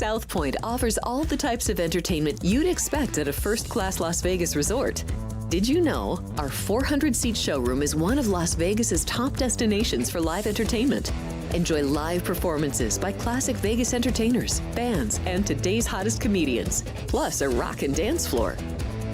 South Point offers all the types of entertainment you'd expect at a first-class Las Vegas resort. Did you know our 400-seat showroom is one of Las Vegas's top destinations for live entertainment? Enjoy live performances by classic Vegas entertainers, bands, and today's hottest comedians, plus a rock and dance floor.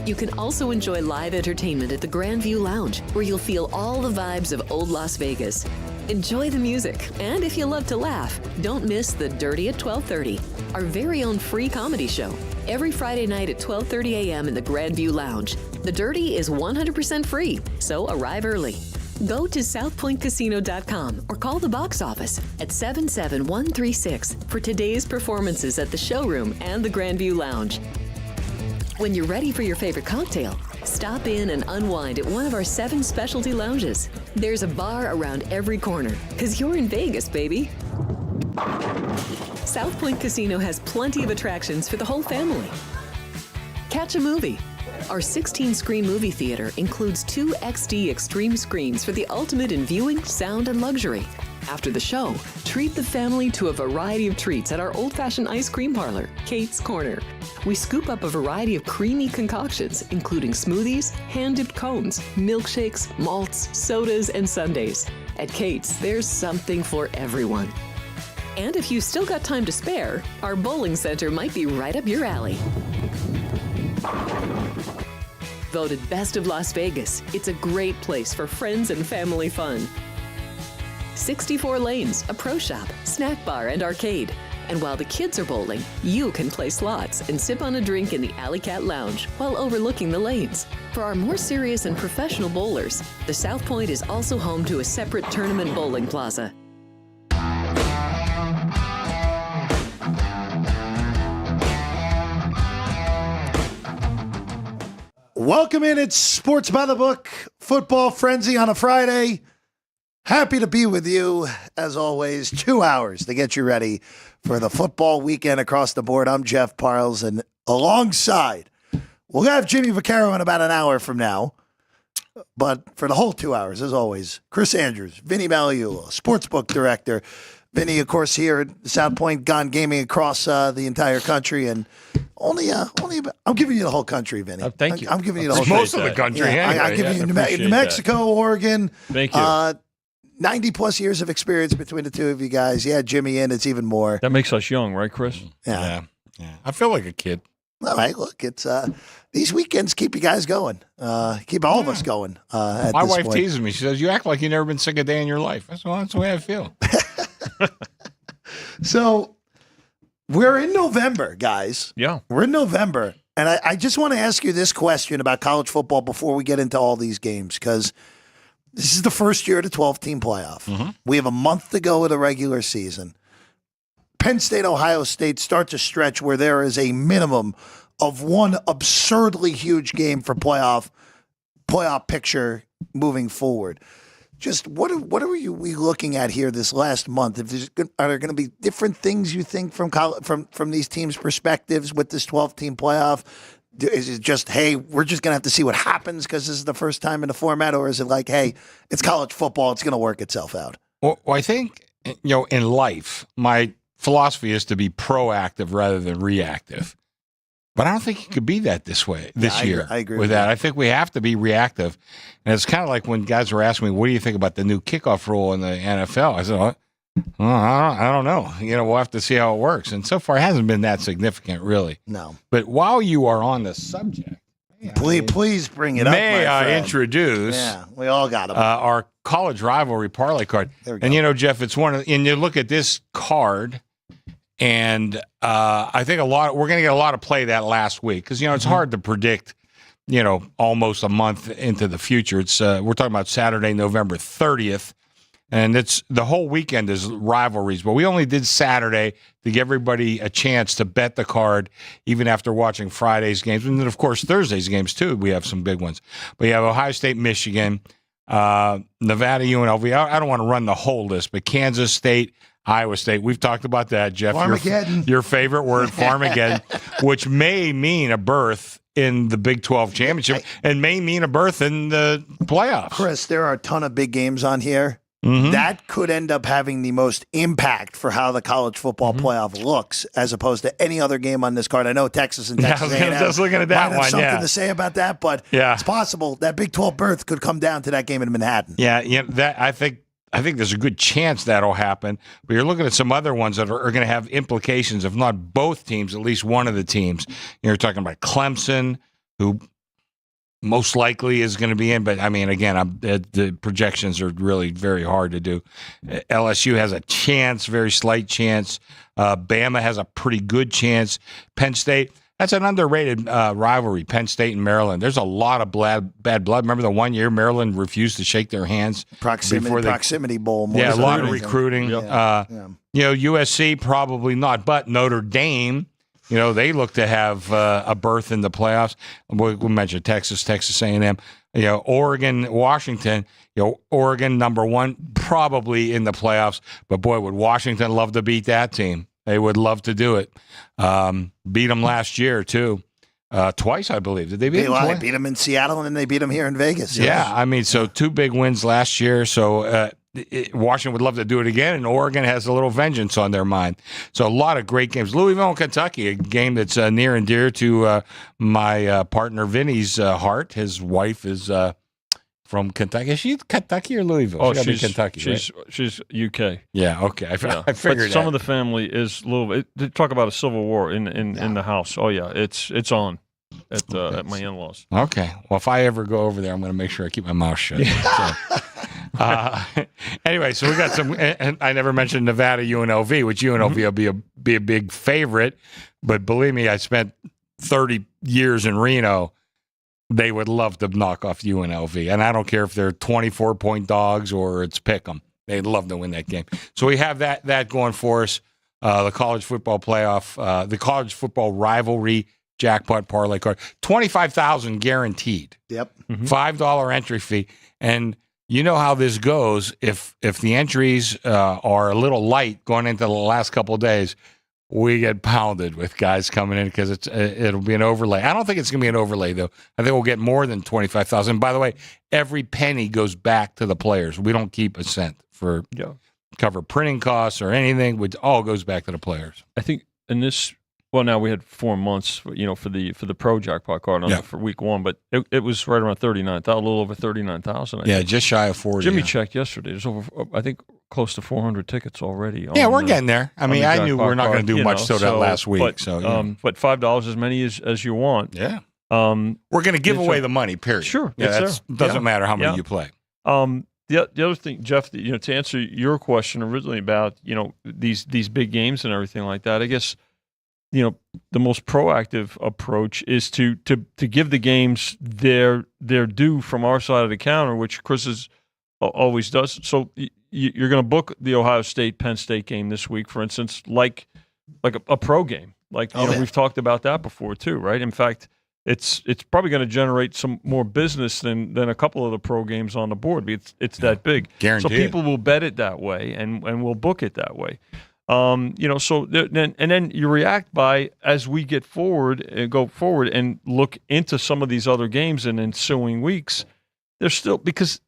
You can also enjoy live entertainment at the Grand View Lounge, where you'll feel all the vibes of old Las Vegas. Enjoy the music, and if you love to laugh, don't miss The Dirty at 12:30, our very own free comedy show, every Friday night at 12:30 a.m. in the Grand View Lounge. The Dirty is 100% free, so arrive early. Go to southpointcasino.com or call the box office at 77136 for today's performances at the showroom and the Grand View Lounge. When you're ready for your favorite cocktail, stop in and unwind at one of our 7 specialty lounges. There's a bar around every corner, because you're in Vegas, baby. South Point Casino has plenty of attractions for the whole family. Catch a movie. Our 16-screen movie theater includes 2 XD Extreme screens for the ultimate in viewing, sound, and luxury. After the show, treat the family to a variety of treats at our old-fashioned ice cream parlor, Kate's Corner. We scoop up a variety of creamy concoctions, including smoothies, hand-dipped cones, milkshakes, malts, sodas, and sundaes. At Kate's, there's something for everyone. And if you've still got time to spare, our bowling center might be right up your alley. Voted Best of Las Vegas, it's a great place for friends and family fun. 64 lanes, a pro shop, snack bar, and arcade. And while the kids are bowling, you can play slots and sip on a drink in the Alley Cat Lounge while overlooking the lanes. For our more serious and professional bowlers, the South Point is also home to a separate tournament bowling plaza. Welcome in. It's Sports by the Book, Football Frenzy on a Friday. Happy to be with you, as always. 2 hours to get you ready for the football weekend across the board. I'm Jeff Parles, and alongside, we'll have Jimmy Vacarro in about an hour from now. But for the whole 2 hours, as always, Chris Andrews, Vinny Magliulo, Sportsbook Director. Vinny, of course, here at South Point, Gaughn Gaming across the entire country, and only about, I'm giving you the whole country, Vinny. Thank you. I'm giving you the whole most country. of the country. Yeah, anyway. I'm giving you New Mexico, Oregon. Thank you. 90 plus years of experience between the two of you guys. Yeah, Jimmy in, it's even more. That makes us young, right, Chris? Yeah. I feel like a kid. All right, look, it's these weekends keep you guys going. Keep all of us going. At My this wife point. teases me. She says, "You act like you've never been sick a day in your life." I said, "Well, that's the way I feel." So we're in November, guys. Yeah. We're in November. And I just want to ask you this question about college football before we get into all these games, because this is the first year of the 12-team playoff. Mm-hmm. We have a month to go of the regular season. Penn State, Ohio State starts a stretch where there is a minimum of one absurdly huge game for playoff picture moving forward. Just what are we looking at here this last month? Are there going to be different things you think from these teams' perspectives with this 12-team playoff? Is it just, hey, we're just going to have to see what happens because this is the first time in the format, or is it like, hey, it's college football, it's going to work itself out? Well, I think in life, my philosophy is to be proactive rather than reactive. But I don't think it could be that this year. I agree with that. I think we have to be reactive. And it's kind of like when guys were asking me, what do you think about the new kickoff rule in the NFL? I said, I don't know. We'll have to see how it works. And so far, it hasn't been that significant, really. No. But while you are on the subject, please bring it up, may I friend. Introduce we all got them. our college rivalry parlay card. There we go. And, Jeff, it's and you look at this card, and I think we're going to get a lot of play that last week because, it's hard to predict, almost a month into the future. It's we're talking about Saturday, November 30th, and it's the whole weekend is rivalries. But we only did Saturday to give everybody a chance to bet the card, even after watching Friday's games. And then, of course, Thursday's games, too. We have some big ones. We have Ohio State, Michigan, Nevada, UNLV. I don't want to run the whole list, but Kansas State, Iowa State. We've talked about that, Jeff. Farmageddon. Your favorite word, Farmageddon, which may mean a berth in the Big 12 championship and may mean a berth in the playoffs. Chris, there are a ton of big games on here. that could end up having the most impact for how the college football playoff looks as opposed to any other game on this card. I know Texas and Texas A&M just looking at that might have one, something to say about that, but it's possible that Big 12 berth could come down to that game in Manhattan. Yeah, that I think there's a good chance that'll happen. But you're looking at some other ones that are going to have implications, if not both teams, at least one of the teams. You're talking about Clemson, who most likely is going to be in. But, I mean, again, the projections are really very hard to do. LSU has a chance, very slight chance. Bama has a pretty good chance. Penn State, that's an underrated rivalry, Penn State and Maryland. There's a lot of bad blood. Remember the one year Maryland refused to shake their hands? Proximity Bowl. Yeah, a lot of recruiting. USC probably not, but Notre Dame, they look to have a berth in the playoffs. We mentioned Texas A&M. Oregon, Washington. Oregon number one, probably in the playoffs. But boy, would Washington love to beat that team. They would love to do it. Beat them last year too, twice I believe. Did they beat them twice? They beat them in Seattle and then they beat them here in Vegas. Yeah, I mean, so 2 big wins last year. So Washington would love to do it again, and Oregon has a little vengeance on their mind. So a lot of great games. Louisville and Kentucky, a game that's near and dear to my partner Vinny's heart. His wife is from Kentucky. Is she Kentucky or Louisville? Oh, she's Kentucky. She's UK. Yeah, okay. I figured but some of the family is Louisville. Talk about a civil war in the house. Oh yeah, it's on at my in-laws. Okay. Well, if I ever go over there, I'm going to make sure I keep my mouth shut. Anyway, so we got some. And I never mentioned Nevada UNLV, which UNLV will be a big favorite. But believe me, I spent 30 years in Reno. They would love to knock off UNLV, and I don't care if they're 24-point dogs or it's pick'em. They'd love to win that game. So we have that going for us. The college football playoff, the college football rivalry jackpot parlay card, $25,000 guaranteed. Yep. $5 entry fee, and you know how this goes. If the entries are a little light going into the last couple of days, we get pounded with guys coming in because it'll be an overlay. I don't think it's going to be an overlay, though. I think we'll get more than $25,000. By the way, every penny goes back to the players. We don't keep a cent for cover printing costs or anything. It all goes back to the players. I think in this, well, now we had 4 months, for the pro jackpot card for week one, but it was right around 39,000, a little over 39,000. Yeah, just shy of 40. Jimmy checked yesterday. There's over, I think, close to 400 tickets already. We're getting there. I mean, I knew we're not going to do much till that last week. But $5 as many as you want. Yeah. We're going to give away the money. Period. Sure. It doesn't matter how many you play. The other thing, Jeff, to answer your question originally about these big games and everything like that, I guess the most proactive approach is to give the games their due from our side of the counter, which Chris always does. So you're going to book the Ohio State Penn State game this week, for instance, like a pro game. We've talked about that before too, right? In fact, it's probably going to generate some more business than a couple of the pro games on the board. It's that big. Guaranteed. So people will bet it that way and will book it that way. So then you react by, as we go forward and look into some of these other games in ensuing weeks, there's still, because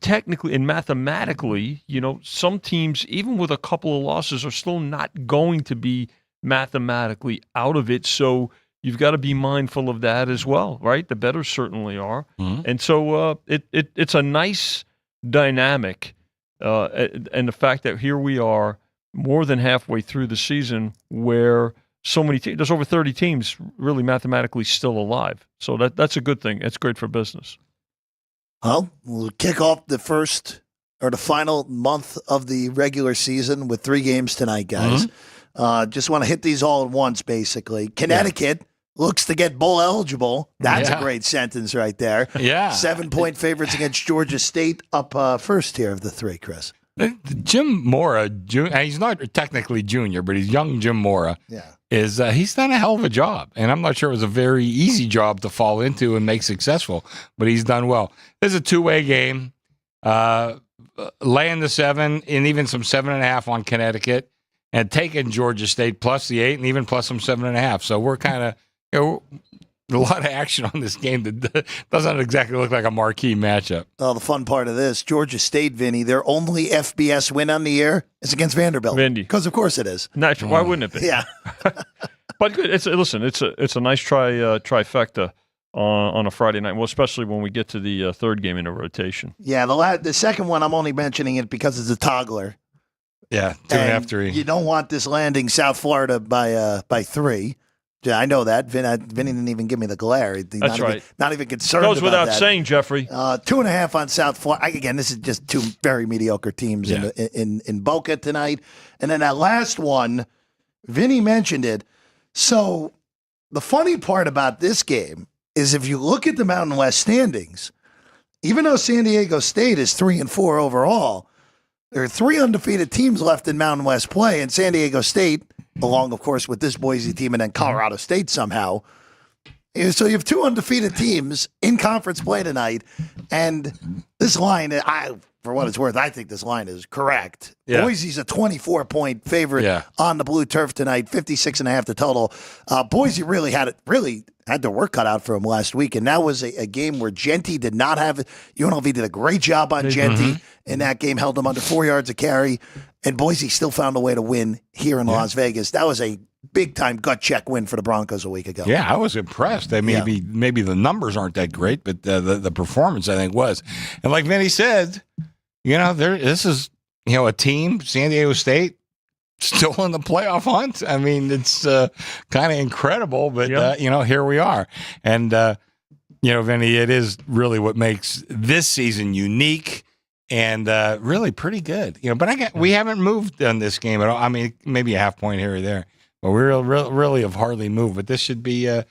technically and mathematically, some teams, even with a couple of losses, are still not going to be mathematically out of it. So you've got to be mindful of that as well, right? The bettors certainly are. Mm-hmm. And so it's a nice dynamic. And the fact that here we are more than halfway through the season where so many teams, there's over 30 teams really mathematically still alive. So that's a good thing. It's great for business. Well, we'll kick off the final month of the regular season with 3 games tonight, guys. Mm-hmm. Just want to hit these all at once, basically. Connecticut looks to get bowl eligible. That's a great sentence right there. Yeah. 7-point favorites against Georgia State up first here of the 3, Chris. Jim Mora, he's not technically junior, but he's young Jim Mora. Yeah. He's done a hell of a job, and I'm not sure it was a very easy job to fall into and make successful, but he's done well. This is a 2-way game, laying the 7 and even some 7.5 on Connecticut, and taking Georgia State plus the 8 and even plus some 7.5. So we're kind of a lot of action on this game that doesn't exactly look like a marquee matchup. Well, the fun part of this, Georgia State, Vinny, their only FBS win on the year is against Vanderbilt. Vandy. Because of course it is. Natural. Why wouldn't it be? Yeah. But good. It's a nice trifecta on a Friday night. Well, especially when we get to the third game in a rotation. Yeah, the second one, I'm only mentioning it because it's a toggler. Yeah, 2.5, 3. You don't want this landing South Florida by 3. Yeah, I know that. Vinny didn't even give me the glare. That's right. Not even concerned Goes about without that. saying, Jeffrey. 2.5 on South Florida. Again, this is just two very mediocre teams in Boca tonight. And then that last one, Vinny mentioned it. So the funny part about this game is if you look at the Mountain West standings, even though San Diego State is 3-4 overall, there are 3 undefeated teams left in Mountain West play, and San Diego State, along, of course, with this Boise team and then Colorado State somehow. So you have 2 undefeated teams in conference play tonight, and this line, for what it's worth, I think this line is correct. Yeah. Boise's a 24-point favorite on the blue turf tonight, 56.5 the total. Boise really had their work cut out for him last week, and that was a game where Genty did not have it. UNLV did a great job on Genty in that game, held him under 4 yards a carry, and Boise still found a way to win here in Las Vegas. That was a big-time gut check win for the Broncos a week ago. Yeah, I was impressed. Maybe the numbers aren't that great, but the performance, I think, was. And like Vinny said, this is, a team, San Diego State, still in the playoff hunt. I mean, it's kind of incredible, but, here we are. And, Vinny, it is really what makes this season unique and really pretty good. But we haven't moved on this game at all. I mean, maybe a half point here or there. But we really have hardly moved. But this should be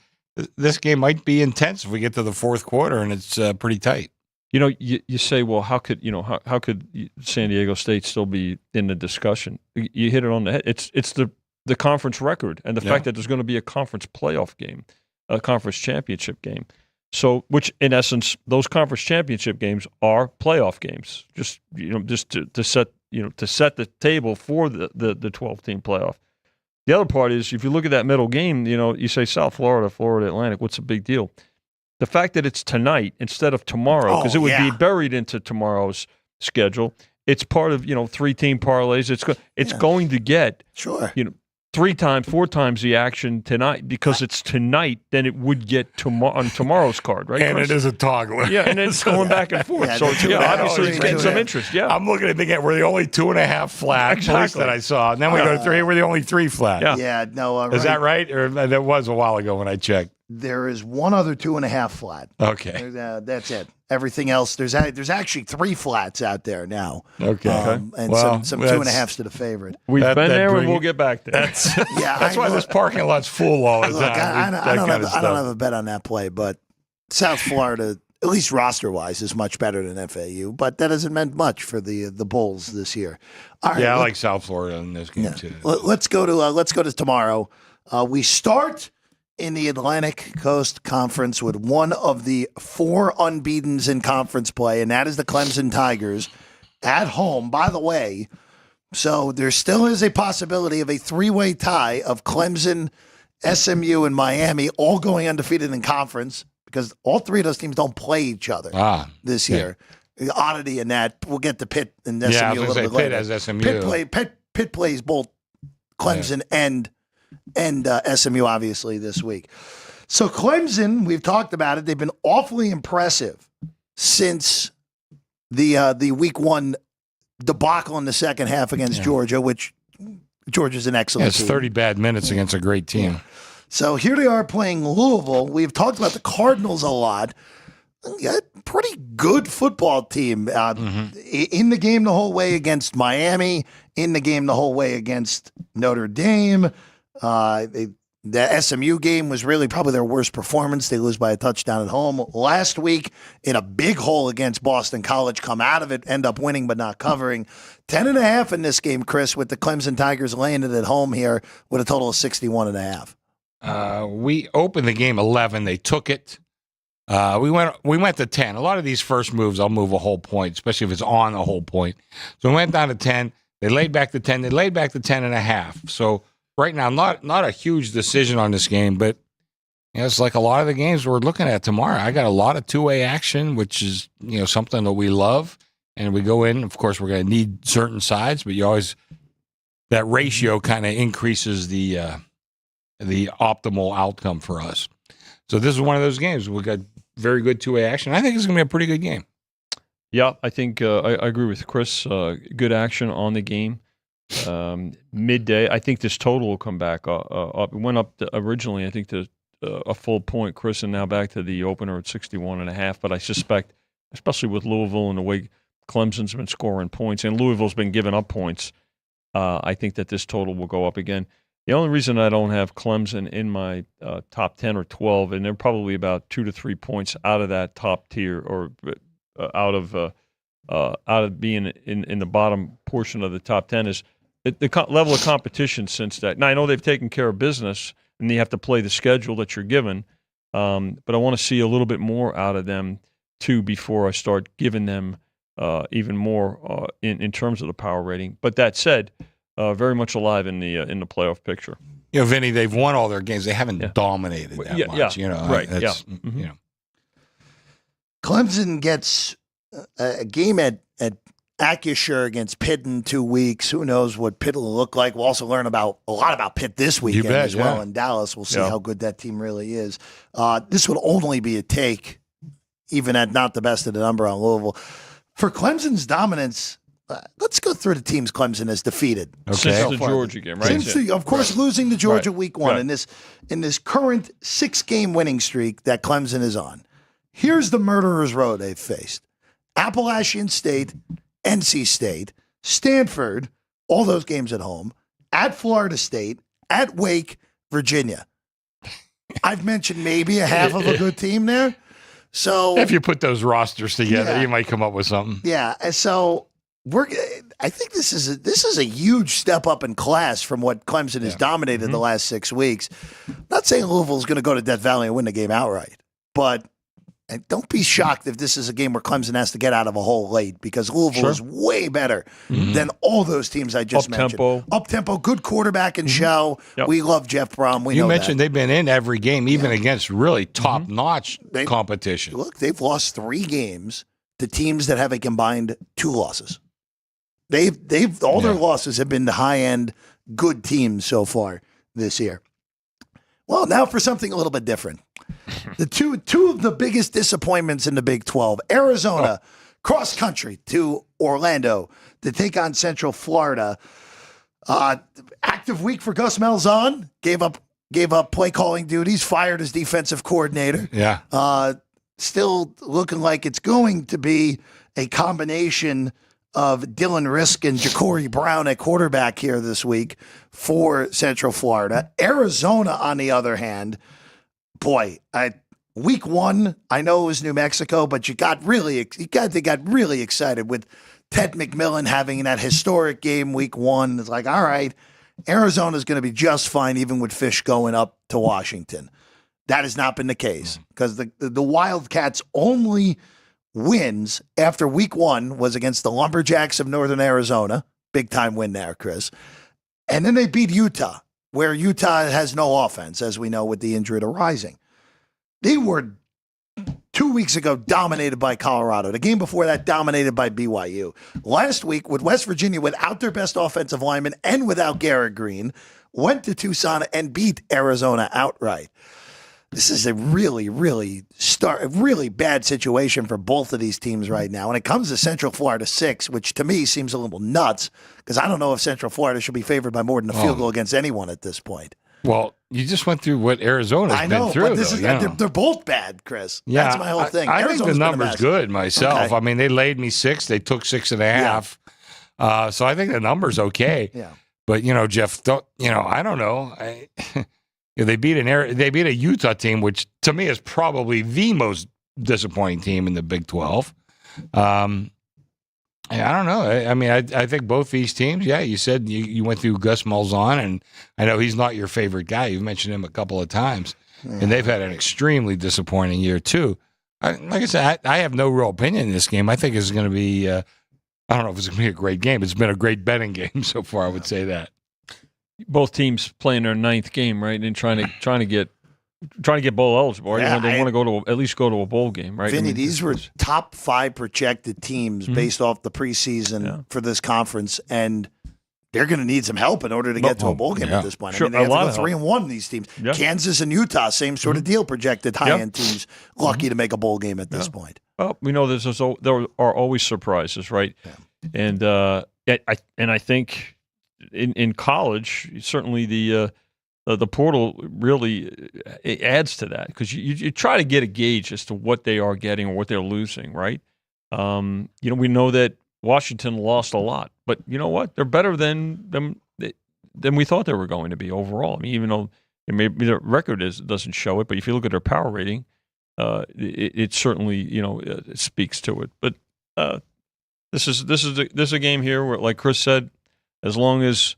this game might be intense if we get to the fourth quarter and it's pretty tight. You say, well, how could San Diego State still be in the discussion? You hit it on the head. It's the conference record and the fact that there's going to be a conference playoff game, a conference championship game. So, which in essence, those conference championship games are playoff games. Just to set the table for the 12-team playoff. The other part is, if you look at that middle game, you say South Florida, Florida Atlantic, what's the big deal? The fact that it's tonight instead of tomorrow, because it would be buried into tomorrow's schedule. It's part of 3-team parlays. It's going to get 3 times, 4 times the action tonight because it's tonight than it would get on tomorrows card, right? And Chris? it is a toggler. Yeah, and it's going back and forth. Obviously it's getting some interest. Yeah, I'm looking at the game. We're the only 2.5 flat that I saw, and then we go to 3. We're the only 3 flat. Yeah, no. Is that right? Or that was a while ago when I checked. There is one other 2.5 flat. Okay, that's it. Everything else, there's actually 3 flats out there now. Okay, and some 2.5s to the favorite. We've been there, and we'll get back there. That's why this parking lot's full all the time. I don't have a bet on that play, but South Florida, at least roster-wise, is much better than FAU. But that hasn't meant much for the Bulls this year. All right, I like South Florida in this game too. Let's go to tomorrow. We start in the Atlantic Coast Conference with one of the 4 unbeatens in conference play, and that is the Clemson Tigers at home. By the way, so there still is a possibility of a 3-way tie of Clemson, SMU, and Miami all going undefeated in conference because all 3 of those teams don't play each other this year. The oddity in that, we'll get to Pitt and SMU a little bit later. Pitt has SMU. Pitt plays both Clemson and SMU, obviously, this week. So Clemson, we've talked about it. They've been awfully impressive since the week 1 debacle in the second half against Georgia, which Georgia's an excellent team. 30 bad minutes against a great team. Yeah. So here they are playing Louisville. We've talked about the Cardinals a lot. Pretty good football team in the game the whole way against Miami, in the game the whole way against Notre Dame. The SMU game was really probably their worst performance. They lose by a touchdown at home. Last week, in a big hole against Boston College, come out of it, end up winning but not covering. 10.5 in this game, Chris, with the Clemson Tigers laying it at home here with a total of 61.5. We opened the game 11. They took it. We went to 10. A lot of these first moves, I'll move a whole point, especially if it's on a whole point. So we went down to 10. They laid back to 10. They laid back to 10.5. So right now, not a huge decision on this game, but it's like a lot of the games we're looking at tomorrow. I got a lot of two-way action, which is something that we love, and we go in. Of course, we're going to need certain sides, but that ratio kind of increases the optimal outcome for us. So this is one of those games. We got very good two-way action. I think it's going to be a pretty good game. Yeah, I think I agree with Chris. Good action on the game. Midday, I think this total will come back up. It went up originally, I think, to a full point, Chris, and now back to the opener at 61.5. But I suspect, especially with Louisville and the way Clemson's been scoring points, and Louisville's been giving up points, I think that this total will go up again. The only reason I don't have Clemson in my top 10 or 12, and they're probably about 2 to 3 points out of that top tier, or out of being in the bottom portion of the top 10, is the level of competition since that. Now, I know they've taken care of business, and you have to play the schedule that you're given, but I want to see a little bit more out of them, too, before I start giving them even more in terms of the power rating. But that said, very much alive in the playoff picture. Vinny, they've won all their games. They haven't dominated that much. Right. Clemson gets a game at Acrisure against Pitt in 2 weeks. Who knows what Pitt will look like? We'll also learn a lot about Pitt this weekend as well in Dallas. We'll see how good that team really is. This would only be a take, even at not the best of the number on Louisville. For Clemson's dominance, let's go through the teams Clemson has defeated. Okay. Since the Georgia game, right? Of course, losing to Georgia week one in this current 6-game winning streak that Clemson is on. Here's the murderer's row they've faced: Appalachian State, NC State, Stanford, all those games at home, at Florida State, at Wake, Virginia. I've mentioned maybe a half of a good team there. So if you put those rosters together, you might come up with something. Yeah. So I think this is a huge step up in class from what Clemson has dominated the last 6 weeks. I'm not saying Louisville's going to go to Death Valley and win the game outright, but don't be shocked if this is a game where Clemson has to get out of a hole late, because Louisville is way better than all those teams I just mentioned. Up-tempo, good quarterback and show. Yep. We love Jeff Parles. You mentioned they've been in every game, even against really top-notch competition. Look, they've lost 3 games to teams that have a combined 2 losses. They've all their losses have been to high-end good teams so far this year. Well, now for something a little bit different. The two of the biggest disappointments in the Big 12. Arizona, cross country to Orlando to take on Central Florida. Active week for Gus Malzahn. Gave up play calling duties, fired as defensive coordinator. Yeah. Still looking like it's going to be a combination of Dylan Risk and Ja'Cory Brown at quarterback here this week for Central Florida. Arizona, on the other hand, boy, week 1, I know it was New Mexico, but they got really excited with Ted McMillan having that historic game week 1. It's like, all right, Arizona's going to be just fine, even with Fish going up to Washington. That has not been the case, because the Wildcats' only wins after week 1 was against the Lumberjacks of Northern Arizona. Big time win there, Chris. And then they beat Utah, where Utah has no offense, as we know, with the injury to Rising. They were 2 weeks ago dominated by Colorado. The game before that, dominated by BYU. Last week, with West Virginia without their best offensive lineman and without Garrett Green, went to Tucson and beat Arizona outright. This is a really, really bad situation for both of these teams right now. When it comes to Central Florida 6, which to me seems a little nuts, because I don't know if Central Florida should be favored by more than a field goal against anyone at this point. Well, you just went through what Arizona's been through. But they're both bad, Chris. Yeah, that's my whole thing. I think the number's good myself. Okay. I mean, they laid me 6. They took 6.5. So I think the number's okay. Yeah. But, Jeff, I don't know. They beat a Utah team, which to me is probably the most disappointing team in the Big 12. I don't know. I mean, I think both these teams, you said you went through Gus Malzahn, and I know he's not your favorite guy. You've mentioned him a couple of times, and they've had an extremely disappointing year, too. Like I said, I have no real opinion in this game. I think it's going to be, I don't know if it's going to be a great game. It's been a great betting game so far, I would say that. Both teams playing their 9th game, right, and trying to get trying to get bowl eligible. Right? Yeah, They want to go to at least go to a bowl game, right? Vinny, these were top 5 projected teams based off the preseason for this conference, and they're going to need some help in order to get to a bowl game at this point. Sure, I mean, they have to go 3-1, these teams. Yeah. Kansas and Utah, same sort of deal, projected high-end teams, lucky to make a bowl game at this point. Well, we know there are always surprises, right? Yeah. And I think in college, certainly the portal really it adds to that because you try to get a gauge as to what they are getting or what they're losing, right? We know that Washington lost a lot, but you know what? They're better than we thought they were going to be overall. I mean, even though maybe their record doesn't show it, but if you look at their power rating, it certainly it speaks to it. But this is a game here where, like Chris said, as long as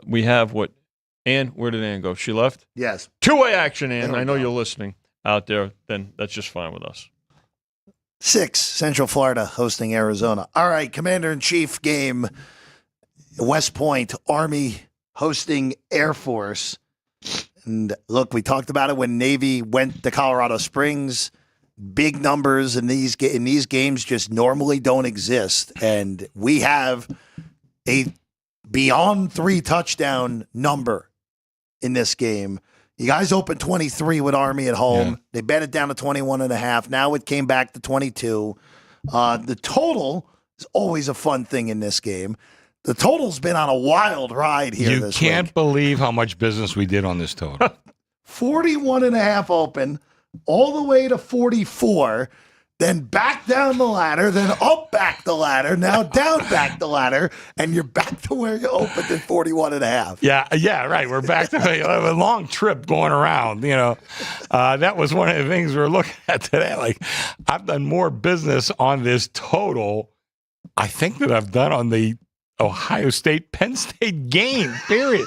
we have what Ann, where did Ann go? She left? Yes. Two-way action, Ann. I know you're listening out there. Then that's just fine with us. 6, Central Florida hosting Arizona. All right, Commander-in-Chief game, West Point, Army hosting Air Force. And look, we talked about it when Navy went to Colorado Springs. Big numbers in these games just normally don't exist. And we have a beyond 3 touchdown number in this game. You guys opened 23 with Army at home. Yeah. They bet it down to 21.5. Now it came back to 22. The total is always a fun thing in this game. The total's been on a wild ride here this week. You can't believe how much business we did on this total. 41.5 open, all the way to 44. Then back down the ladder, then up back the ladder, now down back the ladder, and you're back to where you opened at 41.5. Yeah, right. We're back to a long trip going around. That was one of the things we were looking at today. Like, I've done more business on this total, I think, that I've done on the Ohio State Penn State game, period.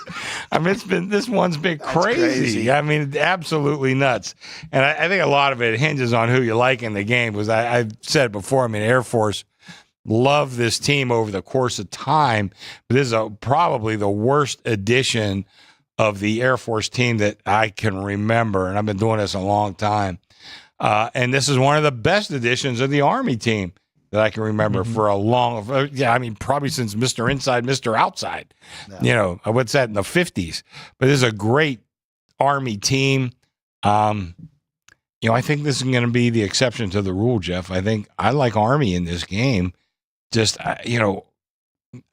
I mean, this one's been crazy. I mean, absolutely nuts. And I think a lot of it hinges on who you like in the game. Because I've said it before, I mean, Air Force loved this team over the course of time, but this is probably the worst edition of the Air Force team that I can remember, and I've been doing this a long time. And this is one of the best editions of the Army team that I can remember for a long, probably since Mr. Inside, Mr. Outside. Yeah. What's that, in the 50s? But this is a great Army team. I think this is going to be the exception to the rule, Jeff. I think I like Army in this game. Just, I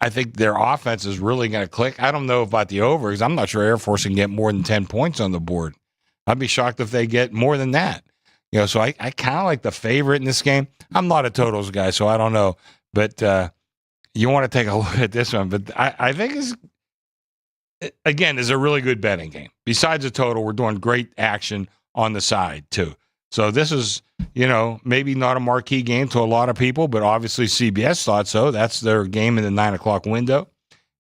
think their offense is really going to click. I don't know about the over because I'm not sure Air Force can get more than 10 points on the board. I'd be shocked if they get more than that. So I kind of like the favorite in this game. I'm not a totals guy, so I don't know. But you want to take a look at this one. But I think it's a really good betting game. Besides the total, we're doing great action on the side, too. So this is, maybe not a marquee game to a lot of people, but obviously CBS thought so. That's their game in the 9 o'clock window.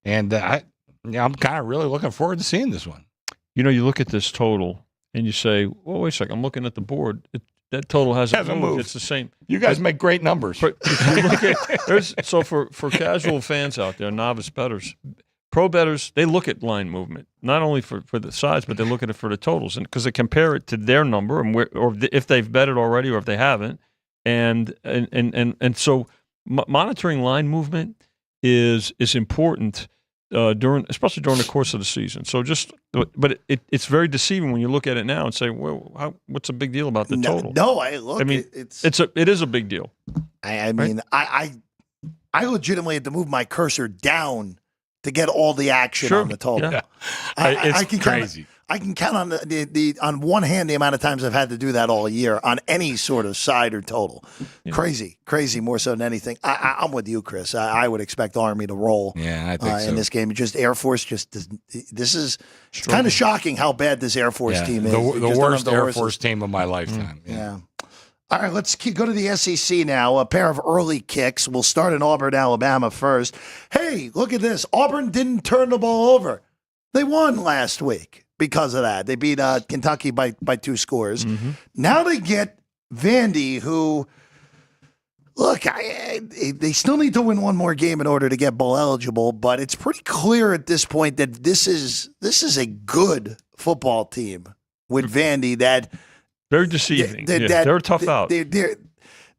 And I'm kind of really looking forward to seeing this one. You look at this total. And you say, well, wait a second, I'm looking at the board. That total hasn't moved. It's the same. You guys make great numbers. But if you look at, so for casual fans out there, novice bettors, pro bettors, they look at line movement, not only for the sides, but they look at it for the totals. And because they compare it to their number, and if they've betted already or if they haven't. And so monitoring line movement is important. Especially during the course of the season. So but it's very deceiving when you look at it now and say, well, what's the big deal about the total? It is a big deal. I mean, right? I legitimately had to move my cursor down to get all the action on the total. Yeah. It's crazy. I can count on the on one hand the amount of times I've had to do that all year on any sort of side or total. Yeah. Crazy more so than anything. I'm with you, Chris. I would expect Army to roll. Yeah, I think so. In this game. Just Air Force. This is kind of shocking how bad this Air Force team is. The worst Air Force team of my lifetime. Yeah. All right, let's go to the SEC now. A pair of early kicks. We'll start in Auburn, Alabama first. Hey, look at this. Auburn didn't turn the ball over. They won last week. Because of that, they beat Kentucky by 2 scores. Mm-hmm. Now they get Vandy, who, look, they still need to win one more game in order to get bowl eligible. But it's pretty clear at this point that this is a good football team with Vandy that Very deceiving. They're a tough out.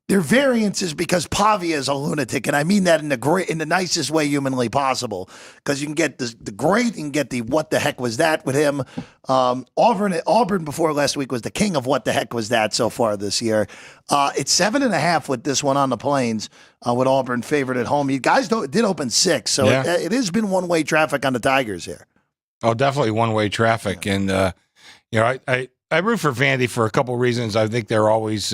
Their variance is because Pavia is a lunatic, and I mean that in the nicest way humanly possible. Because you can get the great, you can get the what the heck was that with him. Auburn before last week was the king of what the heck was that so far this year. It's 7.5 with this one on the Plains with Auburn favored at home. You guys did open 6, so it has been one-way traffic on the Tigers here. Oh, definitely one-way traffic, and I root for Vandy for a couple reasons. I think they're always.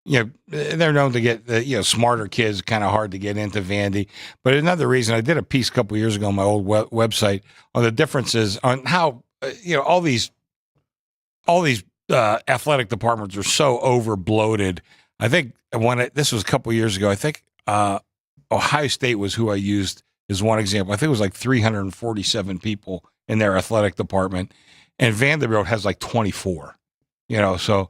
They're known to get smarter kids, kind of hard to get into Vandy. But another reason, I did a piece a couple years ago on my old website on the differences on how all these athletic departments are so over bloated. I think this was a couple years ago. I think Ohio State was who I used as one example. I think it was like 347 people in their athletic department, and Vanderbilt has like 24. So.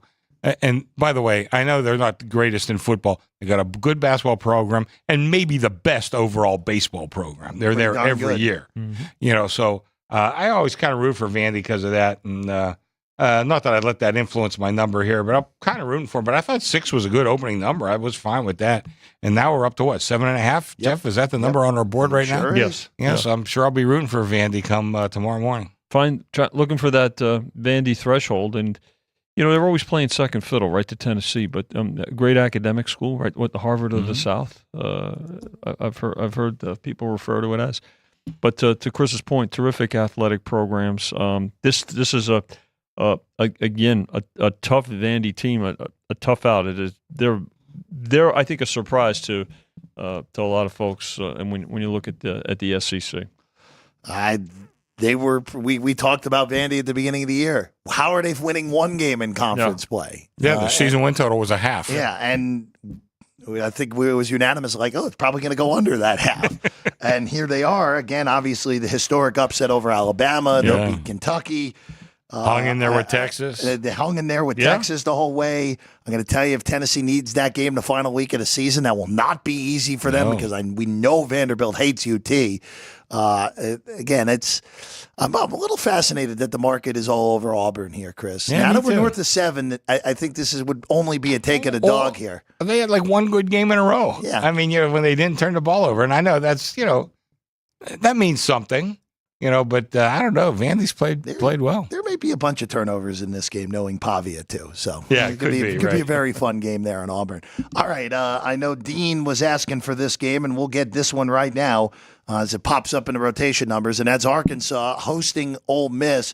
And by the way, I know they're not the greatest in football. They got a good basketball program and maybe the best overall baseball program. They're there every year. Mm-hmm. So I always kind of root for Vandy because of that. And not that I let that influence my number here, but I'm kind of rooting for them. But I thought 6 was a good opening number. I was fine with that. And now we're up to what, 7.5? Yep. Jeff, is that the number on our board right now? Yes. Yes, I'm sure I'll be rooting for Vandy come tomorrow morning. Looking for that Vandy threshold, and they're always playing second fiddle, right, to Tennessee, but great academic school, right, what the Harvard of the South. I've heard people refer to it as. But to Chris's point, terrific athletic programs. This is again a tough Vandy team, a tough out. It is they're I think a surprise to a lot of folks, and when you look at the SEC. We talked about Vandy at the beginning of the year. How are they winning one game in conference play? Yeah, the season win total was a half. Yeah, and I think it was unanimous, like, it's probably going to go under that half. And here they are. Again, obviously, the historic upset over Alabama. They'll beat Kentucky. Hung in there with Texas. They hung in there with Texas the whole way. I'm going to tell you, if Tennessee needs that game the final week of the season, that will not be easy for them because we know Vanderbilt hates UT. Again, I'm a little fascinated that the market is all over Auburn here, Chris. Yeah, now that we're north of 7, I think this would only be a take of the dog here. They had like one good game in a row. Yeah. I mean, when they didn't turn the ball over, and I know that's that means something. But I don't know. Vandy's played well. There may be a bunch of turnovers in this game, knowing Pavia too. So it could be a very fun game there in Auburn. All right, I know Dean was asking for this game, and we'll get this one right now as it pops up in the rotation numbers, and that's Arkansas hosting Ole Miss.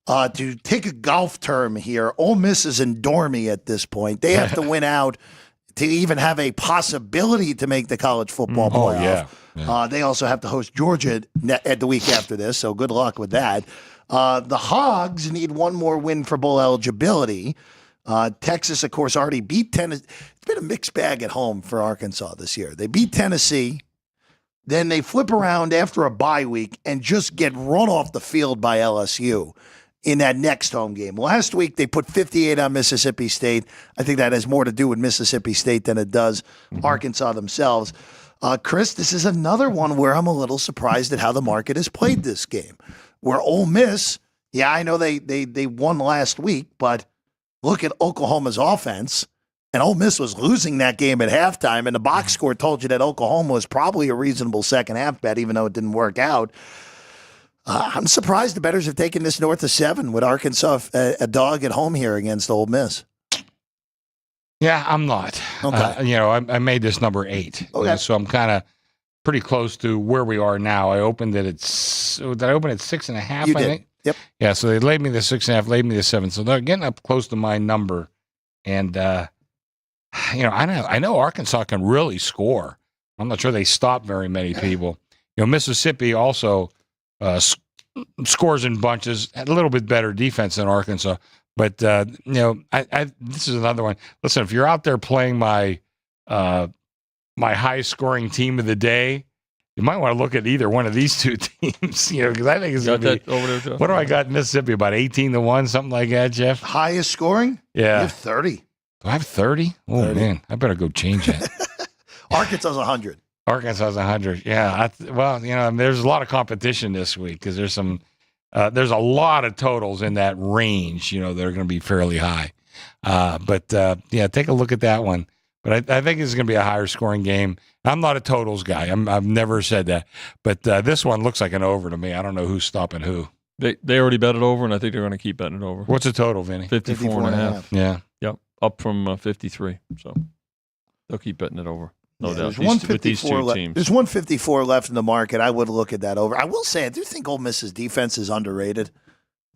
To take a golf term here, Ole Miss is in dormy at this point. They have to win out to even have a possibility to make the college football playoff. Yeah. They also have to host Georgia at the week after this, so good luck with that. The Hogs need one more win for bowl eligibility. Texas, of course, already beat Tennessee. It's been a mixed bag at home for Arkansas this year. They beat Tennessee, then they flip around after a bye week and just get run off the field by LSU in that next home game. Last week, they put 58 on Mississippi State. I think that has more to do with Mississippi State than it does Arkansas themselves. Chris, this is another one where I'm a little surprised at how the market has played this game. Where Ole Miss, I know they won last week, but look at Oklahoma's offense. And Ole Miss was losing that game at halftime, and the box score told you that Oklahoma was probably a reasonable second half bet, even though it didn't work out. I'm surprised the bettors have taken this north of 7 with Arkansas a dog at home here against Ole Miss. Yeah, I'm not. Okay. I made this number 8. Okay. So I'm kind of pretty close to where we are now. I opened it at 6.5, You I did. think? Yep. Yeah, so they laid me the 6.5, laid me the 7. So they're getting up close to my number. And, I know Arkansas can really score. I'm not sure they stop very many people. Mississippi also scores in bunches, had a little bit better defense than Arkansas. But, this is another one. Listen, if you're out there playing my high-scoring team of the day, you might want to look at either one of these two teams, because I think it's going to be – over there, Jeff? What do I got in Mississippi, about 18-1, something like that, Jeff? Highest scoring? Yeah. You have 30. Do I have 30? Oh, 30. man, I better go change that. Arkansas's 100. Arkansas's 100. Yeah. There's a lot of competition this week because there's some there's a lot of totals in that range, that are going to be fairly high. But take a look at that one. But I think it's going to be a higher scoring game. I'm not a totals guy. I've never said that. But this one looks like an over to me. I don't know who's stopping who. They already bet it over, and I think they're going to keep betting it over. What's the total, Vinny? 54.5. Yeah. Yep, up from 53. So they'll keep betting it over. No doubt. There's 154 teams. There's 154 left in the market. I would look at that over. I will say, I do think Ole Miss's defense is underrated.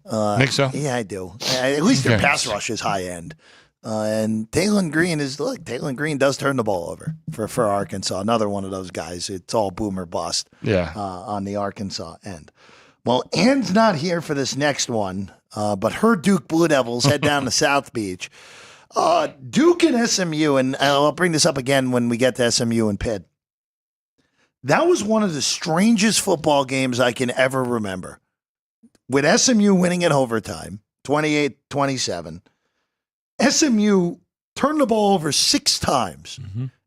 Think so? Yeah, I do. At least their pass rush is high end. And Taylon Green does turn the ball over for Arkansas. Another one of those guys. It's all boom or bust. Yeah. On the Arkansas end. Well, Ann's not here for this next one, but her Duke Blue Devils head down to South Beach. Duke and SMU, and I'll bring this up again when we get to SMU and Pitt. That was one of the strangest football games I can ever remember. With SMU winning in overtime, 28-27, SMU turned the ball over 6 times,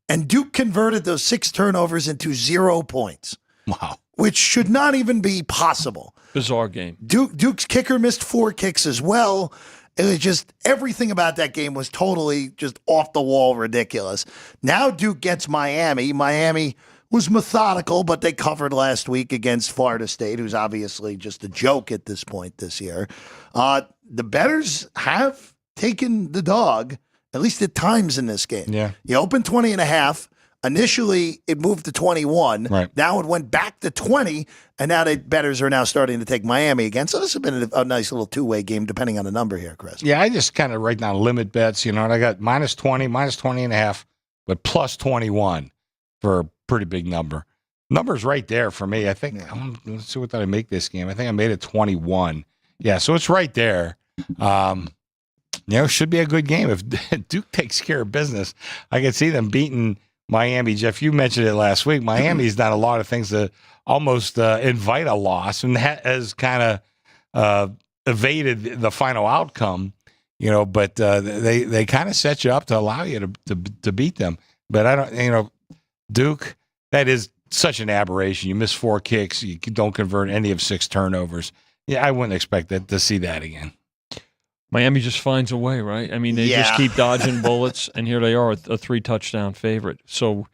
and Duke converted those 6 turnovers into 0 points. Wow. Which should not even be possible. Bizarre game. Duke's kicker missed 4 kicks as well. It was just everything about that game was totally just off the wall ridiculous. Now Duke gets Miami. Miami was methodical, but they covered last week against Florida State, who's obviously just a joke at this point this year. The bettors have taken the dog, at least at times in this game. Yeah. You opened 20.5. Initially, it moved to 21. Right. Now it went back to 20, and now the bettors are now starting to take Miami again. So this has been a nice little two-way game, depending on the number here, Chris. Yeah, I just kind of write down limit bets, and I got minus 20, minus 20.5, but plus 21 for a pretty big number. Number's right there for me. I think, let's see, what did I make this game? I think I made it 21. Yeah, so it's right there. Should be a good game. If Duke takes care of business, I could see them beating Miami. Jeff, you mentioned it last week. Miami's done a lot of things to almost invite a loss, and that has kind of evaded the final outcome, but they kind of set you up to allow you to beat them. But I don't, Duke, that is such an aberration. You miss 4 kicks. You don't convert any of 6 turnovers. Yeah, I wouldn't expect to see that again. Miami just finds a way, right? I mean, they just keep dodging bullets, and here they are, a 3-touchdown favorite. So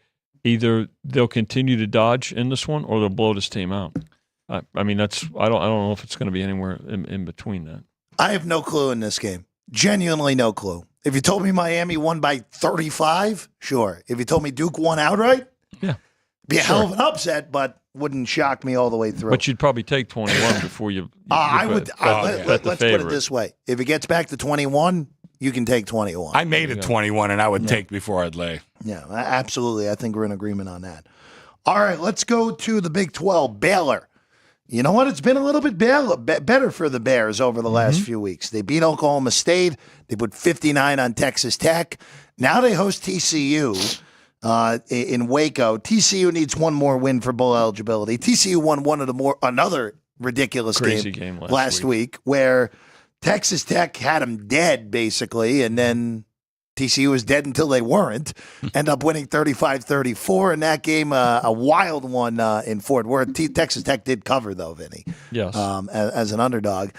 either they'll continue to dodge in this one, or they'll blow this team out. I mean, I don't know if it's going to be anywhere in between that. I have no clue in this game. Genuinely no clue. If you told me Miami won by 35, sure. If you told me Duke won outright, be a hell of an upset, but wouldn't shock me all the way through. But you'd probably take 21 before you let's put it this way. If it gets back to 21, you can take 21. I made it 21, and I would take before I'd lay. Yeah, absolutely. I think we're in agreement on that. All right, let's go to the Big 12, Baylor. You know what? It's been a little bit better for the Bears over the last few weeks. They beat Oklahoma State. They put 59 on Texas Tech. Now they host TCU. In Waco. TCU needs one more win for bowl eligibility. TCU won another ridiculous game last week where Texas Tech had them dead, basically, and then TCU was dead until they weren't. End up winning 35-34 in that game, a wild one in Fort Worth. Texas Tech did cover, though, Vinny. Yes. As an underdog.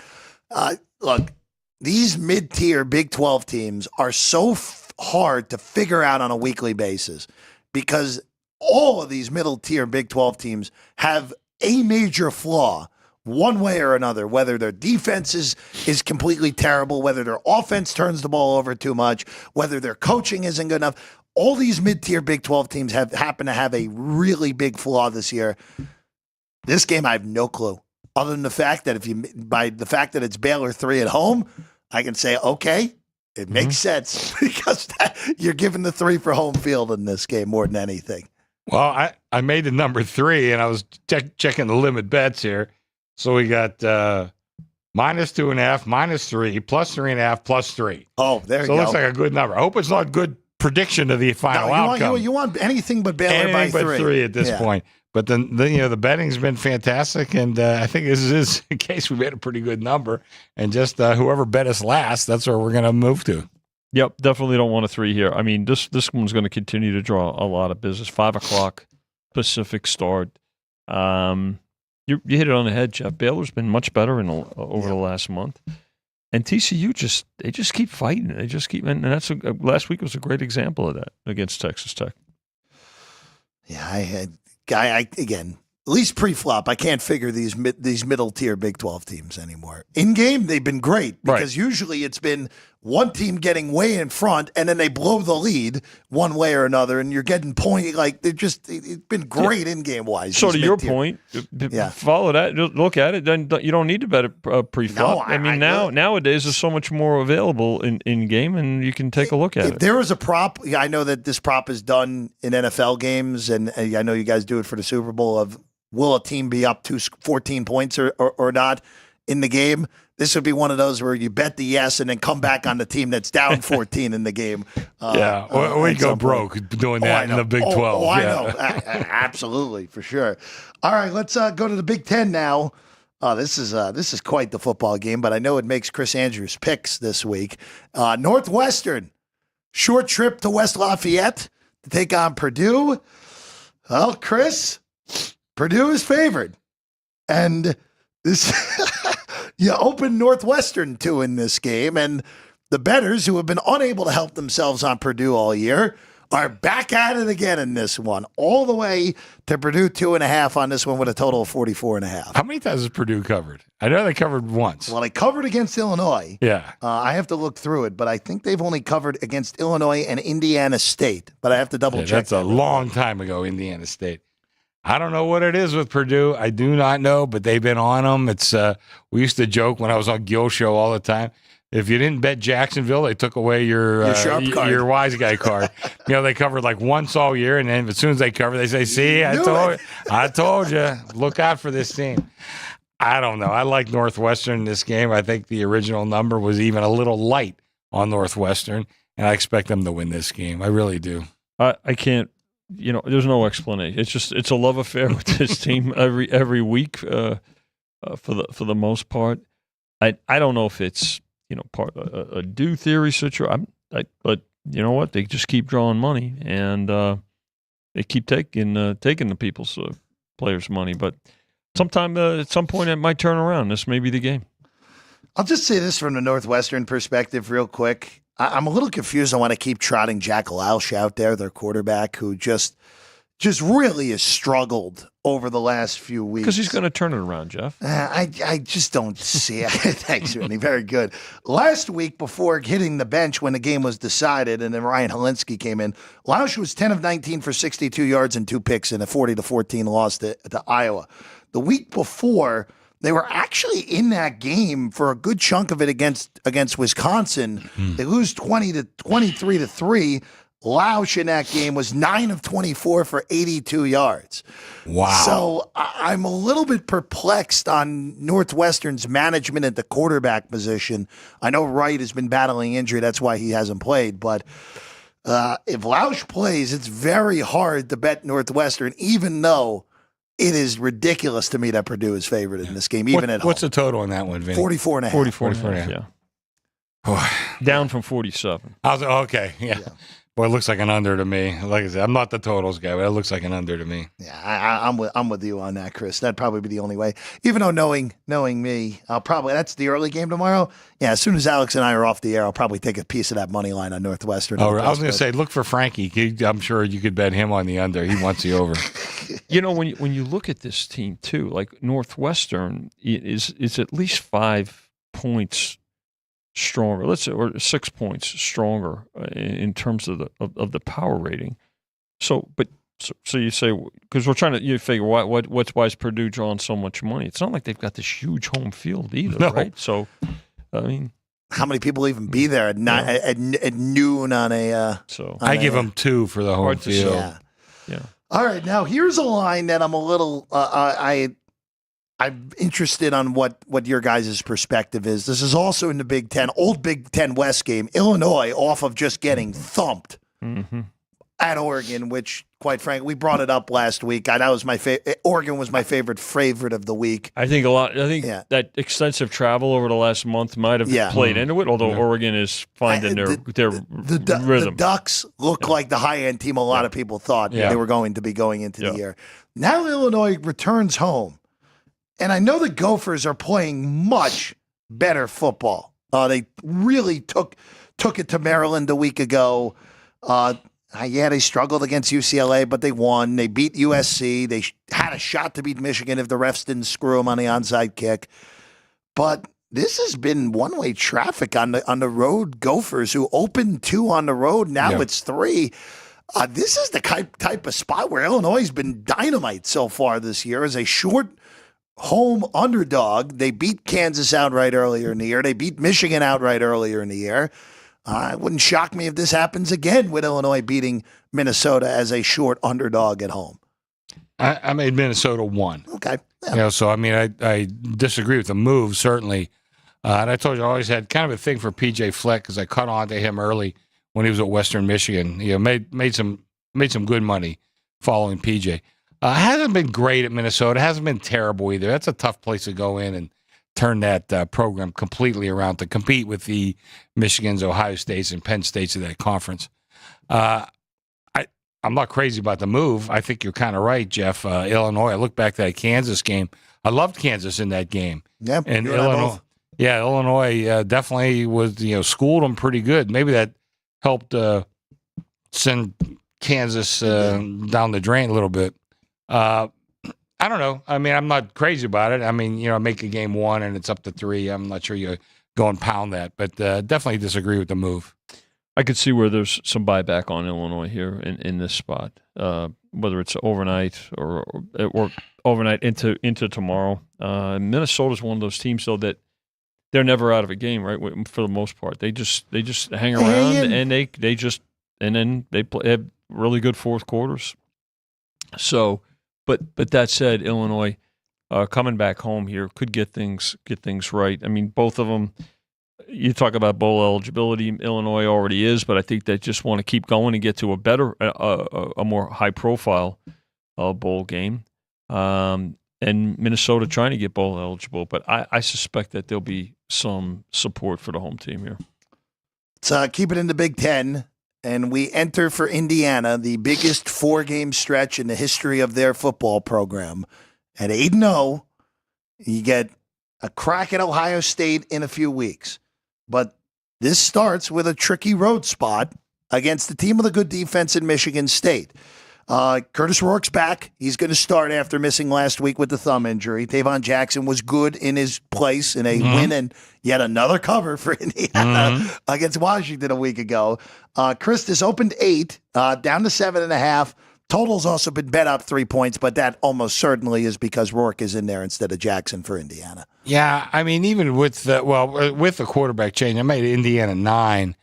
Look, these mid-tier Big 12 teams are so hard to figure out on a weekly basis because all of these middle-tier Big 12 teams have a major flaw one way or another, whether their defense is completely terrible, whether their offense turns the ball over too much, whether their coaching isn't good enough. All these mid-tier Big 12 teams happen to have a really big flaw this year. This game, I have no clue. Other than the fact that by the fact that it's Baylor 3 at home, I can say, okay, it makes sense because you're giving the 3 for home field in this game more than anything. Well, I made the number 3, and I was checking the limit bets here. So we got minus 2.5, minus 3, plus 3.5, plus 3. Oh, there you go. So it looks like a good number. I hope it's not a good prediction of the final outcome. You want anything but Baylor by 3. But 3 at this point. But then the betting's been fantastic, and I think this is in case we made a pretty good number. And just whoever bet us last, that's where we're going to move to. Yep, definitely don't want a 3 here. I mean, this one's going to continue to draw a lot of business. 5 o'clock Pacific start. You hit it on the head, Jeff. Baylor's been much better over the last month. And TCU just keep fighting. They just keep, and that's last week was a great example of that against Texas Tech. Yeah, again, at least pre-flop, I can't figure these middle tier Big 12 teams anymore. In game, they've been great because usually it's been one team getting way in front and then they blow the lead one way or another, and you're getting point. Like it's been great in game wise. So to your point, follow that, look at it. Then you don't need to bet a pre-flop. No, nowadays there's so much more available in game, and you can take a look at it. If there was a prop, I know that this prop is done in NFL games, and I know you guys do it for the Super Bowl. Of will a team be up to 14 points or not in the game? This would be one of those where you bet the yes and then come back on the team that's down 14 in the game. We go broke doing that in the Big 12. I know. Absolutely, for sure. All right, let's go to the Big 10 now. This is quite the football game, but I know it makes Chris Andrews' picks this week. Northwestern, short trip to West Lafayette to take on Purdue. Well, Chris, Purdue is favored. And this... You open Northwestern 2 in this game, and the bettors, who have been unable to help themselves on Purdue all year, are back at it again in this one, all the way to Purdue 2.5 on this one with a total of 44.5. How many times has Purdue covered? I know they covered once. Well, they covered against Illinois. Yeah. I have to look through it, but I think they've only covered against Illinois and Indiana State, but I have to double check. That's a long time ago, Indiana State. I don't know what it is with Purdue. I do not know, but they've been on them. It's we used to joke when I was on Gil Show all the time. If you didn't bet Jacksonville, they took away your wise guy card. They covered like once all year, and then as soon as they cover, they say, "See, I told you, look out for this team." I don't know. I like Northwestern in this game. I think the original number was even a little light on Northwestern, and I expect them to win this game. I really do. I can't. There's no explanation. It's a love affair with this team every week for the most part. I don't know if it's part a due theory situation. But you know what? They just keep drawing money, and they keep taking the people's players' money. But at some point it might turn around. This may be the game. I'll just say this from the Northwestern perspective real quick. I'm a little confused. I want to keep trotting Jack Loush out there, their quarterback, who just really has struggled over the last few weeks. Because he's going to turn it around, Jeff. I just don't see it. Thanks, Vinny. Very good. Last week, before hitting the bench when the game was decided, and then Ryan Helinski came in, Loush was 10 of 19 for 62 yards and 2 picks in a 40-14 loss to Iowa. The week before, they were actually in that game for a good chunk of it against Wisconsin. They lose 23-3. Loush in that game was 9 of 24 for 82 yards. Wow. So I'm a little bit perplexed on Northwestern's management at the quarterback position. I know Wright has been battling injury. That's why he hasn't played. But if Loush plays, it's very hard to bet Northwestern, even though it is ridiculous to me that Purdue is favored in this game, even at home. What's the total on that one, Vinny? 44.5. 44.5, yeah. Down from 47. Okay, yeah. Boy, it looks like an under to me. Like I said, I'm not the totals guy, but it looks like an under to me. Yeah, I'm with you on that, Chris. That'd probably be the only way. Even though knowing me, I'll probably, that's the early game tomorrow. Yeah, as soon as Alex and I are off the air, I'll probably take a piece of that money line on Northwestern. Oh, I was going to say, look for Frankie. I'm sure you could bet him on the under. He wants the over. When you look at this team too, like Northwestern is at least 5 points stronger, let's say, or 6 points stronger in terms of the power rating. So you say, because we're trying to figure why is Purdue drawing so much money? It's not like they've got this huge home field either, right? So, I mean, how many people even be there at noon on a? I give them 2 for the home field. Yeah. All right, now here's a line that I'm a little I'm interested on what your guys' perspective is. This is also in the Big Ten, old Big Ten West game. Illinois off of just getting thumped at Oregon, which, quite frankly, we brought it up last week. That was my Oregon was my favorite of the week. I think that extensive travel over the last month might have played into it, although Oregon is finding their rhythm. The Ducks look like the high-end team a lot of people thought they were going to be going into the year. Now Illinois returns home. And I know the Gophers are playing much better football. They really took it to Maryland a week ago. They struggled against UCLA, but they won. They beat USC. They had a shot to beat Michigan if the refs didn't screw them on the onside kick. But this has been one-way traffic on the road Gophers, who opened 2 on the road. Now it's 3. This is the type of spot where Illinois has been dynamite so far this year as a short home underdog. They beat Kansas outright earlier in the year. They beat Michigan outright earlier in the year. It wouldn't shock me if this happens again with Illinois beating Minnesota as a short underdog at home. I made Minnesota 1. Okay. Yeah. So, I mean, I disagree with the move, certainly. And I told you I always had kind of a thing for P.J. Fleck because I caught on to him early when he was at Western Michigan. Made some good money following P.J. Hasn't been great at Minnesota. Hasn't been terrible either. That's a tough place to go in and turn that program completely around to compete with the Michigans, Ohio States, and Penn States of that conference. I'm not crazy about the move. I think you're kind of right, Jeff. Illinois. I look back at that Kansas game. I loved Kansas in that game. Yeah, and Illinois. Yeah, Illinois definitely was schooled them pretty good. Maybe that helped send Kansas down the drain a little bit. I don't know. I mean, I'm not crazy about it. I mean, make a game 1 and it's up to 3. I'm not sure you go and pound that, but definitely disagree with the move. I could see where there's some buyback on Illinois here in this spot, whether it's overnight or overnight into tomorrow. Minnesota's one of those teams, though, that they're never out of a game, right? For the most part, they just hang around and they have really good fourth quarters. So, but that said, Illinois coming back home here could get things right. I mean, both of them. You talk about bowl eligibility. Illinois already is, but I think they just want to keep going and get to a better, a more high-profile bowl game. And Minnesota trying to get bowl eligible, but I suspect that there'll be some support for the home team here. Let's keep it in the Big Ten, and we enter for Indiana, the biggest 4-game stretch in the history of their football program. At 8-0, you get a crack at Ohio State in a few weeks. But this starts with a tricky road spot against the team with a good defense in Michigan State. Curtis Rourke's back. He's going to start after missing last week with the thumb injury. Tavon Jackson was good in his place in a win and yet another cover for Indiana against Washington a week ago. Christus opened 8, down to 7.5. Total's also been bet up 3 points, but that almost certainly is because Rourke is in there instead of Jackson for Indiana. Yeah, I mean, even with the quarterback change, I made Indiana 9.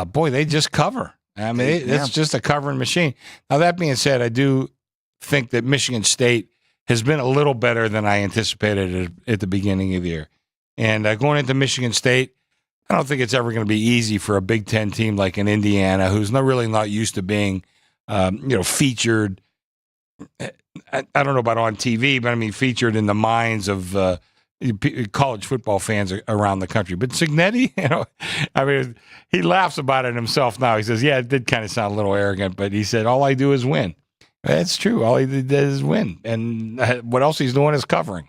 Boy, they just cover. I mean, it's just a covering machine. Now, that being said, I do think that Michigan State has been a little better than I anticipated at the beginning of the year. And going into Michigan State, I don't think it's ever going to be easy for a Big Ten team like an Indiana, who's really not used to being featured. I don't know about on TV, but I mean featured in the minds of college football fans around the country. But Cignetti, I mean, he laughs about it himself now. He says, "Yeah, it did kind of sound a little arrogant," but he said, "All I do is win." That's true. All he did is win, and what else he's doing is covering.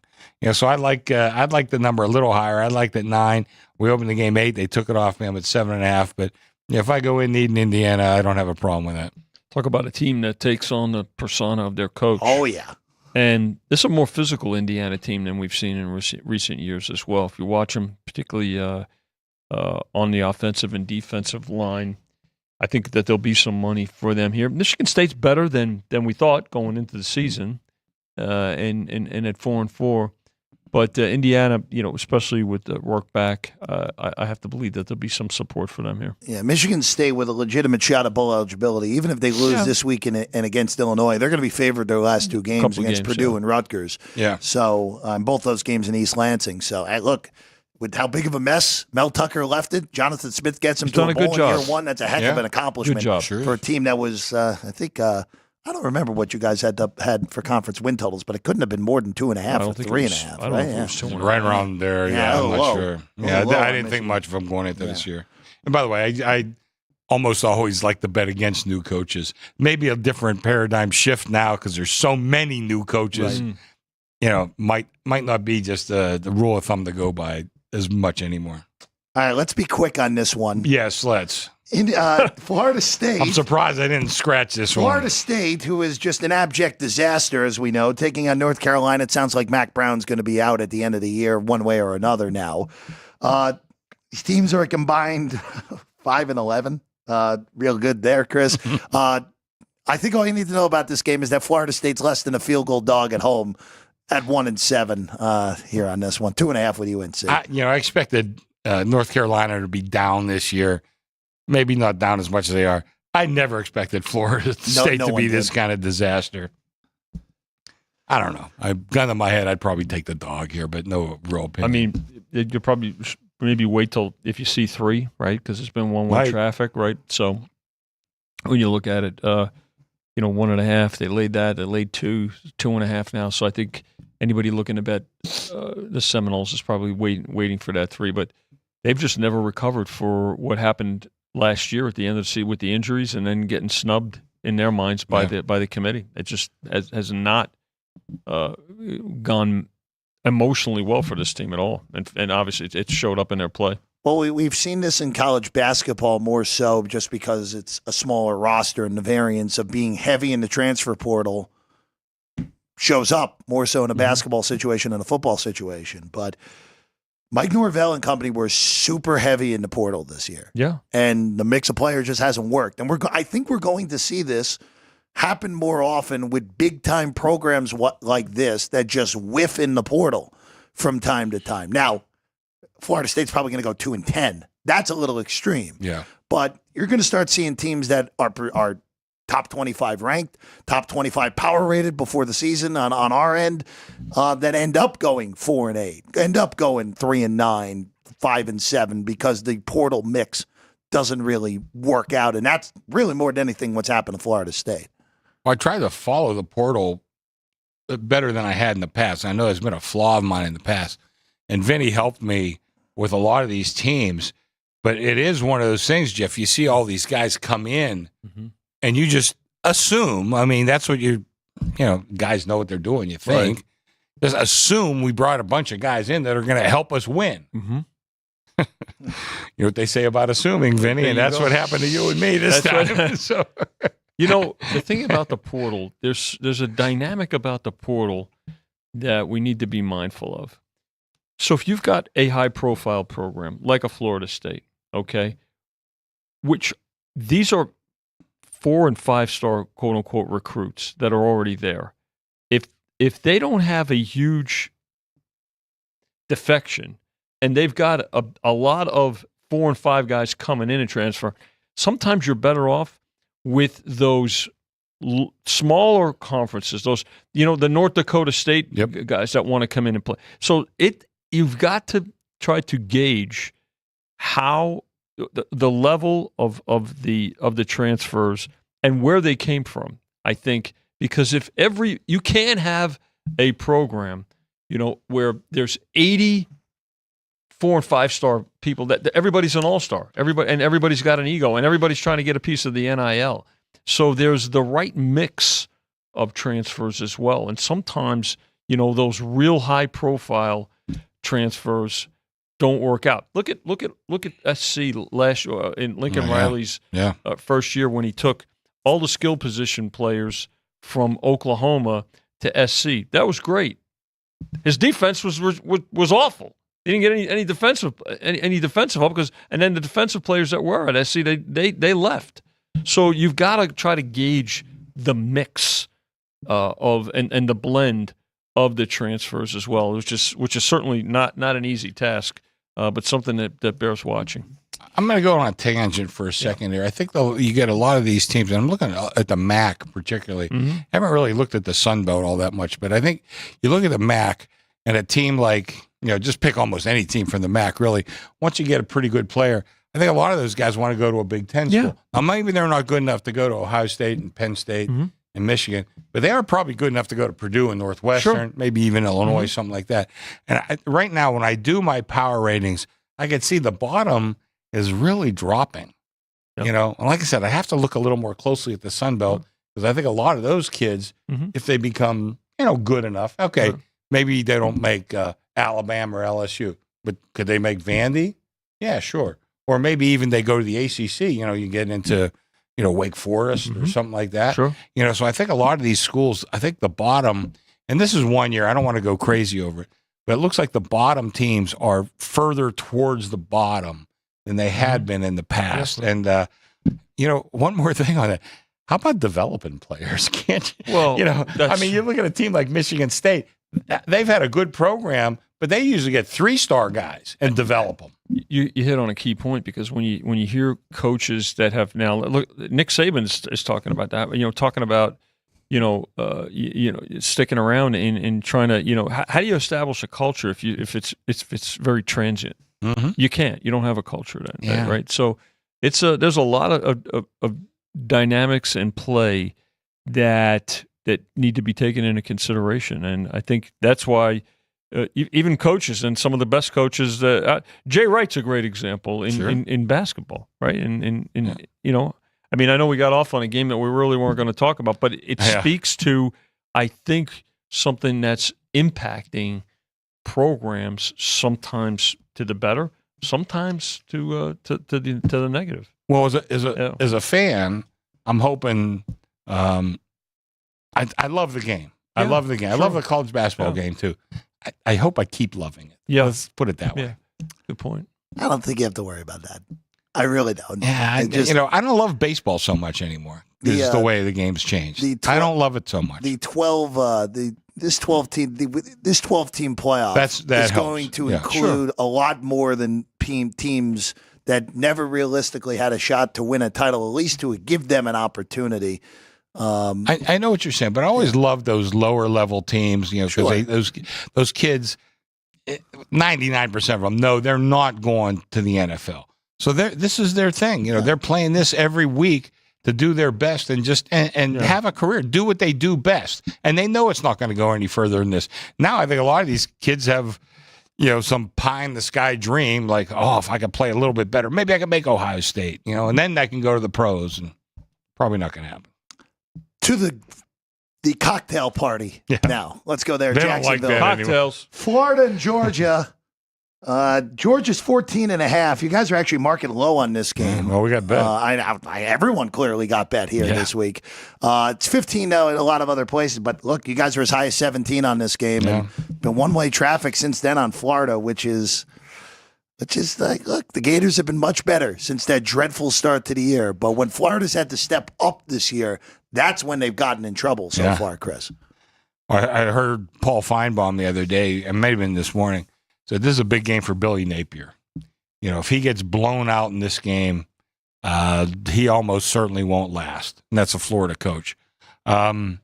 So I'd like the number a little higher. I'd like that 9. We opened the game 8. They took it off me. I'm at 7.5. But if I go in needing Indiana, I don't have a problem with that. Talk about a team that takes on the persona of their coach. Oh, yeah. And this is a more physical Indiana team than we've seen in recent years as well. If you watch them, particularly on the offensive and defensive line, I think that there'll be some money for them here. Michigan State's better than we thought going into the season, and at 4-4. But Indiana, especially with the work back, I have to believe that there'll be some support for them here. Yeah, Michigan State with a legitimate shot at bowl eligibility. Even if they lose this week and against Illinois, they're going to be favored their last 2 games against Purdue and Rutgers. Yeah. So both those games in East Lansing. So look, with how big of a mess Mel Tucker left it, Jonathan Smith gets him to a bowl in year 1. That's a heck of an accomplishment for a team that was, I think. I don't remember what you guys had for conference win totals, but it couldn't have been more than 2.5 or 3.5. I don't know if it was right around there. Yeah, I'm not sure. Yeah, I didn't think much of them going into this year. And by the way, I almost always like to bet against new coaches. Maybe a different paradigm shift now because there's so many new coaches. Right. might not be just the rule of thumb to go by as much anymore. All right, let's be quick on this one. Yes, let's. In Florida State. I'm surprised I didn't scratch this one. Florida State, who is just an abject disaster, as we know, taking on North Carolina. It sounds like Mac Brown's going to be out at the end of the year one way or another now. These teams are combined 5-11. Real good there, Chris. I think all you need to know about this game is that Florida State's less than a field goal dog at home at 1-7 here on this one. 2.5 with UNC. I expected North Carolina to be down this year. Maybe not down as much as they are. I never expected Florida State to be this kind of disaster. I don't know. Gun to my head, I'd probably take the dog here, but no real opinion. I mean, you'll probably maybe wait till if you see 3, right? Because it's been one-way traffic, right? So when you look at it, 1.5, they laid that. They laid 2, 2.5 now. So I think anybody looking to bet the Seminoles is probably waiting for that 3. But they've just never recovered for what happened last year at the end of the season with the injuries and then getting snubbed in their minds by the committee. It just has not gone emotionally well for this team at all. And obviously it showed up in their play. Well, we've seen this in college basketball more so just because it's a smaller roster and the variance of being heavy in the transfer portal shows up more so in a basketball situation than a football situation. But Mike Norvell and company were super heavy in the portal this year. Yeah. And the mix of players just hasn't worked. And I think we're going to see this happen more often with big-time programs like this that just whiff in the portal from time to time. Now, Florida State's probably going to go 2-10. That's a little extreme. Yeah. But you're going to start seeing teams that are top 25 ranked, top 25 power rated before the season on our end that end up going 4-8, end up going 3-9, 5-7 because the portal mix doesn't really work out. And that's really more than anything what's happened to Florida State. Well, I try to follow the portal better than I had in the past. I know there's been a flaw of mine in the past. And Vinny helped me with a lot of these teams. But it is one of those things, Jeff. You see all these guys come in and you just assume, I mean, that's what guys know what they're doing, you think. Right. Just assume we brought a bunch of guys in that are going to help us win. You know what they say about assuming, Vinny, and that's what happened to you and me this time. So. The thing about the portal, there's a dynamic about the portal that we need to be mindful of. So if you've got a high-profile program like a Florida State, okay, which these are 4- and 5-star quote-unquote recruits that are already there, if they don't have a huge defection and they've got a lot of 4 and 5 guys coming in and transfer, sometimes you're better off with those smaller conferences, those the North Dakota State guys that want to come in and play. So you've got to try to gauge how the level of the transfers and where they came from. I think because you can have a program, where there's 80 4- and 5-star people that everybody's an all-star, everybody's got an ego, and everybody's trying to get a piece of the NIL. So there's the right mix of transfers as well, and sometimes those real high-profile transfers don't work out. Look at SC last year in Lincoln Riley's first year when he took all the skill position players from Oklahoma to SC. That was great. His defense was awful. He didn't get any defensive help and then the defensive players that were at SC they left. So you've got to try to gauge the mix of the blend of the transfers as well, which is certainly not an easy task, but something that bears watching. I'm going to go on a tangent for a second here. I think you get a lot of these teams, and I'm looking at the MAC particularly. I haven't really looked at the Sun Belt all that much, but I think you look at the MAC and a team like, just pick almost any team from the MAC, really. Once you get a pretty good player, I think a lot of those guys want to go to a Big Ten school. Now, maybe they're not good enough to go to Ohio State and Penn State and Michigan, but they are probably good enough to go to Purdue and Northwestern, maybe even Illinois, something like that. And right now, when I do my power ratings, I can see the bottom is really dropping. And like I said, I have to look a little more closely at the Sun Belt because I think a lot of those kids, if they become, good enough, Maybe they don't make Alabama or LSU, but could they make Vandy? Yeah, sure. Or maybe even they go to the ACC. You get into Wake Forest or something like that. Sure. So I think a lot of these schools, I think the bottom, and this is 1 year, I don't want to go crazy over it, but it looks like the bottom teams are further towards the bottom than they had been in the past. And, one more thing on that. How about developing players? Can't you? Well, you look at a team like Michigan State, they've had a good program, but they usually get 3-star guys and develop them. You hit on a key point, because when you hear coaches that have now, look, Nick Saban is talking about that. Talking about sticking around and trying to how do you establish a culture if it's very transient? Mm-hmm. You can't. You don't have a culture then, Yeah. right? So there's a lot of dynamics in play that need to be taken into consideration, and I think that's why. Even coaches, and some of the best coaches, Jay Wright's a great example in basketball, right? I know we got off on a game that we really weren't going to talk about, but it speaks to, I think, something that's impacting programs sometimes to the better, sometimes to the negative. Well, as a fan, I'm hoping. I love the game. I love the game. Sure. I love the college basketball game too. I hope I keep loving it. Yeah. Let's put it that way. Good point. I don't think you have to worry about that. I really don't. Yeah, I don't love baseball so much anymore. This is the way the game's changed. I don't love it so much. This 12 team playoff is going to include a lot more than teams that never realistically had a shot to win a title, at least to give them an opportunity. I know what you're saying, but I always love those lower level teams, because those kids, 99% of them know they're not going to the NFL. So this is their thing. They're playing this every week to do their best and have a career, do what they do best. And they know it's not going to go any further than this. Now I think a lot of these kids have, some pie in the sky dream, like, if I could play a little bit better, maybe I can make Ohio State, and then I can go to the pros, and probably not going to happen. To the cocktail party now. Let's go there. They don't like that Cocktails. Anymore. Florida and Georgia. Georgia's 14.5. You guys are actually marking low on this game. Well, we got bet. Everyone clearly got bet here this week. It's 15 though in a lot of other places. But look, you guys are as high as 17 on this game, and been one-way traffic since then on Florida, which is like, look, the Gators have been much better since that dreadful start to the year. But when Florida's had to step up this year, that's when they've gotten in trouble so far, Chris. I heard Paul Feinbaum the other day, and maybe even this morning, said this is a big game for Billy Napier. If he gets blown out in this game, he almost certainly won't last. And that's a Florida coach. I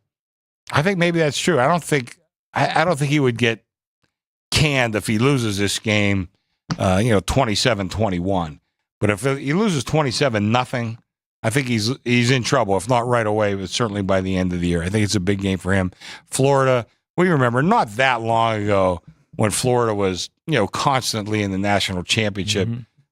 think maybe that's true. I don't think he would get canned if he loses this game, 27-21. But if he loses 27-0, I think he's in trouble, if not right away, but certainly by the end of the year. I think it's a big game for him. Florida, we remember not that long ago when Florida was, constantly in the national championship,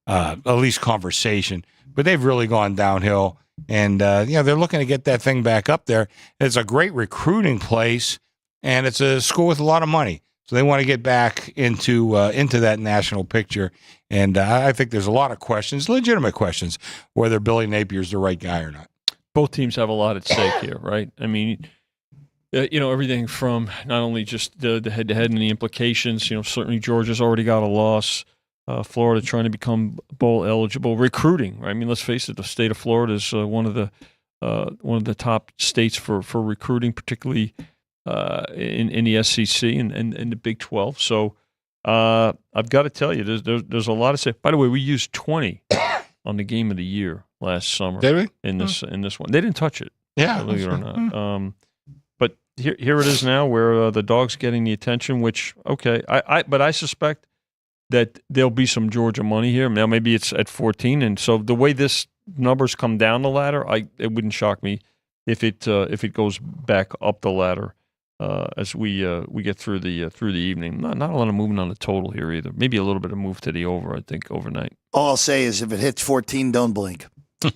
at least conversation. But they've really gone downhill. And, they're looking to get that thing back up there. It's a great recruiting place, and it's a school with a lot of money. So they want to get back into that national picture. And I think there's a lot of questions, legitimate questions, whether Billy Napier's the right guy or not. Both teams have a lot at stake here, right? I mean, everything from not only just the head-to-head and the implications. Certainly Georgia's already got a loss. Florida trying to become bowl eligible. Recruiting, right? I mean, let's face it, the state of Florida is one of the top states for recruiting, particularly in the SEC and the Big 12. So I've got to tell you, there's a lot to say. By the way, we used 20 on the game of the year last summer. Did we? In this one, they didn't touch it. Yeah, believe it or not. But here it is now, where the dog's getting the attention. Which but I suspect that there'll be some Georgia money here. Now maybe it's at 14, and so the way this numbers come down the ladder, it wouldn't shock me if it goes back up the ladder. As we get through the evening. Not a lot of movement on the total here either. Maybe a little bit of move to the over, I think, overnight. All I'll say is if it hits 14, don't blink.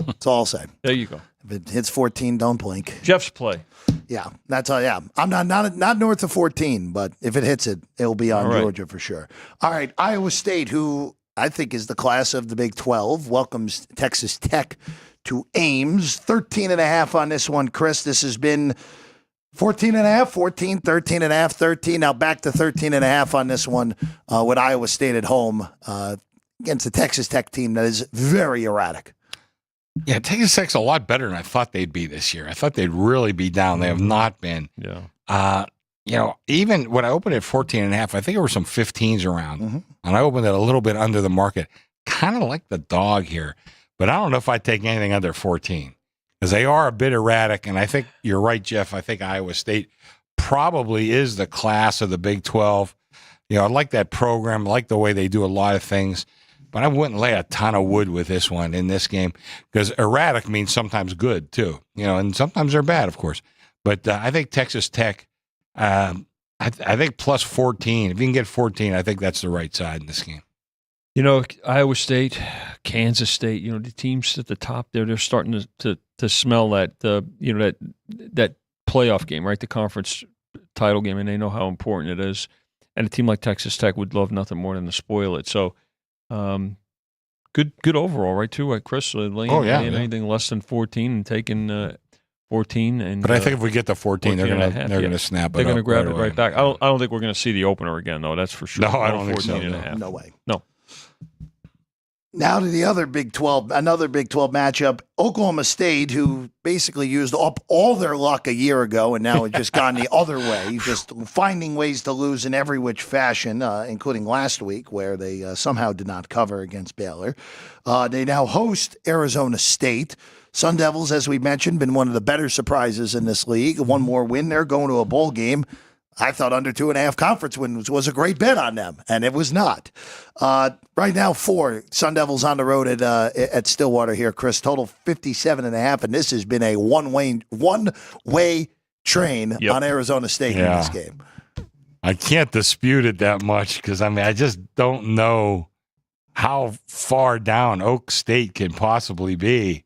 That's all I'll say. There you go. If it hits 14, don't blink. Jeff's play. Yeah, that's all. Yeah, I'm not north of 14, but if it hits it, it'll be on Georgia for sure. All right, Iowa State, who I think is the class of the Big 12, welcomes Texas Tech to Ames. 13.5 on this one, Chris. This has been 14.5, 14, 13.5, 13. Now back to 13.5 on this one with Iowa State at home against the Texas Tech team that is very erratic. Yeah, Texas Tech's a lot better than I thought they'd be this year. I thought they'd really be down. They have not been. Yeah. Even when I opened at 14.5, I think there were some 15s around, and I opened it a little bit under the market. Kind of like the dog here, but I don't know if I'd take anything under 14 because they are a bit erratic, and I think you're right, Jeff. I think Iowa State probably is the class of the Big 12. I like that program. I like the way they do a lot of things. But I wouldn't lay a ton of wood with this one in this game because erratic means sometimes good too, and sometimes they're bad, of course. But I think Texas Tech, I think plus 14. If you can get 14, I think that's the right side in this game. Iowa State, Kansas State, the teams at the top there, they're starting to smell that, that playoff game, right? The conference title game, and they know how important it is. And a team like Texas Tech would love nothing more than to spoil it. So, good overall, right? Too, right, Chris? Laying anything less than 14 and taking 14, and but I think if we get to 14, they're gonna snap it. They're gonna grab it right back. I don't think we're gonna see the opener again, though. That's for sure. No, I don't think so. And a half. No way. No. Now to the other Big 12, another Big 12 matchup. Oklahoma State, who basically used up all their luck a year ago, and now it's just gone the other way, just finding ways to lose in every which fashion, including last week where they somehow did not cover against Baylor. They now host Arizona State. Sun Devils, as we mentioned, been one of the better surprises in this league. One more win there, going to a bowl game. I thought under 2.5 conference wins was a great bet on them, and it was not. Right now, 4 Sun Devils on the road at Stillwater here, Chris. Total 57.5, and this has been a one-way train on Arizona State in this game. I can't dispute it that much because, I just don't know how far down Oak State can possibly be.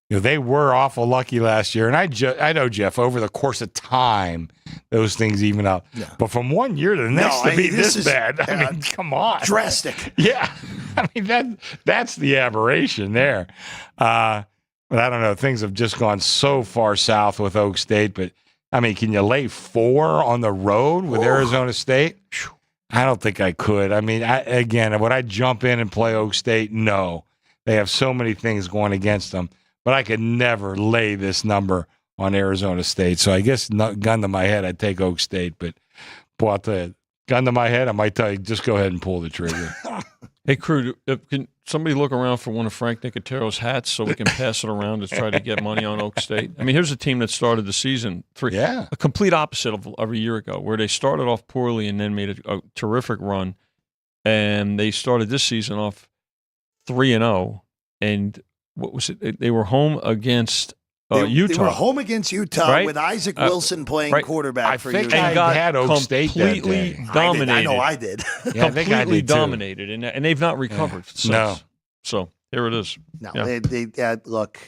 They were awful lucky last year, and I know, Jeff, over the course of time, those things even out. Yeah. But from one year to the next to be this bad, come on. Drastic. Yeah. That's the aberration there. But I don't know. Things have just gone so far south with Oak State. But, can you lay 4 on the road with Arizona State? I don't think I could. Would I jump in and play Oak State? No. They have so many things going against them. But I could never lay this number on Arizona State. So I guess, gun to my head, I'd take Oak State. But, boy, gun to my head, I might tell you, just go ahead and pull the trigger. Hey, crew, can somebody look around for one of Frank Nicotero's hats so we can pass it around to try to get money on Oak State? Here's a team that started the season a complete opposite of a year ago, where they started off poorly and then made a terrific run. And they started this season off 3-0. And what was it? They were home against Utah. They were home against Utah with Isaac Wilson playing quarterback for Utah. I got had Oak State completely dominated. I know I did. Yeah, completely dominated, and they've not recovered since. No. So here it is. No, they look.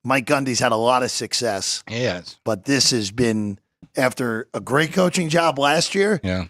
Mike Gundy's had a lot of success. Yes, but this has been after a great coaching job last year. Yeah,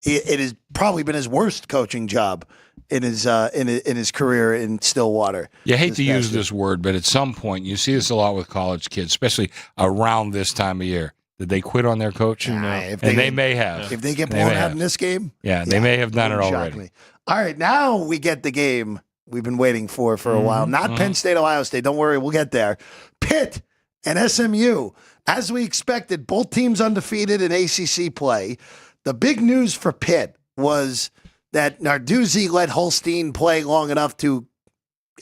it has probably been his worst coaching job in his career in Stillwater. You hate to use this word, but at some point, you see this a lot with college kids, especially around this time of year. Did they quit on their coach? No. They may have. If they get blown out in this game, they may have done it already. All right, now we get the game we've been waiting for a while. Not Penn State, Ohio State. Don't worry, we'll get there. Pitt and SMU. As we expected, both teams undefeated in ACC play. The big news for Pitt was that Narduzzi let Holstein play long enough to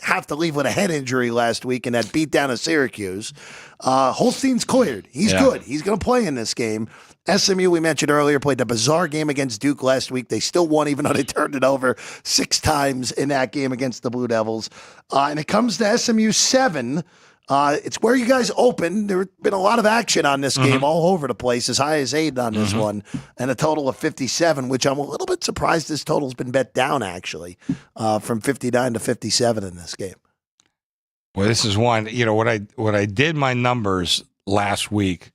have to leave with a head injury last week in that beatdown of Syracuse. Holstein's cleared. He's good. He's going to play in this game. SMU, we mentioned earlier, played a bizarre game against Duke last week. They still won, even though they turned it over 6 times in that game against the Blue Devils. And it comes to SMU 7. It's where you guys open. There's been a lot of action on this game all over the place, as high as 8 on this one, and a total of 57, which I'm a little bit surprised this total's been bet down, actually, from 59 to 57 in this game. Well, this is one. When I did my numbers last week,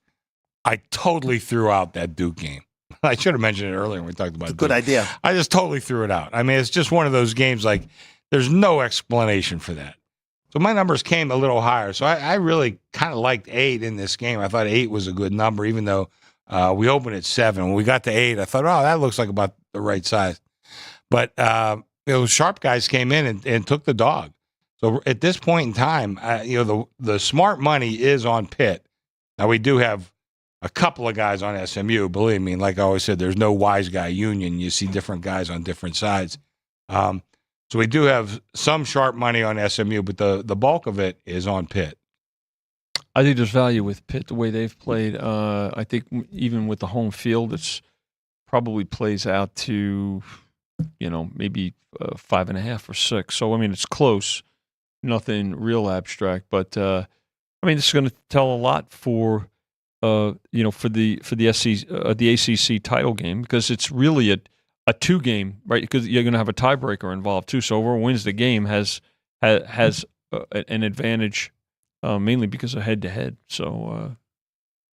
I totally threw out that Duke game. I should have mentioned it earlier when we talked about it. Good idea. I just totally threw it out. I mean, it's just one of those games like there's no explanation for that. So my numbers came a little higher. So I really kind of liked 8 in this game. I thought 8 was a good number, even though we opened at 7. When we got to 8, I thought, that looks like about the right size. But those sharp guys came in and took the dog. So at this point in time, the smart money is on Pitt. Now, we do have a couple of guys on SMU, believe me. Like I always said, there's no wise guy union. You see different guys on different sides. So we do have some sharp money on SMU, but the bulk of it is on Pitt. I think there's value with Pitt, the way they've played. I think even with the home field, it's probably plays out to, maybe 5.5 or 6. So, I mean, it's close. Nothing real abstract. But, this is going to tell a lot for the ACC title game, because it's really a 2-game, right? Because you're going to have a tiebreaker involved too. So whoever wins the game has an advantage, mainly because of head-to-head. So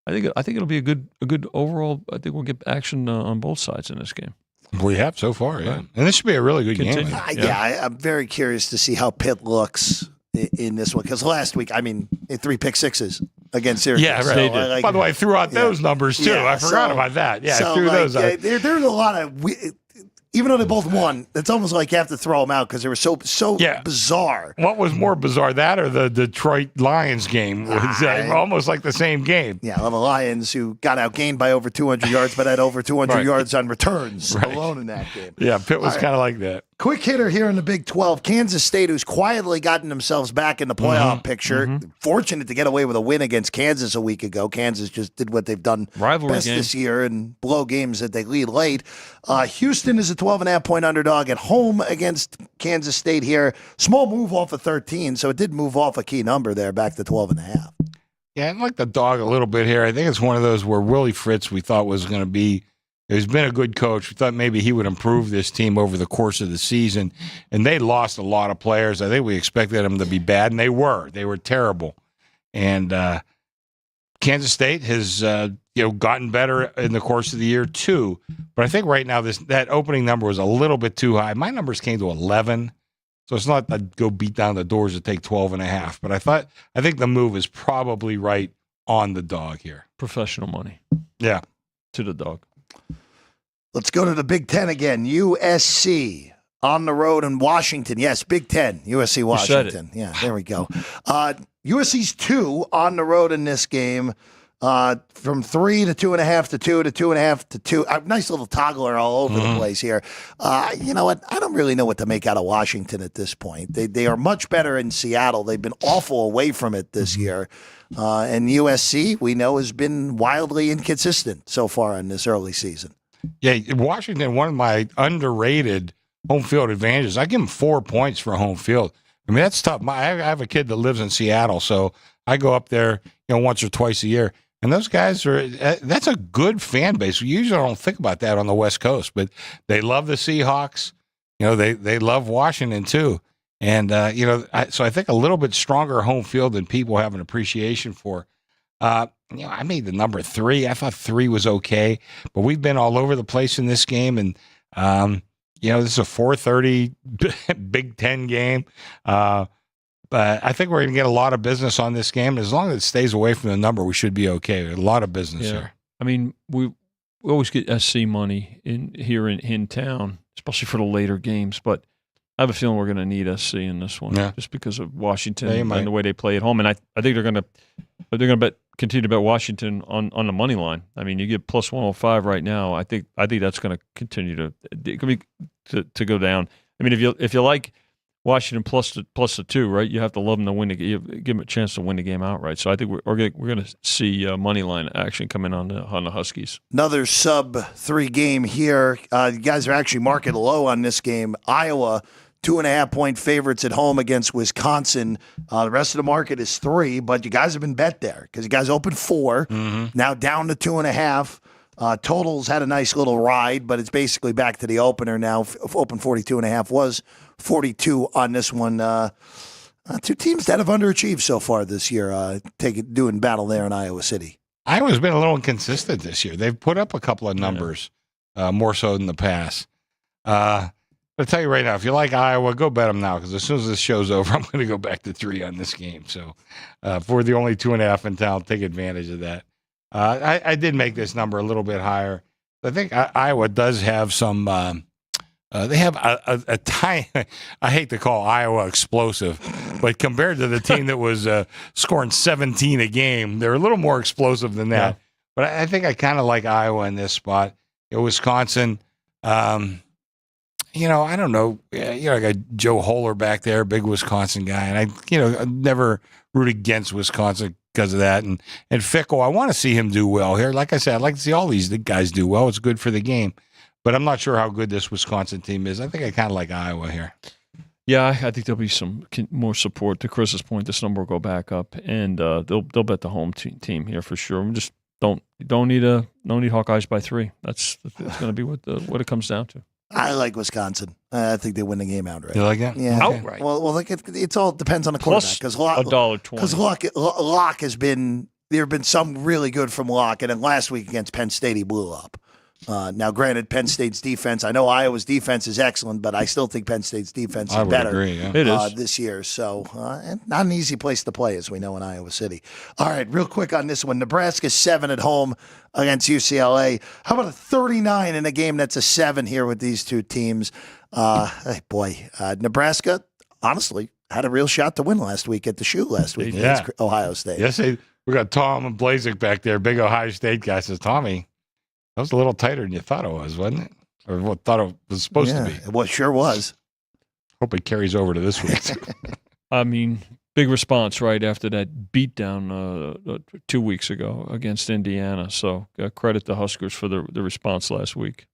I think it'll be a good overall. I think we'll get action on both sides in this game. We have so far, yeah. Right. And this should be a really good game. I'm very curious to see how Pitt looks in this one, because last week, 3 pick sixes against Syracuse. Yeah, right. So, by the way, I threw out those numbers too. I forgot about that. Yeah, I threw those out. There's a lot of, even though they both won, it's almost like you have to throw them out because they were so bizarre. What was more bizarre, that or the Detroit Lions game? Was almost like the same game. Yeah, the Lions, who got outgained by over 200 yards, but had over 200 yards on returns alone in that game. Yeah, Pitt was kind of like that. Quick hitter here in the Big 12. Kansas State, who's quietly gotten themselves back in the playoff picture. Mm-hmm. Fortunate to get away with a win against Kansas a week ago. Kansas just did what they've done best this year and blow games that they lead late. Houston is a 12.5-point underdog at home against Kansas State here. Small move off of 13, so it did move off a key number there, back to 12.5. Yeah, I like the dog a little bit here. I think it's one of those where Willie Fritz we thought was going to be, he's been a good coach. We thought maybe he would improve this team over the course of the season, and they lost a lot of players. I think we expected them to be bad, and they were. They were terrible. And Kansas State has gotten better in the course of the year too. But I think right now that opening number was a little bit too high. My numbers came to 11. So it's not I'd go beat down the doors to take 12.5. But I think the move is probably right on the dog here. Professional money. Yeah. To the dog. Let's go to the Big Ten again. USC on the road in Washington. Yes, Big Ten. USC Washington. Yeah, there we go. USC's 2 on the road in this game. From 3 to 2.5 to 2 to 2.5 to 2. Nice little toggler all over the place here. You know what? I don't really know what to make out of Washington at this point. They are much better in Seattle. They've been awful away from it this year. And USC, we know, has been wildly inconsistent so far in this early season. Yeah, Washington, one of my underrated home field advantages. I give them 4 points for home field. I mean, that's tough. I have a kid that lives in Seattle, so I go up there, once or twice a year. And those guys that's a good fan base. We usually don't think about that on the West Coast, but they love the Seahawks. They love Washington too. And, so I think a little bit stronger home field than people have an appreciation for. I made the number 3. I thought 3 was okay, but we've been all over the place in this game. And, this is a 4:30 Big Ten game. But I think we're going to get a lot of business on this game. As long as it stays away from the number, we should be okay. A lot of business here. I mean, we always get SC money here in town, especially for the later games. But I have a feeling we're going to need SC in this one, just because of Washington and the way they play at home. And I think they're going to continue to bet Washington on the money line. I mean, you get plus 105 right now. I think that's going to continue to go down. I mean, if you like Washington plus the 2, right? You have to love them to win. Give them a chance to win the game outright. So I think we're going to see money line action come in on the Huskies. Another sub-3 game here. You guys are actually marking low on this game. Iowa, 2.5-point favorites at home against Wisconsin. The rest of the market is 3, but you guys have been bet there because you guys opened 4, now down to 2.5. Totals had a nice little ride, but it's basically back to the opener now. Open 42.5 was 42 on this one. Two teams that have underachieved so far this year, doing battle there in Iowa City. Iowa's been a little inconsistent this year. They've put up a couple of numbers, more so than the past. I'll tell you right now, if you like Iowa, go bet them now, because as soon as this show's over, I'm going to go back to 3 on this game. So if we're the only 2.5 in town, take advantage of that. I did make this number a little bit higher. I think Iowa does have some they have a tiny, I hate to call Iowa explosive, but compared to the team that was scoring 17 a game, they're a little more explosive than that. Yeah. But I think I kind of like Iowa in this spot. Wisconsin, I don't know. I got Joe Holler back there, big Wisconsin guy. And I never root against Wisconsin because of that. And Fickle, I want to see him do well here. Like I said, I'd like to see all these guys do well. It's good for the game. But I'm not sure how good this Wisconsin team is. I think I kind of like Iowa here. Yeah, I think there'll be some more support. To Chris's point, this number will go back up, and they'll bet the home team here for sure. We just don't need Hawkeyes by 3. That's going to be what it comes down to. I like Wisconsin. I think they win the game outright. You like that? Yeah. Outright. Well, it all depends on the quarterback. Plus $1.20. Because Locke has been. There have been some really good from Locke, and then last week against Penn State he blew up. Now, granted, Penn State's defense, I know Iowa's defense is excellent, but I still think Penn State's defense is better It is. this year. So, not an easy place to play, as we know in Iowa City. All right, real quick on this one. Nebraska's 7 at home against UCLA. How about a 39 in a game that's a 7 here with these two teams? Nebraska, honestly, had a real shot to win last week at the shoe last week against Ohio State. Yes, we got Tom Blazek back there, big Ohio State guy. Says, Tommy, that was a little tighter than you thought it was, wasn't it? Or what thought it was supposed to be. It sure was. Hope it carries over to this week. I mean, big response right after that beatdown 2 weeks ago against Indiana. So credit the Huskers for the response last week.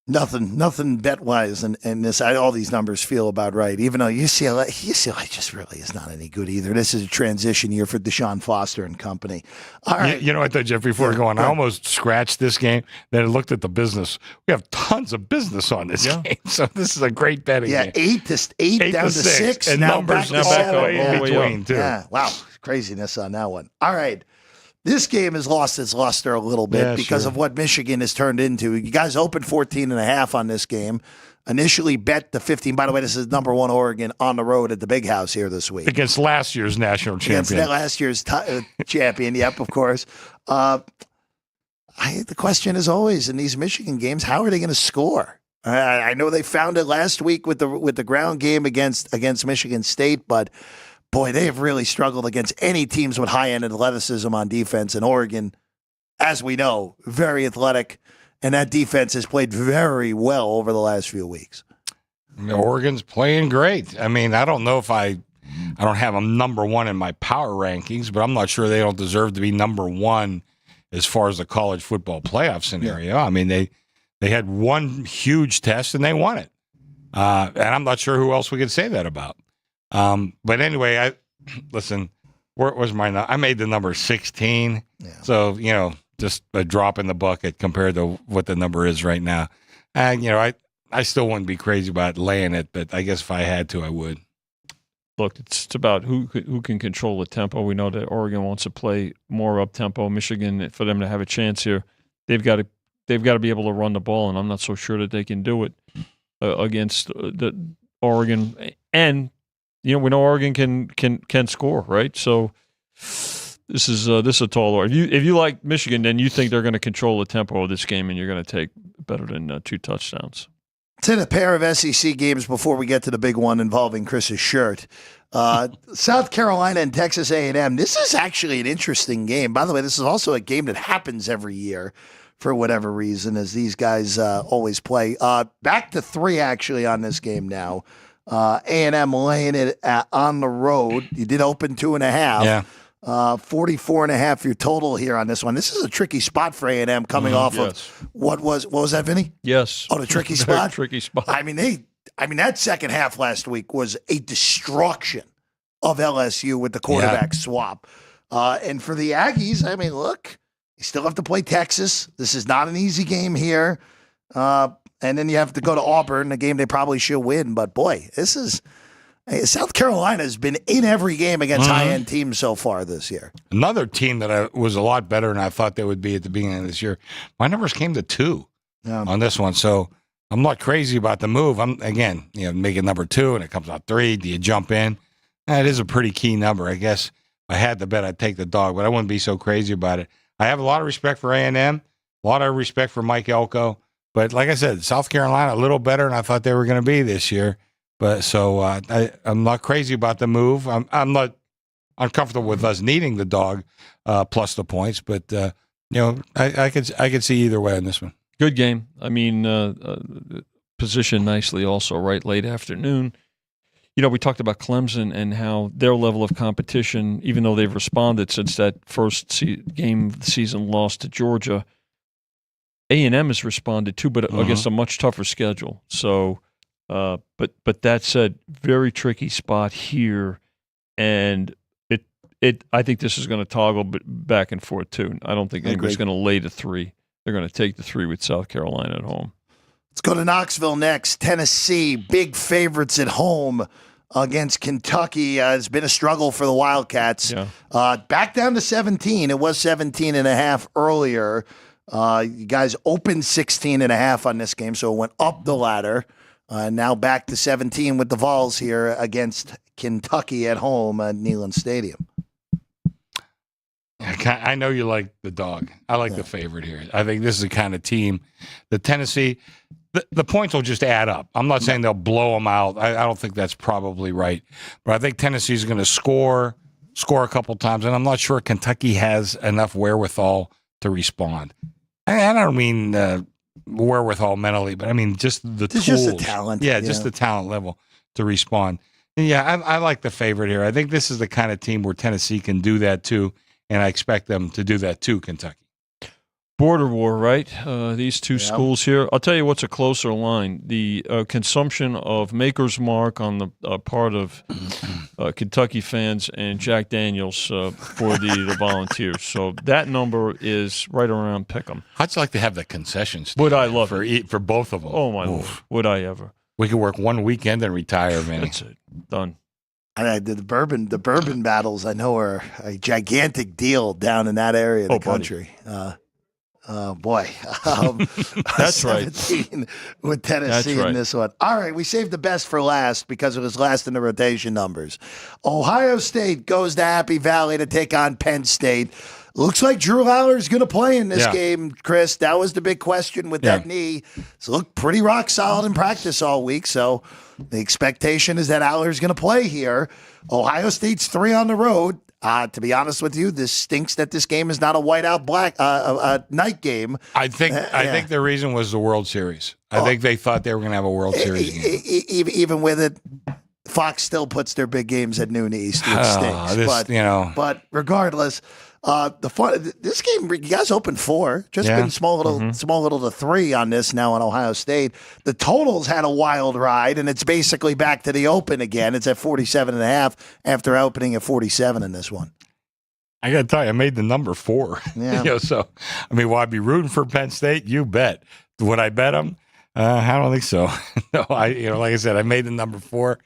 Nothing bet-wise in this. All these numbers feel about right, even though UCLA just really is not any good either. This is a transition year for Deshaun Foster and company. All right. I thought, Jeff, before going, I almost scratched this game. Then I looked at the business. We have tons of business on this game, so this is a great betting game. 8 down to 6. And now numbers back all the way in between, too. Yeah, wow, craziness on that one. All right. This game has lost its luster a little bit because of what Michigan has turned into. You guys opened 14.5 on this game. Initially bet the 15. By the way, this is number 1 Oregon on the road at the Big House here this week. Against last year's national champion. Against last year's champion, yep, of course. The question is always in these Michigan games, how are they going to score? I know they found it last week with the ground game against Michigan State, but boy, they have really struggled against any teams with high-end athleticism on defense. And Oregon, as we know, very athletic, and that defense has played very well over the last few weeks. Oregon's playing great. I mean, I don't know if I don't have them number 1 in my power rankings, but I'm not sure they don't deserve to be number 1 as far as the college football playoff scenario. Yeah. I mean, they had one huge test and they won it. And I'm not sure who else we could say that about. But anyway, listen, where was my number? I made the number 16. Yeah. So, just a drop in the bucket compared to what the number is right now. And, I still wouldn't be crazy about laying it, but I guess if I had to, I would. Look, it's about who can control the tempo. We know that Oregon wants to play more up tempo. Michigan, for them to have a chance here, they've got to be able to run the ball, and I'm not so sure that they can do it against the Oregon. And we know Oregon can score, right? So this is a tall order. If you like Michigan, then you think they're going to control the tempo of this game, and you're going to take better than 2 touchdowns. It's in a pair of SEC games before we get to the big one involving Chris's shirt. South Carolina and Texas A&M. This is actually an interesting game. By the way, this is also a game that happens every year for whatever reason, as these guys always play. Back to 3 actually on this game now. A&M laying it on the road. You did open 2.5. Yeah. 44.5 your total here on this one. This is a tricky spot for A&M coming off of what was that, Vinny? Yes. Oh, the tricky spot? Tricky spot. I mean, that second half last week was a destruction of LSU with the quarterback swap. And for the Aggies, I mean, look, you still have to play Texas. This is not an easy game here. And then you have to go to Auburn, a game they probably should win. But, boy, this is South Carolina has been in every game against high-end teams so far this year. Another team that was a lot better than I thought they would be at the beginning of this year. My numbers came to 2 on this one, so I'm not crazy about the move. I'm again, make it number 2, and it comes out 3. Do you jump in? That is a pretty key number. I guess if I had to bet, I'd take the dog, but I wouldn't be so crazy about it. I have a lot of respect for A&M, a lot of respect for Mike Elko, but like I said, South Carolina a little better than I thought they were going to be this year. But so I'm not crazy about the move. I'm not uncomfortable with us needing the dog plus the points, but I could see either way on this one. Good game. I mean, positioned nicely also, right? Late afternoon. We talked about Clemson and how their level of competition, even though they've responded since that first game of the season loss to Georgia, A&M has responded too, but against a much tougher schedule. So, but that said, very tricky spot here, and I think this is going to toggle back and forth too. I don't think anybody's going to lay the 3. They're going to take the 3 with South Carolina at home. Let's go to Knoxville next. Tennessee, big favorites at home against Kentucky. It's been a struggle for the Wildcats. Yeah. Back down to 17. It was 17.5 earlier. You guys opened 16.5 on this game, so it went up the ladder. Now back to 17 with the Vols here against Kentucky at home at Neyland Stadium. I know you like the dog. I like the favorite here. I think this is the kind of team that Tennessee, the points will just add up. I'm not saying they'll blow them out. I don't think that's probably right. But I think Tennessee's going to score a couple times, and I'm not sure Kentucky has enough wherewithal to respond. I don't mean wherewithal mentally, but I mean just the tools. Just the talent. Yeah, just the talent level to respond. And yeah, I like the favorite here. I think this is the kind of team where Tennessee can do that too, and I expect them to do that too, Kentucky. Border war, right? These two schools here. I'll tell you what's a closer line. The consumption of Maker's Mark on the part of Kentucky fans and Jack Daniels for the Volunteers. So that number is right around Pick'em. I'd like to have the concessions. Would I love it? For both of them. Oh, my Lord. Would I ever. We could work one weekend and retire, man. That's it. Done. And the bourbon battles, I know, are a gigantic deal down in that area of the country. Boy. That's 17 right. with Tennessee in this one. All right, we saved the best for last because it was last in the rotation numbers. Ohio State goes to Happy Valley to take on Penn State. Looks like Drew Aller's going to play in this game, Chris. That was the big question with that knee. It's looked pretty rock solid in practice all week, so the expectation is that Aller's going to play here. Ohio State's 3 on the road. To be honest with you, this stinks that this game is not a whiteout night game. I think the reason was the World Series. I think they thought they were going to have a World Series game. Even with it, Fox still puts their big games at noon East, which stinks. But regardless, this game, you guys opened 4. Just been small little to 3 on this now on Ohio State. The totals had a wild ride, and it's basically back to the open again. It's at 47.5 after opening at 47 in this one. I got to tell you, I made the number 4. Yeah. So, I mean, will I be rooting for Penn State? You bet. Would I bet them? I don't think so. No, like I said, I made the number 4.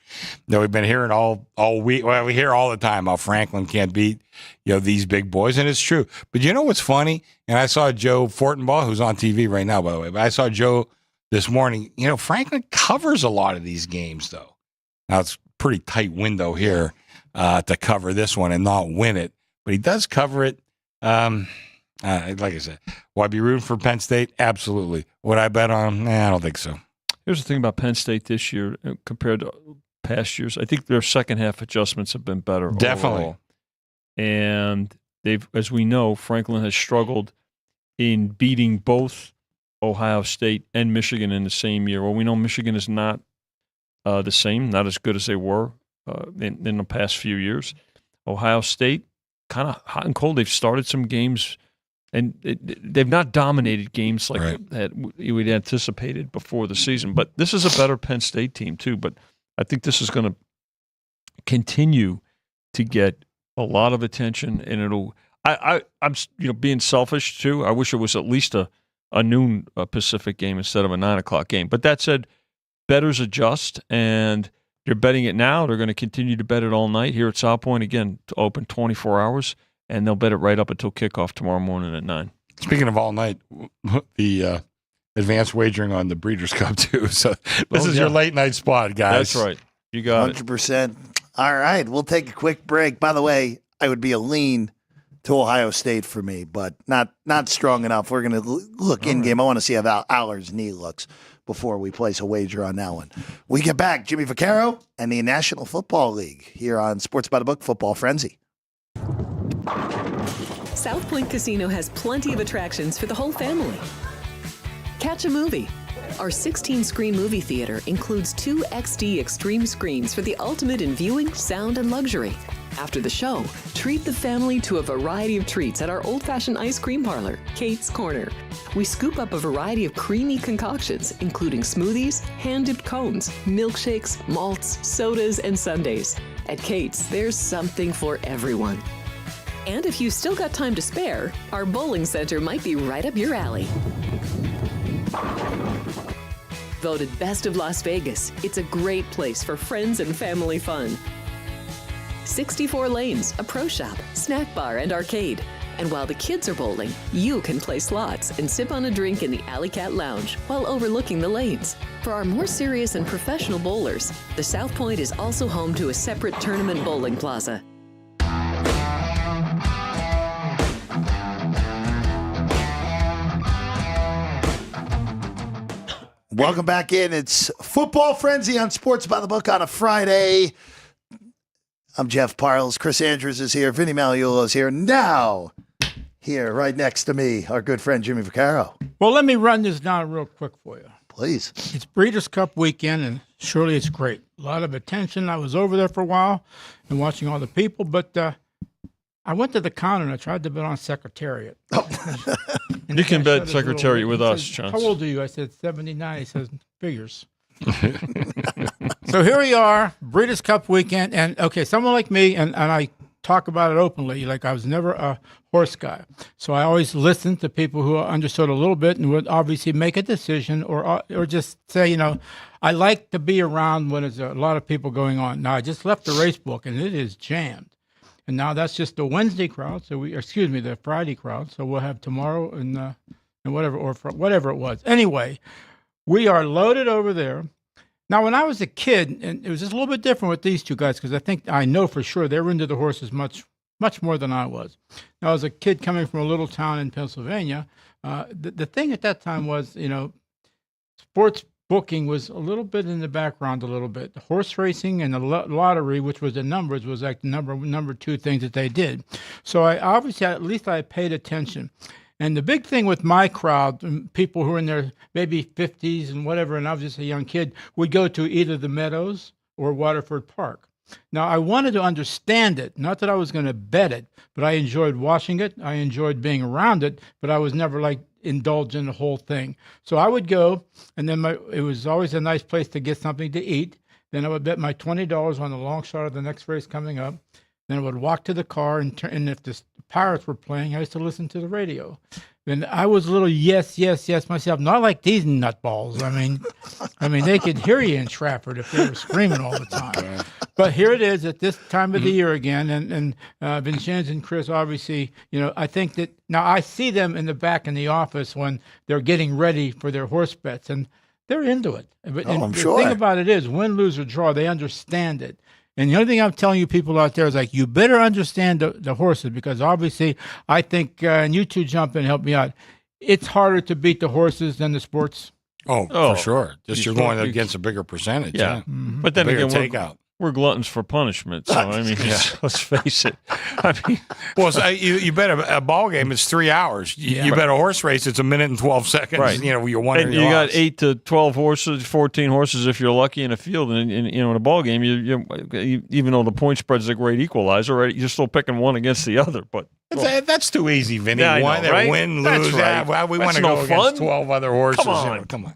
We've been hearing all week. Well, we hear all the time how Franklin can't beat, these big boys, and it's true. But you know what's funny? And I saw Joe Fortenbaugh, who's on TV right now, by the way. But I saw Joe this morning. Franklin covers a lot of these games, though. Now it's a pretty tight window here to cover this one and not win it, but he does cover it. Like I said, will I be rooting for Penn State? Absolutely. Would I bet on them? I don't think so. Here's the thing about Penn State this year compared to past years. I think their second half adjustments have been better. Definitely. Overall. And they've, as we know, Franklin has struggled in beating both Ohio State and Michigan in the same year. Well, we know Michigan is not the same, not as good as they were in the past few years. Ohio State, kind of hot and cold. They've started some games. And they've not dominated games like that we'd anticipated before the season. But this is a better Penn State team, too. But I think this is going to continue to get a lot of attention. And I'm being selfish, too. I wish it was at least a noon Pacific game instead of a 9 o'clock game. But that said, bettors adjust. And They're betting it now. They're going to continue to bet it all night here at South Point. Again, open 24 hours, and they'll bet it right up until kickoff tomorrow morning at 9. Speaking of all night, the advanced wagering on the Breeders' Cup, too. So this is your late night spot, guys. That's right. You got 100%. All right, we'll take a quick break. By the way, I would be a lean to Ohio State for me, but not strong enough. We're going to look in-game. I want to see how Aller's knee looks before we place a wager on that one. We get back, Jimmy Vacarro and the National Football League here on Sports by the Book Football Frenzy. South Point Casino has plenty of attractions for the whole family. Catch a movie. Our 16-screen movie theater includes 2 XD Extreme screens for the ultimate in viewing, sound, and luxury. After the show, treat the family to a variety of treats at our old-fashioned ice cream parlor, Kate's Corner. We scoop up a variety of creamy concoctions, including smoothies, hand-dipped cones, milkshakes, malts, sodas, and sundaes. At Kate's, there's something for everyone. And if you've still got time to spare, our bowling center might be right up your alley. Voted Best of Las Vegas, it's a great place for friends and family fun. 64 lanes, a pro shop, snack bar, and arcade. And while the kids are bowling, you can play slots and sip on a drink in the Alley Cat Lounge while overlooking the lanes. For our more serious and professional bowlers, the South Point is also home to a separate tournament bowling plaza. Welcome back in. It's Football Frenzy on Sports by the Book on a Friday. I'm Jeff Parles. Chris Andrews is here. Vinny Magliulo is here. Now, here, right next to me, our good friend Jimmy Vacarro. Well, let me run this down real quick for you. Please. It's Breeders' Cup weekend, and surely it's great. A lot of attention. I was over there for a while and watching all the people, but I went to the counter and I tried to bet on Secretariat. You can bet Secretariat with us, Chance. How old are you? I said 79. He says, figures. So here we are, Breeders' Cup weekend, and okay, someone like me, and I talk about it openly, like I was never a horse guy. So I always listened to people who understood a little bit and would obviously make a decision or just say, you know, I like to be around when there's a lot of people going on. Now, I just left the race book, and it is jammed. And now that's just the Wednesday crowd, the Friday crowd. So we'll have tomorrow and whatever, or whatever it was. Anyway, we are loaded over there. Now, when I was a kid, and it was just a little bit different with these two guys, because I know for sure they were into the horses much more than I was. Now, as a kid coming from a little town in Pennsylvania, the thing at that time was, you know, sports booking was a little bit in the background a little bit. The horse racing and the lottery, which was the numbers, was like the number 2 things that they did. So at least I paid attention. And the big thing with my crowd, people who are in their maybe 50s and whatever, and I was just a young kid, would go to either the Meadows or Waterford Park. Now, I wanted to understand it, not that I was going to bet it, but I enjoyed watching it. I enjoyed being around it, but I was never like indulged in the whole thing. So I would go, and then it was always a nice place to get something to eat. Then I would bet my $20 on the long shot of the next race coming up. Then I would walk to the car, and if the Pirates were playing, I used to listen to the radio. And I was a little yes myself, not like these nutballs. I mean, they could hear you in Stratford if they were screaming all the time. But here it is at this time of the year again, and Vincenzo and Chris, obviously, you know, I think that now I see them in the back in the office when they're getting ready for their horse bets, and they're into it. I'm sure. The thing about it is, win, lose, or draw, they understand it. And the only thing I'm telling you people out there is, like, you better understand the horses, because obviously I think, and you two jump in and help me out, it's harder to beat the horses than the sports. Oh, for sure. Just you're going against a bigger percentage. Yeah. Mm-hmm. But then bigger again, takeout. We're gluttons for punishment. So, I mean, let's face it. I mean, well, so you bet a ball game, it's 3 hours. You bet a horse race, it's 1 minute and 12 seconds. Right. You know, you're wondering. And you got 8 to 12 horses, 14 horses if you're lucky in a field. And you know, in a ball game, you even though the point spread's a great equalizer, right, you're still picking one against the other. But that's too easy, Vinny. Yeah, Why right? win, That's lose? right. Well, we That's want to no go fun. against 12 other horses. Come on. You know, come on.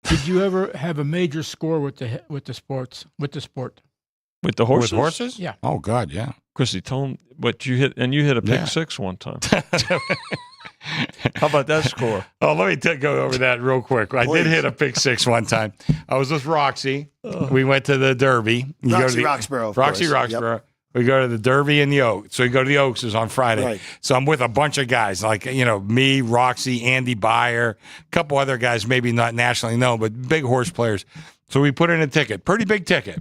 Did you ever have a major score with the sport? With the horses? With horses? Yeah. Oh, God, yeah. Chrissy, tell him what you hit, and you hit a pick 6 one time. How about that score? Oh, let me go over that real quick. I did hit a pick six one time. I was with Roxy. We went to the Derby. Roxborough. Roxborough. Yep. We go to the Derby and the Oaks. So we go to the Oaks is on Friday. Right. So I'm with a bunch of guys like, me, Roxy, Andy Byer, a couple other guys, maybe not nationally known, but big horse players. So we put in a ticket, pretty big ticket.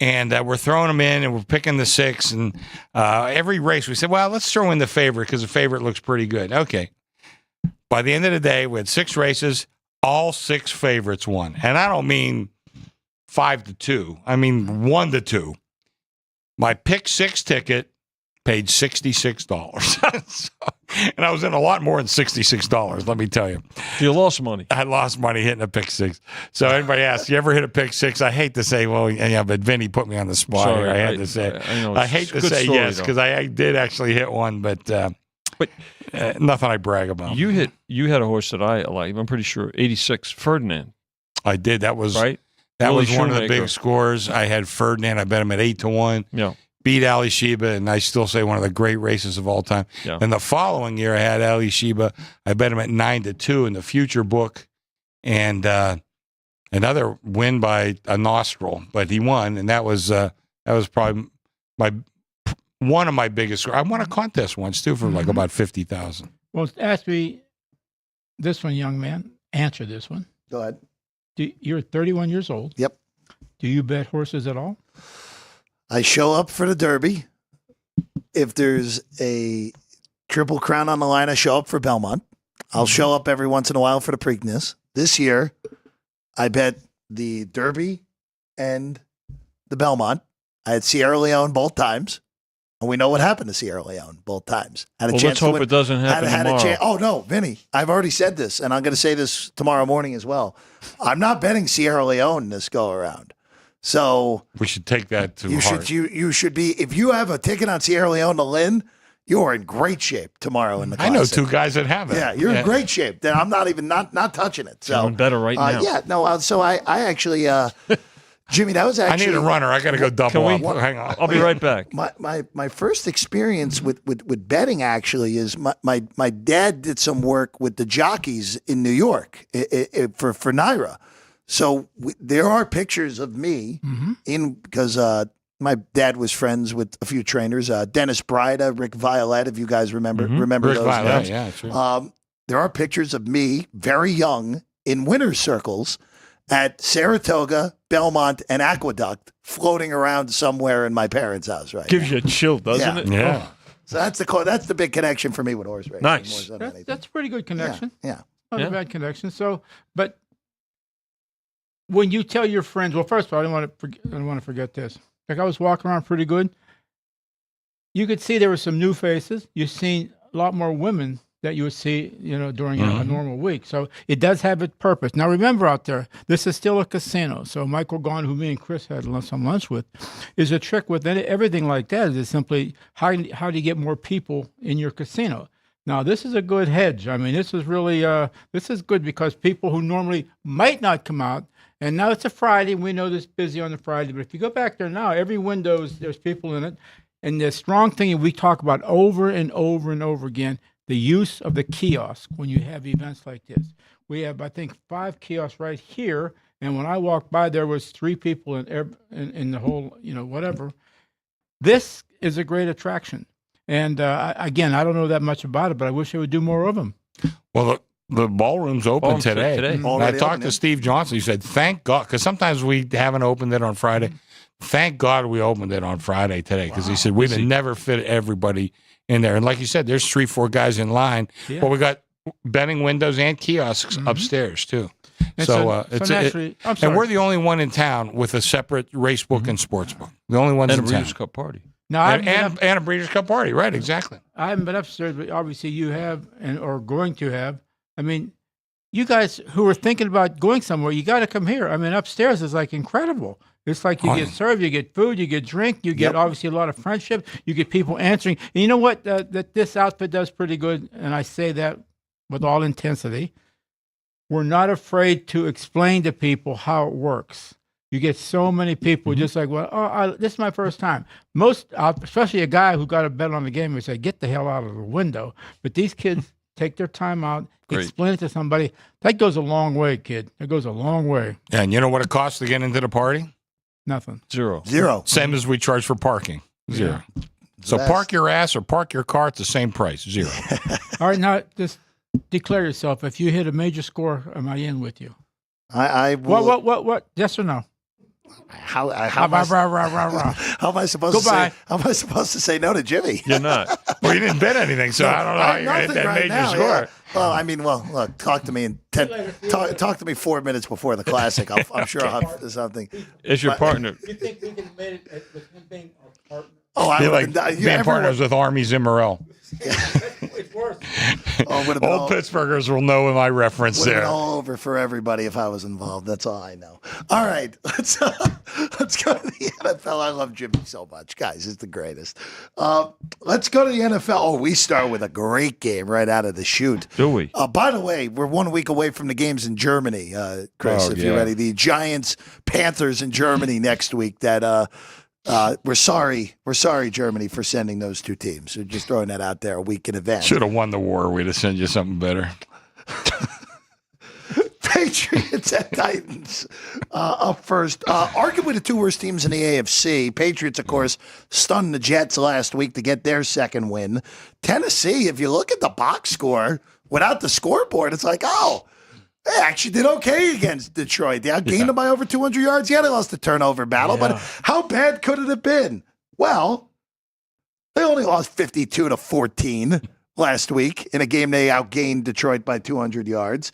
And we're throwing them in and we're picking the six. And every race we said, well, let's throw in the favorite because the favorite looks pretty good. Okay. By the end of the day, we had 6 races. All 6 favorites won. And I don't mean 5-2. I mean 1-2. My pick 6 ticket paid $66. And I was in a lot more than $66, let me tell you. You lost money. I lost money hitting a pick 6. So everybody asks, you ever hit a pick 6? I hate to say, well, yeah, but Vinny put me on the spot. Sorry, I had to say. I hate to say story, yes because I did actually hit one, but nothing I brag about. You had a horse that I like. I'm pretty sure 86 Ferdinand. I did. That was right. That Willie was one of the Shoemaker. big scores. I had Ferdinand. I bet him at 8-1. Yeah. Beat Ali Sheba, and I still say one of the great races of all time. Yeah. And the following year, I had Ali Sheba. I bet him at 9-2 in the future book, and another win by a nostril, but he won, and that was probably one of my biggest. I won a contest once too for like about 50,000. Well, ask me this one, young man. Answer this one. Go ahead. You're 31 years old. Yep. Do you bet horses at all? I show up for the Derby. If there's a Triple Crown on the line, I show up for Belmont. I'll show up every once in a while for the Preakness. This year, I bet the Derby and the Belmont. I had Sierra Leone both times, and we know what happened to Sierra Leone both times. Let's hope it doesn't happen tomorrow. Oh, no, Vinny, I've already said this, and I'm going to say this tomorrow morning as well. I'm not betting Sierra Leone this go-around. So we should take that to heart. You should be, if you have a ticket on Sierra Leone to Lynn, you are in great shape tomorrow in the Classic. I know 2 guys that have it. Yeah, you're in great shape. I'm not even not touching it. So I'm better right now. Yeah, no. So I actually, Jimmy, that was actually. I need a runner. I got to go double up. Hang on. I'll be right back. My first experience with betting actually is my dad did some work with the jockeys in New York for NYRA. So there are pictures of me because my dad was friends with a few trainers, Dennis Brida, Rick Violette, if you guys remember Rick those Violette, names. yeah, sure. There are pictures of me very young in winner's circles at Saratoga, Belmont, and Aqueduct floating around somewhere in my parents' house, right? Gives you a chill, doesn't it? Yeah. Oh. So that's the big connection for me with horse racing. Nice. more than anything. That's a pretty good connection. Yeah. Not a bad connection. So, but when you tell your friends, well, first of all, I don't want to forget this. Like I was walking around pretty good. You could see there were some new faces. You've seen a lot more women that you would see, during a normal week. So it does have its purpose. Now remember out there, this is still a casino. So Michael Gaughn, who me and Chris had some lunch with, is a trick with everything like that is simply how do you get more people in your casino? Now, this is a good hedge. I mean, this is really this is good because people who normally might not come out, and now it's a Friday, and we know this busy on the Friday, but if you go back there now, every window, there's people in it. And the strong thing we talk about over and over and over again, the use of the kiosk when you have events like this. We have, I think, 5 kiosks right here, and when I walked by, there was 3 people in the whole, whatever. This is a great attraction. And again, I don't know that much about it, but I wish they would do more of them. Well, the ballroom's open today. Mm-hmm. And I talked to Steve Johnson. He said, thank God, because sometimes we haven't opened it on Friday. Thank God we opened it on Friday today, because he said we'd never fit everybody in there. And like you said, there's 3-4 guys in line. Yeah. But we got betting windows and kiosks upstairs, too. And and we're the only one in town with a separate race book and sports book. The only ones in town. And a Breeders' Cup party. Now, and a Breeders' Cup party, right, exactly. I haven't been upstairs, but obviously you have or going to have. I mean, you guys who are thinking about going somewhere, you got to come here. I mean, upstairs is like incredible. It's like you get served, you get food, you get drink, you get obviously a lot of friendship, you get people answering. And you know what? That this outfit does pretty good, and I say that with all intensity. We're not afraid to explain to people how it works. You get so many people just like, well, this is my first time. Most, especially a guy who got a bet on the game, would say, get the hell out of the window. But these kids take their time out, Great. explain it to somebody. That goes a long way, kid. It goes a long way. And you know what it costs to get into the party? Nothing. Zero. Same as we charge for parking. Zero. So Best. park your ass or park your car at the same price. Zero. All right, now just declare yourself. If you hit a major score, am I in with you? I will, What? Yes or no? how am I supposed to say no to Jimmy? You're not. Well, you didn't bet anything, so I don't know how you're going to hit that major score. Yeah. Well, I mean, look, talk to me in talk to me 4 minutes before the Classic. I'm sure I'll have something. As your partner. You think we can have made it with him being our partner? Oh, I You're would like being partners with Army Zimmerell. It's worse. Old Old Pittsburghers will know my reference Would have there. been all over for everybody if I was involved. That's all I know. All right, let's go to the NFL. I love Jimmy so much, guys. It's the greatest. Let's go to the NFL. Oh, we start with a great game right out of the chute. Do we? By the way, we're 1 week away from the games in Germany, Chris. If you're ready, the Giants Panthers in Germany next week. That we're sorry, Germany, for sending those two teams. So just throwing that out there a week in advance. Should have won the war. We'd have sent you something better. Patriots at Titans up first. Arguably the two worst teams in the AFC. Patriots, of course, stunned the Jets last week to get their second win. Tennessee, if you look at the box score without the scoreboard, it's like, oh, they actually did okay against Detroit. They outgained them by over 200 yards. Yeah, they lost the turnover battle, but how bad could it have been? Well, they only lost 52-14 last week in a game they outgained Detroit by 200 yards.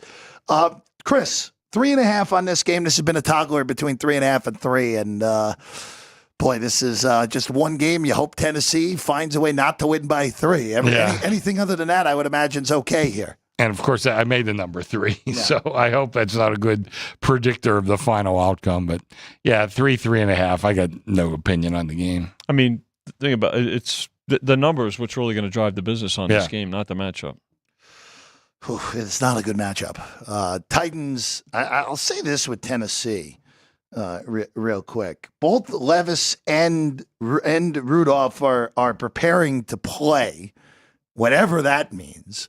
Chris, 3.5 on this game. This has been a toggler between 3.5 and 3. And, boy, this is just one game. You hope Tennessee finds a way not to win by 3. Anything other than that, I would imagine, is okay here. And, of course, I made the number 3, so I hope that's not a good predictor of the final outcome. But, yeah, 3.5. I got no opinion on the game. I mean, the thing about it, it's the numbers which really going to drive the business on this game, not the matchup. It's not a good matchup. Titans, I'll say this with Tennessee real quick. Both Levis and Rudolph are preparing to play, whatever that means.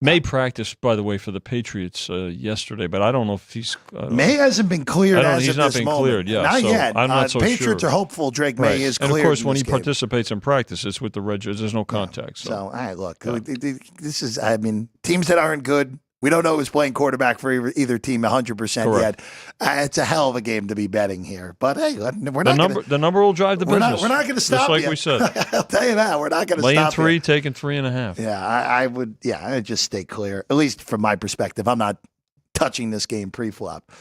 May practiced, by the way, for the Patriots yesterday, but I don't know if he's. May hasn't been cleared as of this moment. He's not been cleared, yeah. Not so yet. I'm not so Patriots sure. are hopeful Drake May is cleared. And, of course, when he game. participates in practice, it's with the Red Shirts. There's no contact. So, all right, look, this is, I mean, teams that aren't good, we don't know who's playing quarterback for either team 100% yet. It's a hell of a game to be betting here. But, hey, we're not the number will drive the business. We're not going to stop just like you. we said. I'll tell you that. We're not going to stop 3, you. taking 3.5. Yeah, I would. Yeah, I'd just stay clear. At least from my perspective, I'm not touching this game pre-flop.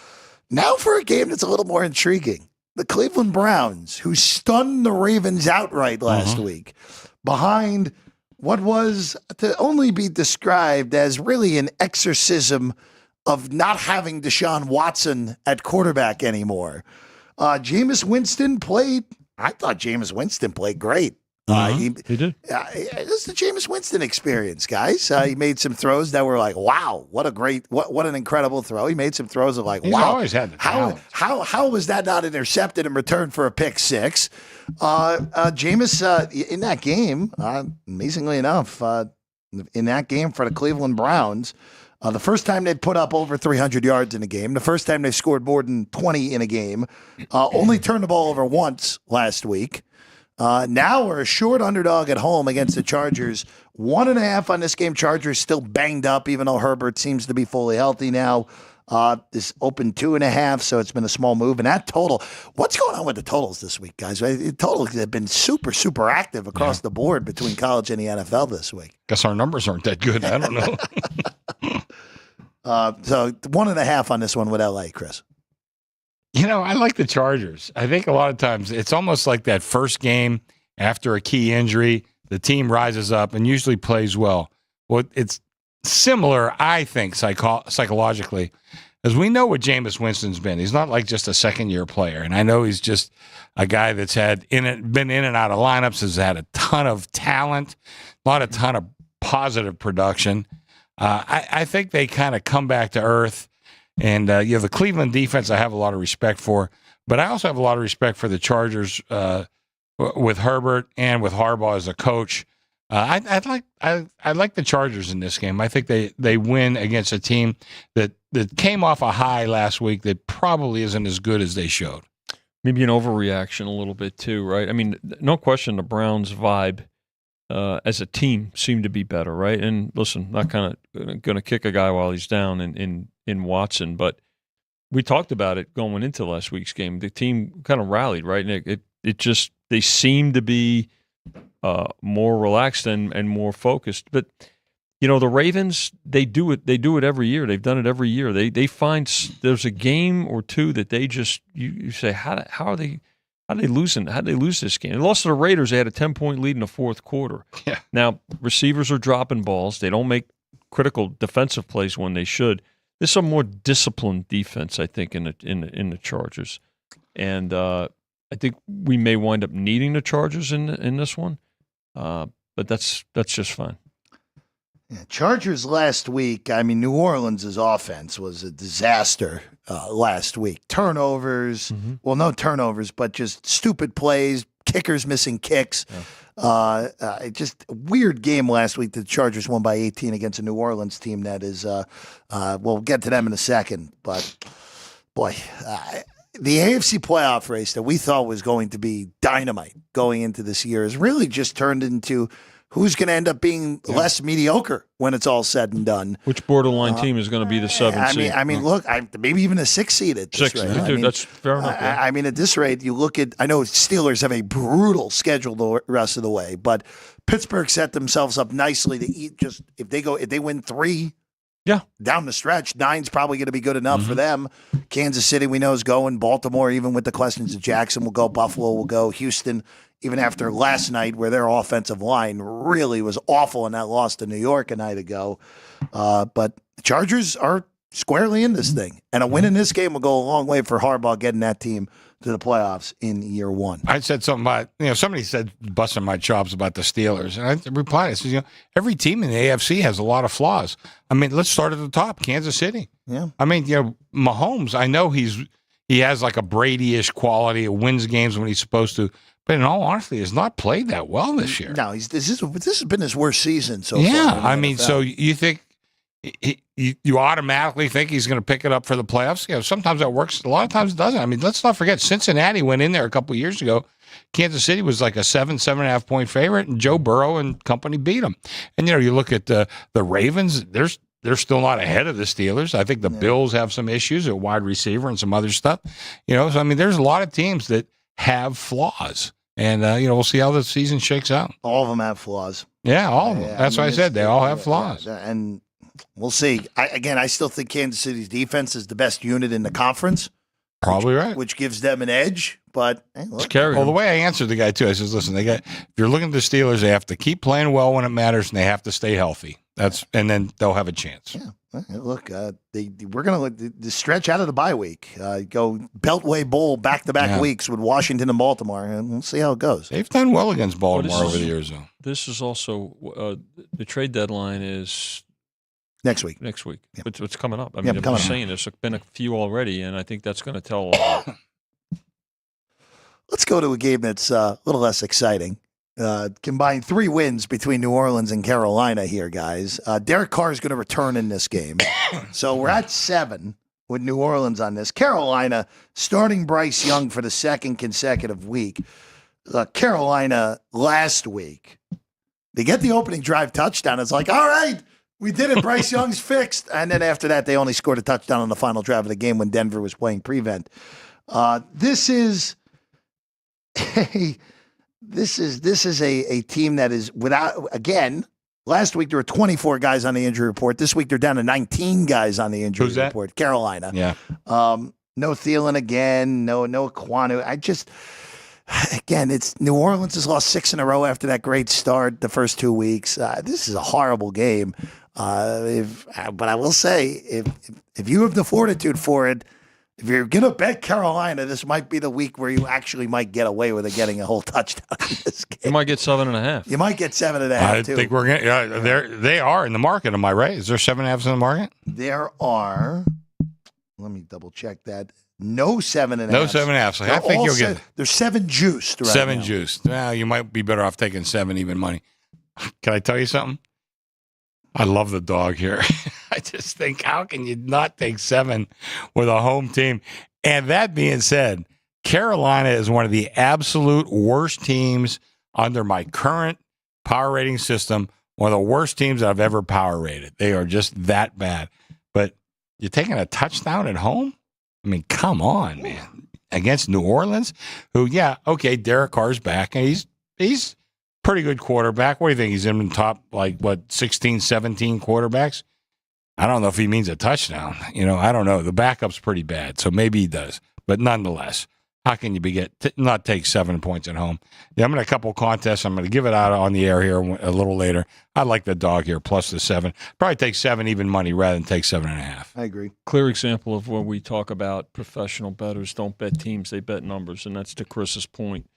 Now for a game that's a little more intriguing: the Cleveland Browns, who stunned the Ravens outright last week, behind what was to only be described as really an exorcism of not having Deshaun Watson at quarterback anymore. Jameis Winston played. I thought Jameis Winston played great. He did. This is the Jameis Winston experience, guys. He made some throws that were like, wow, what an incredible throw. He made some throws of like, He's wow, always had the talent. How was that not intercepted and returned for a pick 6? Jameis in that game, amazingly enough, in that game for the Cleveland Browns, the first time they put up over 300 yards in a game, the first time they scored more than 20 in a game, only turned the ball over once last week. Now we're a short underdog at home against the Chargers. 1.5 on this game. Chargers still banged up, even though Herbert seems to be fully healthy now. This open 2.5, so it's been a small move. And that total, what's going on with the totals this week, guys? The totals have been super, super active across the board between college and the NFL this week. Guess our numbers aren't that good. I don't know. So 1.5 on this one with LA, Chris. You know, I like the Chargers. I think a lot of times it's almost like that first game after a key injury, the team rises up and usually plays well. Well, it's similar, I think, psychologically, as we know what Jameis Winston's been. He's not like just a second-year player, and I know he's just a guy that's been in and out of lineups, has had a ton of talent, ton of positive production. I think they kind of come back to earth. And the Cleveland defense I have a lot of respect for, but I also have a lot of respect for the Chargers with Herbert and with Harbaugh as a coach. I like the Chargers in this game. I think they win against a team that came off a high last week that probably isn't as good as they showed. Maybe an overreaction a little bit too, right? I mean, no question the Browns' vibe as a team seemed to be better, right? And listen, not kind of going to kick a guy while he's down in Watson, but we talked about it going into last week's game. The team kind of rallied, right? And it just they seemed to be more relaxed and more focused. But you know, the Ravens, they do it every year. They've done it every year. They find there's a game or two that they just you say how are they losing? How did they lose this game? They lost to the Raiders. They had a 10-point lead in the fourth quarter. Yeah. Now receivers are dropping balls. They don't make critical defensive plays when they should. There's some more disciplined defense, I think, in the Chargers, and I think we may wind up needing the Chargers in this one. But that's just fine. Yeah, Chargers last week, I mean, New Orleans' offense was a disaster last week. Turnovers, well, no turnovers, but just stupid plays, kickers missing kicks. Yeah. Just a weird game last week. The Chargers won by 18 against a New Orleans team that is, we'll get to them in a second. But, boy, the AFC playoff race that we thought was going to be dynamite going into this year has really just turned into who's going to end up being less mediocre when it's all said and done. Which borderline team is going to be the 7th seed? I mean, look, maybe even a 6th seed at this rate. Dude, that's fair enough. Yeah. I mean, at this rate, you look at, I know Steelers have a brutal schedule the rest of the way, but Pittsburgh set themselves up nicely to eat just, if they win 3 down the stretch, 9's probably going to be good enough for them. Kansas City, we know, is going. Baltimore, even with the questions of Jackson, will go. Buffalo will go. Houston, even after last night where their offensive line really was awful and that loss to New York a night ago. But the Chargers are squarely in this thing. And a win in this game will go a long way for Harbaugh getting that team to the playoffs in year one. I said something about, somebody said busting my chops about the Steelers. And I replied, I said, every team in the AFC has a lot of flaws. I mean, let's start at the top, Kansas City. Yeah. I mean, Mahomes, I know he has like a Brady-ish quality, wins games when he's supposed to. But in all honesty, he's not played that well this year. No, this has been his worst season so far. Yeah, I mean, so you think you automatically think he's going to pick it up for the playoffs? Sometimes that works. A lot of times it doesn't. I mean, let's not forget, Cincinnati went in there a couple of years ago. Kansas City was like a 7.5 point favorite, and Joe Burrow and company beat them. And, you look at the Ravens, they're still not ahead of the Steelers. I think the Bills have some issues at wide receiver and some other stuff. So, I mean, there's a lot of teams that have flaws. And, we'll see how the season shakes out. All of them have flaws. Yeah, all of them. That's why I said they all have flaws. And we'll see. I still think Kansas City's defense is the best unit in the conference. Probably right. Which gives them an edge. But, hey, look. Well, the way I answered the guy, too, I said, listen, if you're looking at the Steelers, they have to keep playing well when it matters, and they have to stay healthy. And then they'll have a chance. Yeah. Look, we're going to stretch out of the bye week. Go Beltway Bowl back-to-back weeks with Washington and Baltimore, and we'll see how it goes. They've done well against Baltimore over the years, though. This is also the trade deadline is next week. Yep. It's coming up. I mean, I'm saying there's been a few already, and I think that's going to tell a lot. Let's go to a game that's a little less exciting. Combined 3 wins between New Orleans and Carolina here, guys. Derek Carr is going to return in this game. So we're at 7 with New Orleans on this. Carolina starting Bryce Young for the 2nd consecutive week. Carolina last week, they get the opening drive touchdown. It's like, all right, we did it. Bryce Young's fixed. And then after that, they only scored a touchdown on the final drive of the game when Denver was playing prevent. This is a team that is without, again, last week there were 24 guys on the injury report. This week they're down to 19 guys on the injury report. Carolina. Yeah. No Thielen again. No Kwanu. It's New Orleans has lost 6 in a row after that great start the first 2 weeks. This is a horrible game. But I will say, if you have the fortitude for it, if you're going to bet Carolina, this might be the week where you actually might get away with it getting a whole touchdown in this game. You might get 7.5. You might get 7.5, I too. think we're going to they are in the market, am I right? Is there 7.5s in the market? There are, let me double check that, no 7.5. No 7.5. So I think you'll get There's 7 juiced right 7 now. Juiced. Well, you might be better off taking 7 even money. Can I tell you something? I love the dog here. I just think, how can you not take 7 with a home team? And that being said, Carolina is one of the absolute worst teams under my current power rating system. One of the worst teams I've ever power rated. They are just that bad. But you're taking a touchdown at home? I mean, come on, man. Against New Orleans, who, yeah, okay, Derek Carr's back, and he's pretty good quarterback. What do you think? He's in the top, 16, 17 quarterbacks? I don't know if he means a touchdown. I don't know. The backup's pretty bad, so maybe he does. But nonetheless, how can you not take 7 points at home? Yeah, I'm in a couple contests. I'm going to give it out on the air here a little later. I like the dog here, plus the 7. Probably take 7 even money rather than take 7.5. I agree. Clear example of when we talk about professional bettors don't bet teams, they bet numbers, and that's to Chris's point.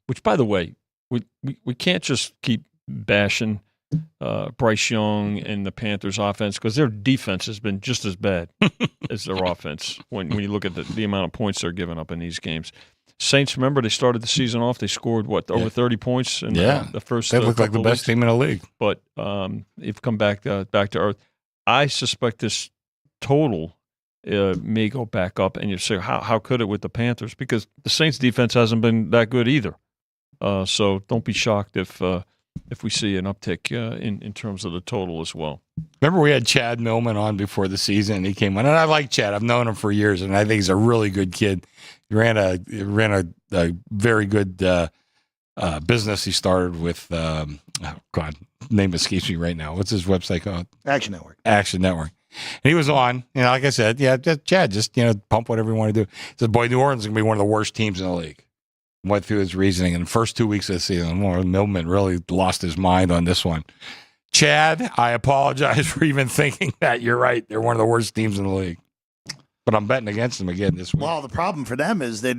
Which, by the way, we can't just keep bashing Bryce Young and the Panthers offense because their defense has been just as bad as their offense when you look at the amount of points they're giving up in these games. Saints, remember, they started the season off, they scored, over 30 points in the first They look like the best team in the league. But they've come back to earth. I suspect this total may go back up, and you say, how could it with the Panthers? Because the Saints defense hasn't been that good either. So don't be shocked if we see an uptick in terms of the total as well. Remember we had Chad Millman on before the season, and he came on. And I like Chad. I've known him for years, and I think he's a really good kid. He ran a very good business he started with, name escapes me right now. What's his website called? Action Network. Action Network. And he was on, like I said, Chad, just, pump whatever you want to do. He said, boy, New Orleans is going to be one of the worst teams in the league. Went through his reasoning. In the first 2 weeks of the season, Millman really lost his mind on this one. Chad, I apologize for even thinking that. You're right. They're one of the worst teams in the league. But I'm betting against them again this week. Well, the problem for them is that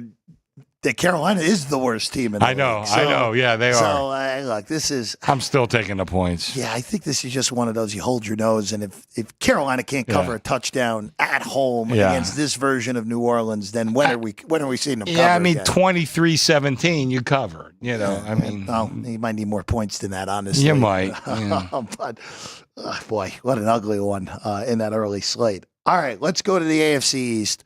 Carolina is the worst team in the league. I know. Yeah, they are. So, look, this is... I'm still taking the points. Yeah, I think this is just one of those you hold your nose, and if Carolina can't cover a touchdown at home against this version of New Orleans, then when are we seeing them cover? Yeah, I mean, again? 23-17, you covered. I mean... Well, you might need more points than that, honestly. You might. Yeah. But, boy, what an ugly one in that early slate. All right, let's go to the AFC East.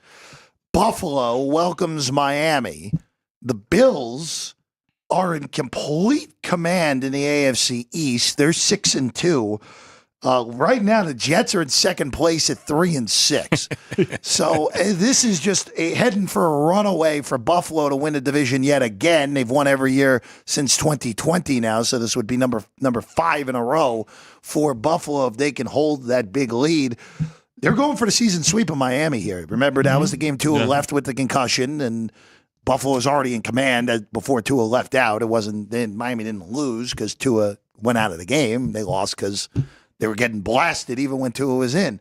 Buffalo welcomes Miami. The Bills are in complete command in the AFC East. They're 6-2. Right now, the Jets are in second place at 3-6. So this is just heading for a runaway for Buffalo to win the division yet again. They've won every year since 2020 now, so this would be number 5 in a row for Buffalo if they can hold that big lead. They're going for the season sweep of Miami here. Remember, that was the game Tua left with the concussion, and Buffalo was already in command before Tua left out. It wasn't then Miami didn't lose because Tua went out of the game. They lost because they were getting blasted even when Tua was in.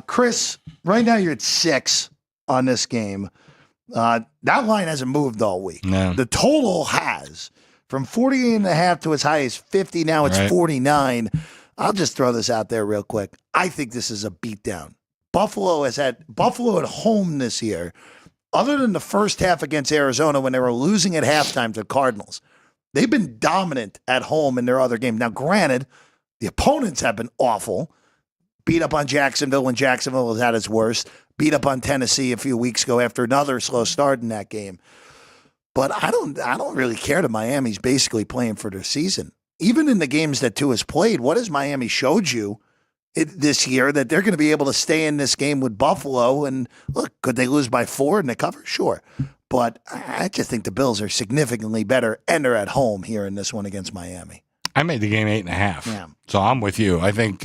Chris, right now you're at 6 on this game. That line hasn't moved all week. No. The total has from 48.5 to as high as 50. Now it's 49. I'll just throw this out there real quick. I think this is a beatdown. Buffalo at home this year. Other than the first half against Arizona when they were losing at halftime to Cardinals, they've been dominant at home in their other game. Now, granted, the opponents have been awful. Beat up on Jacksonville when Jacksonville was at its worst. Beat up on Tennessee a few weeks ago after another slow start in that game. But I don't really care that Miami's basically playing for their season. Even in the games that Tua's played, what has Miami showed you this year that they're going to be able to stay in this game with Buffalo? And look, could they lose by 4 in the cover? Sure. But I just think the Bills are significantly better and they're at home here in this one against Miami. I made the game 8.5. Yeah. So I'm with you. I think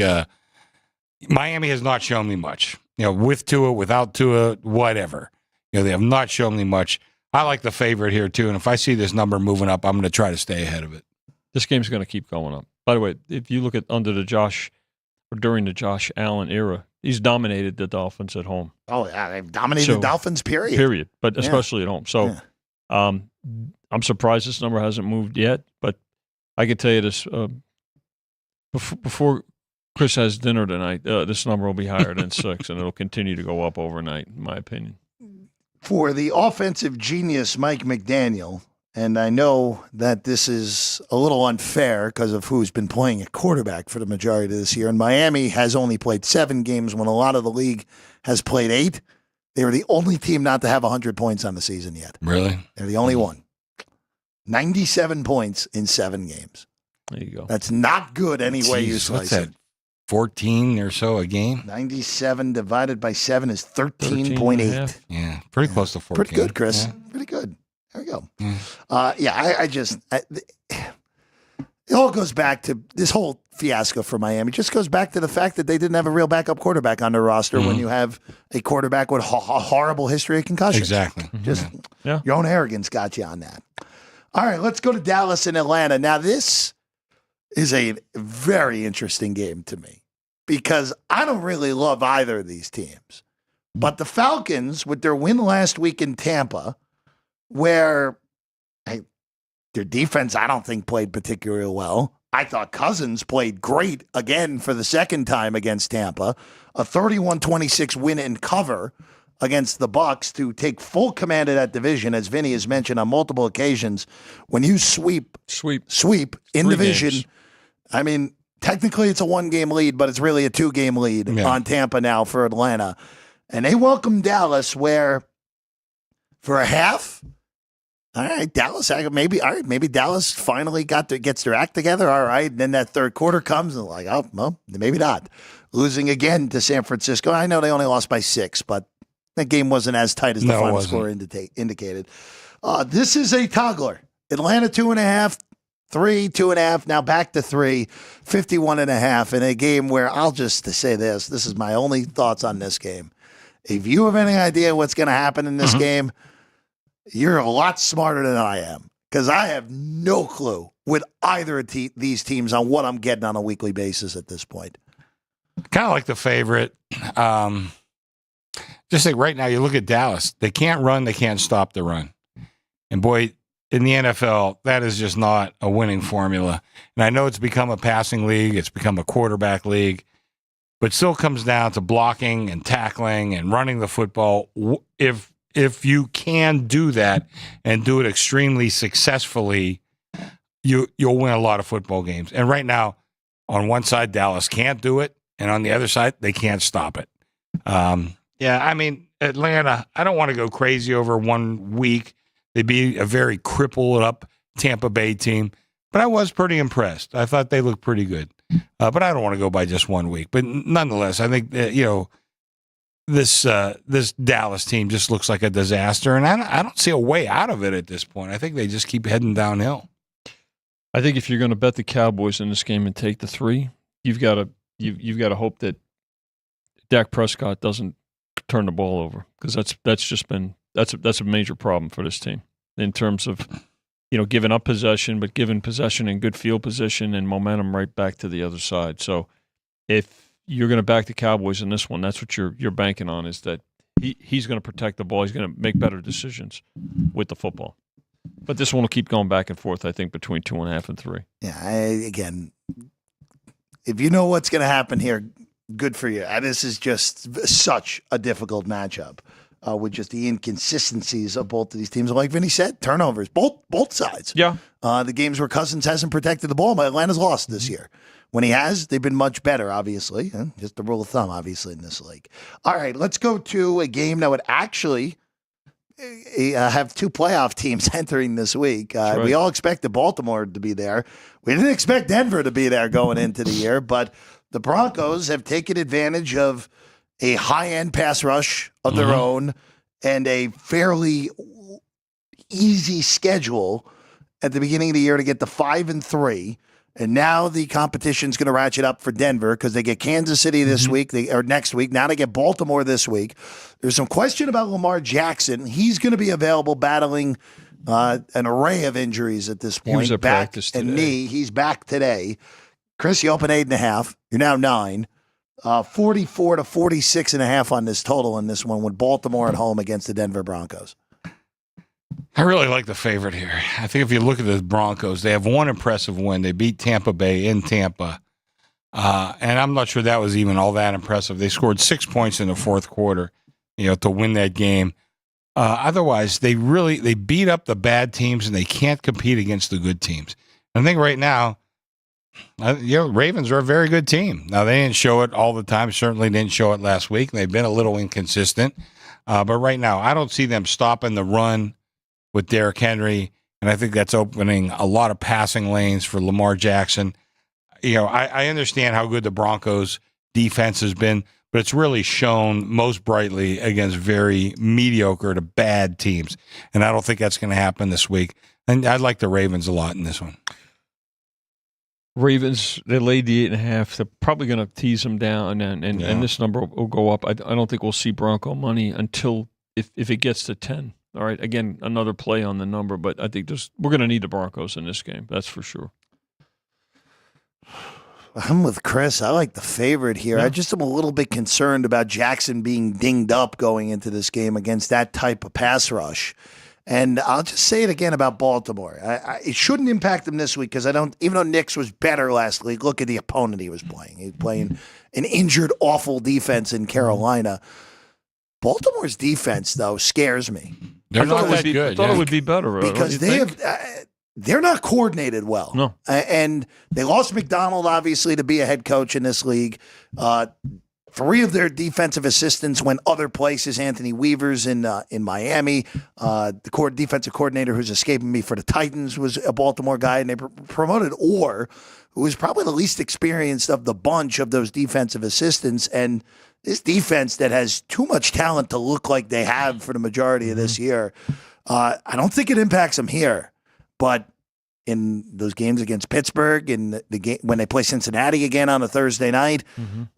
Miami has not shown me much. With Tua, without Tua, whatever. They have not shown me much. I like the favorite here, too. And if I see this number moving up, I'm going to try to stay ahead of it. This game's going to keep going up. By the way, if you look at during the Josh Allen era, he's dominated the Dolphins at home. Oh, yeah, they've dominated the Dolphins, period. Period, but especially at home. So I'm surprised this number hasn't moved yet, but I can tell you this, before Chris has dinner tonight, this number will be higher than 6, and it'll continue to go up overnight, in my opinion. For the offensive genius Mike McDaniel, And I know that this is a little unfair because of who's been playing at quarterback for the majority of this year. And Miami has only played 7 games when a lot of the league has played 8. They were the only team not to have 100 points on the season yet. Really? They're the only one. 97 points in 7 games. There you go. That's not good any way you Jeez, what's slice it. that? 14 or so a game? 97 divided by 7 is 13.8. Yeah, pretty close to 14. Pretty good, Chris. Yeah. Pretty good. There we go. Yeah. It all goes back to this whole fiasco for Miami. It just goes back to the fact that they didn't have a real backup quarterback on their roster when you have a quarterback with a horrible history of concussions. Exactly. Just Yeah. your own arrogance got you on that. All right, let's go to Dallas and Atlanta. Now, this is a very interesting game to me because I don't really love either of these teams. But the Falcons, with their win last week in Tampa, where their defense, I don't think, played particularly well. I thought Cousins played great again for the second time against Tampa. A 31-26 win and cover against the Bucs to take full command of that division, as Vinny has mentioned on multiple occasions. When you sweep in 3 division, games. I mean, technically it's a 1-game lead, but it's really a 2-game lead on Tampa now for Atlanta. And they welcome Dallas, where for a half, all right, Dallas, maybe Dallas finally gets their act together. All right, and then that third quarter comes and like, oh, well, maybe not. Losing again to San Francisco. I know they only lost by 6, but that game wasn't as tight as the final score indicated. This is a toggler. Atlanta 2.5, 3, 2.5, now back to 3, 51.5 in a game where I'll just say this. This is my only thoughts on this game. If you have any idea what's going to happen in this game, you're a lot smarter than I am, because I have no clue with either of these teams on what I'm getting on a weekly basis at this point. Kind of like the favorite. Just like right now, you look at Dallas. They can't run. They can't stop the run. And boy, in the NFL, that is just not a winning formula. And I know it's become a passing league. It's become a quarterback league. But still comes down to blocking and tackling and running the football. If you can do that and do it extremely successfully, you'll win a lot of football games. And right now, on one side, Dallas can't do it, and on the other side, they can't stop it. I mean, Atlanta, I don't want to go crazy over 1 week. They'd be a very crippled up Tampa Bay team, but I was pretty impressed. I thought they looked pretty good. But I don't want to go by just 1 week. But nonetheless, I think that, this Dallas team just looks like a disaster, and I don't see a way out of it at this point. I think they just keep heading downhill. I think if you're going to bet the Cowboys in this game and take the 3, you've got to hope that Dak Prescott doesn't turn the ball over, because that's a major problem for this team in terms of giving up possession, but giving possession in good field position and momentum right back to the other side. So if you're going to back the Cowboys in this one, that's what you're banking on, is that he's going to protect the ball. He's going to make better decisions with the football. But this one will keep going back and forth, I think, between 2.5 and 3. Yeah, again, if you know what's going to happen here, good for you. This is just such a difficult matchup with just the inconsistencies of both of these teams. Like Vinny said, turnovers, both sides. Yeah. The games where Cousins hasn't protected the ball, but Atlanta's lost this year. When he has, they've been much better, obviously. Just the rule of thumb, obviously, in this league. All right, let's go to a game that would actually have 2 playoff teams entering this week. Right. We all expected Baltimore to be there. We didn't expect Denver to be there going into the year, but the Broncos have taken advantage of a high-end pass rush of their own and a fairly easy schedule at the beginning of the year to get to 5-3. And now the competition's going to ratchet up for Denver because they get Kansas City this week, or next week. Now they get Baltimore this week. There's some question about Lamar Jackson. He's going to be available battling an array of injuries at this point. He was at practice today. And knee. He's back today. Chris, you open 8.5. You're now 9. 44 to 46.5 on this total in this one with Baltimore at home against the Denver Broncos. I really like the favorite here. I think if you look at the Broncos, they have one impressive win. They beat Tampa Bay in Tampa. And I'm not sure that was even all that impressive. They scored 6 points in the fourth quarter, to win that game. Otherwise, they beat up the bad teams and they can't compete against the good teams. And I think right now, Ravens are a very good team. Now, they didn't show it all the time. Certainly didn't show it last week. They've been a little inconsistent. But right now, I don't see them stopping the run with Derrick Henry. And I think that's opening a lot of passing lanes for Lamar Jackson. I understand how good the Broncos defense has been, but it's really shown most brightly against very mediocre to bad teams. And I don't think that's going to happen this week. And I like the Ravens a lot in this one. Ravens, they laid the 8.5. They're probably going to tease them down, and this number will go up. I don't think we'll see Bronco money until if it gets to 10. All right, again, another play on the number, but I think we're going to need the Broncos in this game. That's for sure. I'm with Chris. I like the favorite here. Yeah. I just am a little bit concerned about Jackson being dinged up going into this game against that type of pass rush. And I'll just say it again about Baltimore. It shouldn't impact them this week because even though Knicks was better last week, look at the opponent he was playing. He was playing an injured, awful defense in Carolina. Baltimore's defense, though, scares me. They're not that good. I thought it would be better. Because they're not coordinated well. No. And they lost McDonald, obviously, to be a head coach in this league. 3 of their defensive assistants went other places. Anthony Weaver's in Miami. The defensive coordinator who's escaping me for the Titans was a Baltimore guy, and they promoted Orr, who was probably the least experienced of the bunch of those defensive assistants. And this defense that has too much talent to look like they have for the majority of this year, I don't think it impacts them here. But in those games against Pittsburgh and the game when they play Cincinnati again on a Thursday night,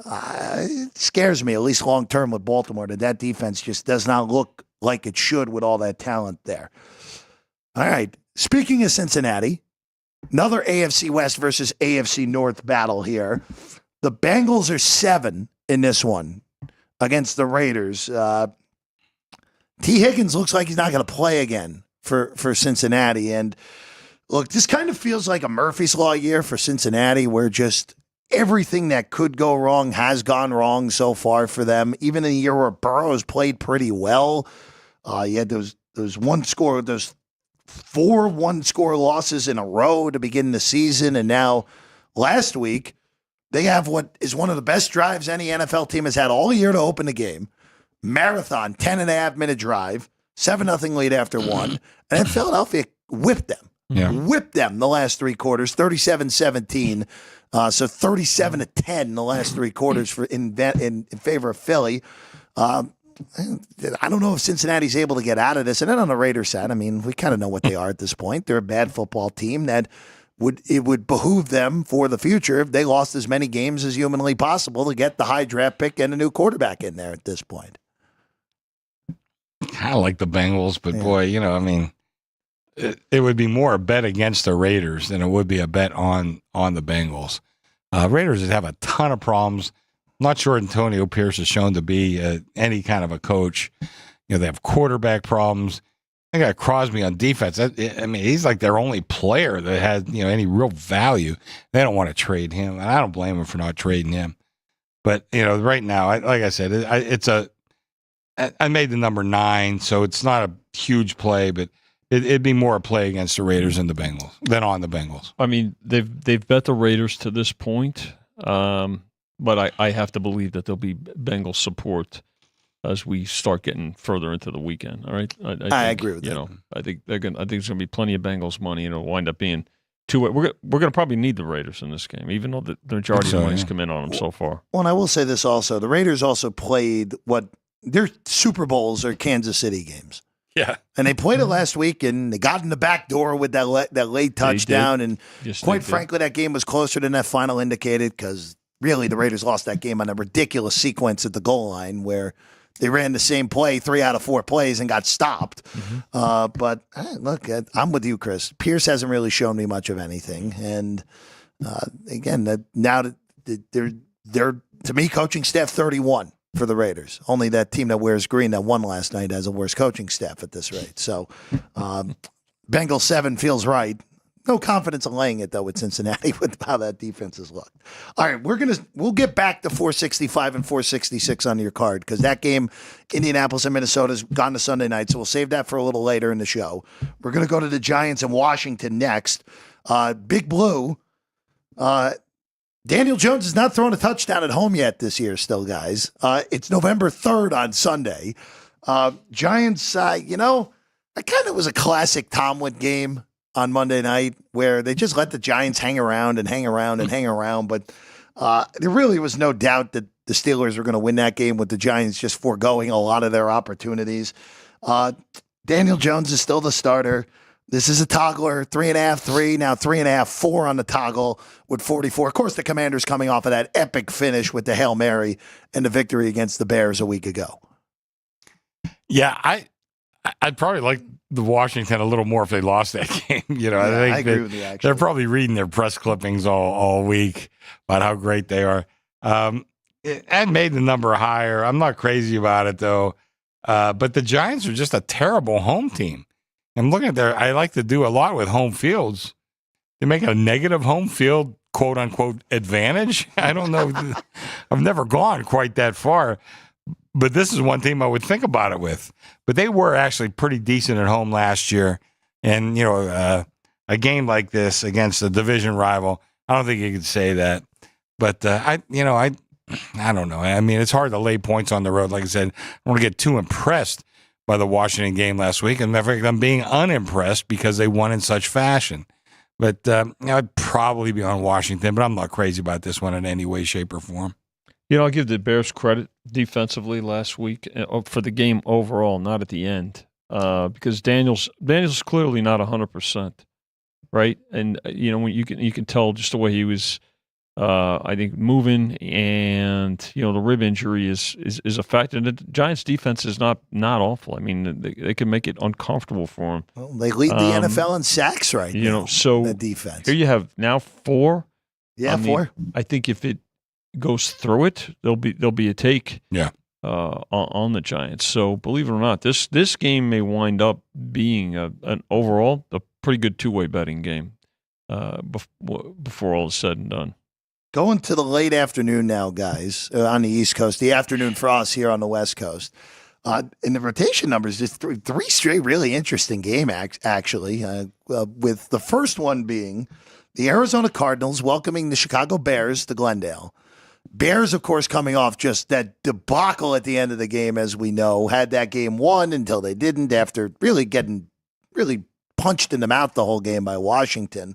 it scares me, at least long term with Baltimore, that defense just does not look like it should with all that talent there. All right. Speaking of Cincinnati, another AFC West versus AFC North battle here. The Bengals are 7 in this one against the Raiders. T. Higgins looks like he's not going to play again for Cincinnati. And look, this kind of feels like a Murphy's Law year for Cincinnati, where just everything that could go wrong has gone wrong so far for them. Even in a year where Burrow's played pretty well, you had those 4 one-score losses in a row to begin the season, and now last week they have what is one of the best drives any NFL team has had all year to open the game. Marathon, 10.5-minute drive, 7-0 lead after 1, and then Philadelphia whipped them. Yeah. Whipped them the last 3 quarters, 37-17. So 37-10 in the last 3 quarters in favor of Philly. I don't know if Cincinnati's able to get out of this. And then on the Raiders side, I mean, we kind of know what they are at this point. They're a bad football team that would behoove them for the future if they lost as many games as humanly possible to get the high draft pick and a new quarterback in there at this point. I like the Bengals, but boy, I mean, it would be more a bet against the Raiders than it would be a bet on the Bengals. Raiders have a ton of problems. I'm not sure Antonio Pierce is shown to be any kind of a coach. They have quarterback problems. They got Crosby on defense. I mean, he's like their only player that has any real value. They don't want to trade him, and I don't blame them for not trading him. But right now, like I said, I made the number 9, so it's not a huge play, but it'd be more a play against the Raiders than on the Bengals. I mean, they've bet the Raiders to this point, but I have to believe that there'll be Bengals support as we start getting further into the weekend. All right, I agree with that. I think there's going to be plenty of Bengals money, and it'll wind up being 2. We're going to probably need the Raiders in this game, even though the majority of the money's come in on them so far. Well, and I will say this also: the Raiders also played what their Super Bowls are Kansas City games. Yeah. And they played it last week, and they got in the back door with that late touchdown. And quite frankly, that game was closer than that final indicated, because really the Raiders lost that game on a ridiculous sequence at the goal line where they ran the same play 3 out of 4 plays and got stopped. But look, I'm with you, Chris. Pierce hasn't really shown me much of anything. And again, now they're to me, coaching staff 31. For the Raiders. Only that team that wears green that won last night has a worse coaching staff at this rate. So Bengals 7 feels right. No confidence in laying it, though, with Cincinnati with how that defense has looked. All right, we'll get back to 465 and 466 on your card because that game, Indianapolis and Minnesota, has gone to Sunday night, so we'll save that for a little later in the show. We're going to go to the Giants and Washington next. Big Blue, Daniel Jones has not thrown a touchdown at home yet this year still, guys. It's November 3rd on Sunday. Giants, I kind of was a classic Tomlin game on Monday night where they just let the Giants hang around and hang around and hang around. But there really was no doubt that the Steelers were going to win that game with the Giants just foregoing a lot of their opportunities. Daniel Jones is still the starter. This is a toggler, 3.5, 3, now 3.5, 4 on the toggle with 44. Of course, the Commanders coming off of that epic finish with the Hail Mary and the victory against the Bears a week ago. Yeah, I'd probably like the Washington a little more if they lost that game. I agree with you, actually. They're probably reading their press clippings all week about how great they are. And made the number higher. I'm not crazy about it, though. But the Giants are just a terrible home team. I'm looking at I like to do a lot with home fields. They make a negative home field, quote unquote, advantage. I don't know. I've never gone quite that far. But this is one team I would think about it with. But they were actually pretty decent at home last year. And, a game like this against a division rival, I don't think you could say that. But, I don't know. I mean, it's hard to lay points on the road. Like I said, I don't want to get too impressed by the Washington game last week. And matter of fact, I'm being unimpressed because they won in such fashion. But I'd probably be on Washington, but I'm not crazy about this one in any way, shape, or form. I'll give the Bears credit defensively last week for the game overall, not at the end, because Daniel's clearly not 100%, right? And when you can tell just the way he was, I think, moving, and the rib injury is a factor. And the Giants' defense is not awful. I mean, they can make it uncomfortable for him. Well, they lead the NFL in sacks right now. So the defense. Here you have now 4. Yeah, 4. I think if it goes through it, there'll be a take. Yeah. On the Giants. So believe it or not, this game may wind up being an overall a pretty good two-way betting game before all is said and done. Going to the late afternoon now, guys, on the East Coast. The afternoon for us here on the West Coast. In the rotation numbers, just three straight really interesting game, actually, with the first one being the Arizona Cardinals welcoming the Chicago Bears to Glendale. Bears, of course, coming off just that debacle at the end of the game, as we know, had that game won until they didn't after really getting punched in the mouth the whole game by Washington.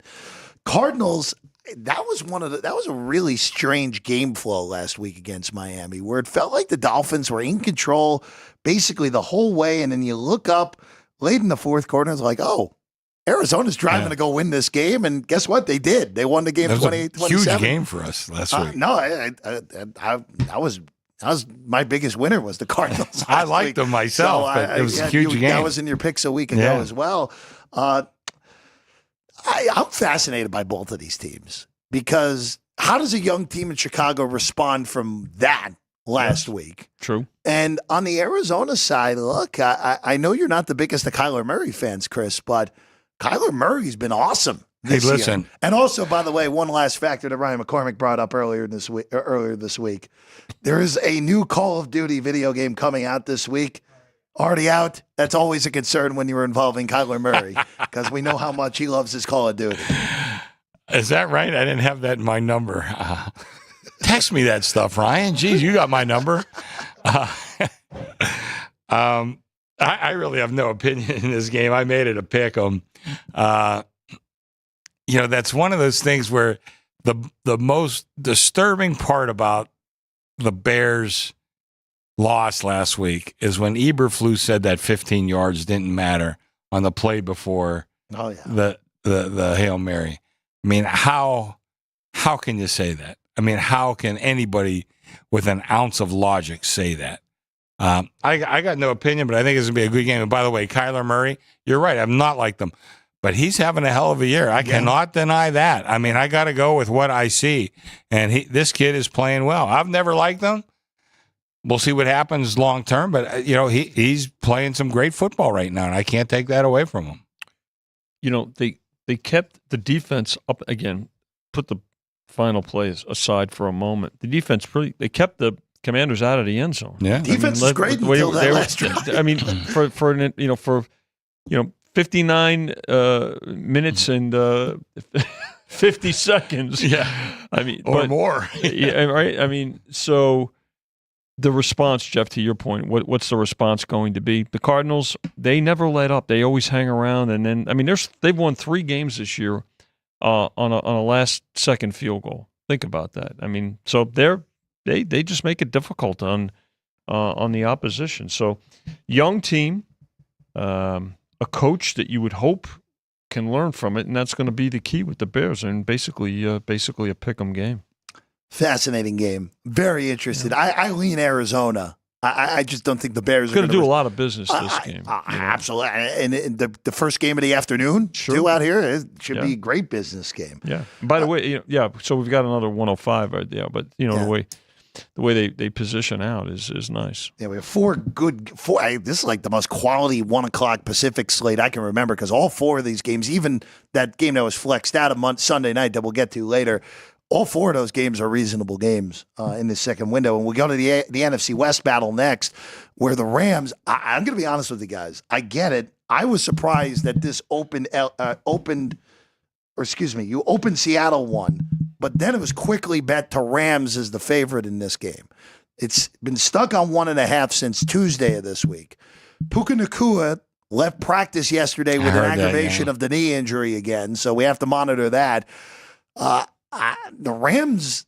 Cardinals, that was a really strange game flow last week against Miami, where it felt like the Dolphins were in control basically the whole way, and then you look up late in the fourth quarter, it's like, oh, Arizona's driving to go win this game, and guess what? They did. They won the game 28-27. Huge game for us last week. No, I was my biggest winner was the Cardinals. I liked them myself, but it was a huge game. That was in your picks a week ago as well. I'm fascinated by both of these teams because how does a young team in Chicago respond from that last week? True. And on the Arizona side, look, I know you're not the biggest of Kyler Murray fans, Chris, but Kyler Murray's been awesome this year. And also, by the way, one last factor that Ryan McCormick brought up earlier this week. There is a new Call of Duty video game coming out this week. Already out. That's always a concern when you're involving Kyler Murray because we know how much he loves his Call of Duty. Is that right? I didn't have that in my number. Text me that stuff, Ryan. Jeez, you got my number. I really have no opinion in this game. I made it a pick 'em. That's one of those things where the most disturbing part about the Bears' loss last week is when Eberflus said that 15 yards didn't matter on the play before the Hail Mary. I mean, how can you say that? I mean, how can anybody with an ounce of logic say that? I got no opinion, but I think it's going to be a good game. And by the way, Kyler Murray, you're right. I've not liked him, but he's having a hell of a year. I cannot deny that. I mean, I got to go with what I see. And this kid is playing well. I've never liked him. We'll see what happens long term, but he's playing some great football right now, and I can't take that away from him. They they kept the defense up again. Put the final plays aside for a moment. The defense they kept the Commanders out of the end zone. Yeah, defense was great until that last drive. I mean, for 59 minutes and 50 seconds. Yeah, I mean, or more. Yeah, right. I mean, so the response, Jeff, to your point, what's the response going to be? The Cardinals, they never let up. They always hang around, and then I mean, they've won 3 games this year on a last second field goal. Think about that. I mean, so they just make it difficult on the opposition. So young team, a coach that you would hope can learn from it, and that's going to be the key with the Bears, and basically a pick'em game. Fascinating game. Very interested. I lean Arizona. I just don't think the Bears are going to do a lot of business this game. Absolutely. And the first game of the afternoon, sure. 2 out here, it should be a great business game. Yeah. By the way, so we've got another 105 right there, but the way they position out is nice. Yeah, we have 4 good. This is like the most quality 1 o'clock Pacific slate I can remember, because all 4 of these games, even that game that was flexed out Sunday night that we'll get to later, all 4 of those games are reasonable games in the second window. And we go to the NFC West battle next, where the Rams, I'm going to be honest with you guys, I get it. I was surprised that this you opened Seattle 1, but then it was quickly bet to Rams as the favorite in this game. It's been stuck on 1.5 since Tuesday of this week. Puka Nacua left practice yesterday with an aggravation of the knee injury again, so we have to monitor that. The Rams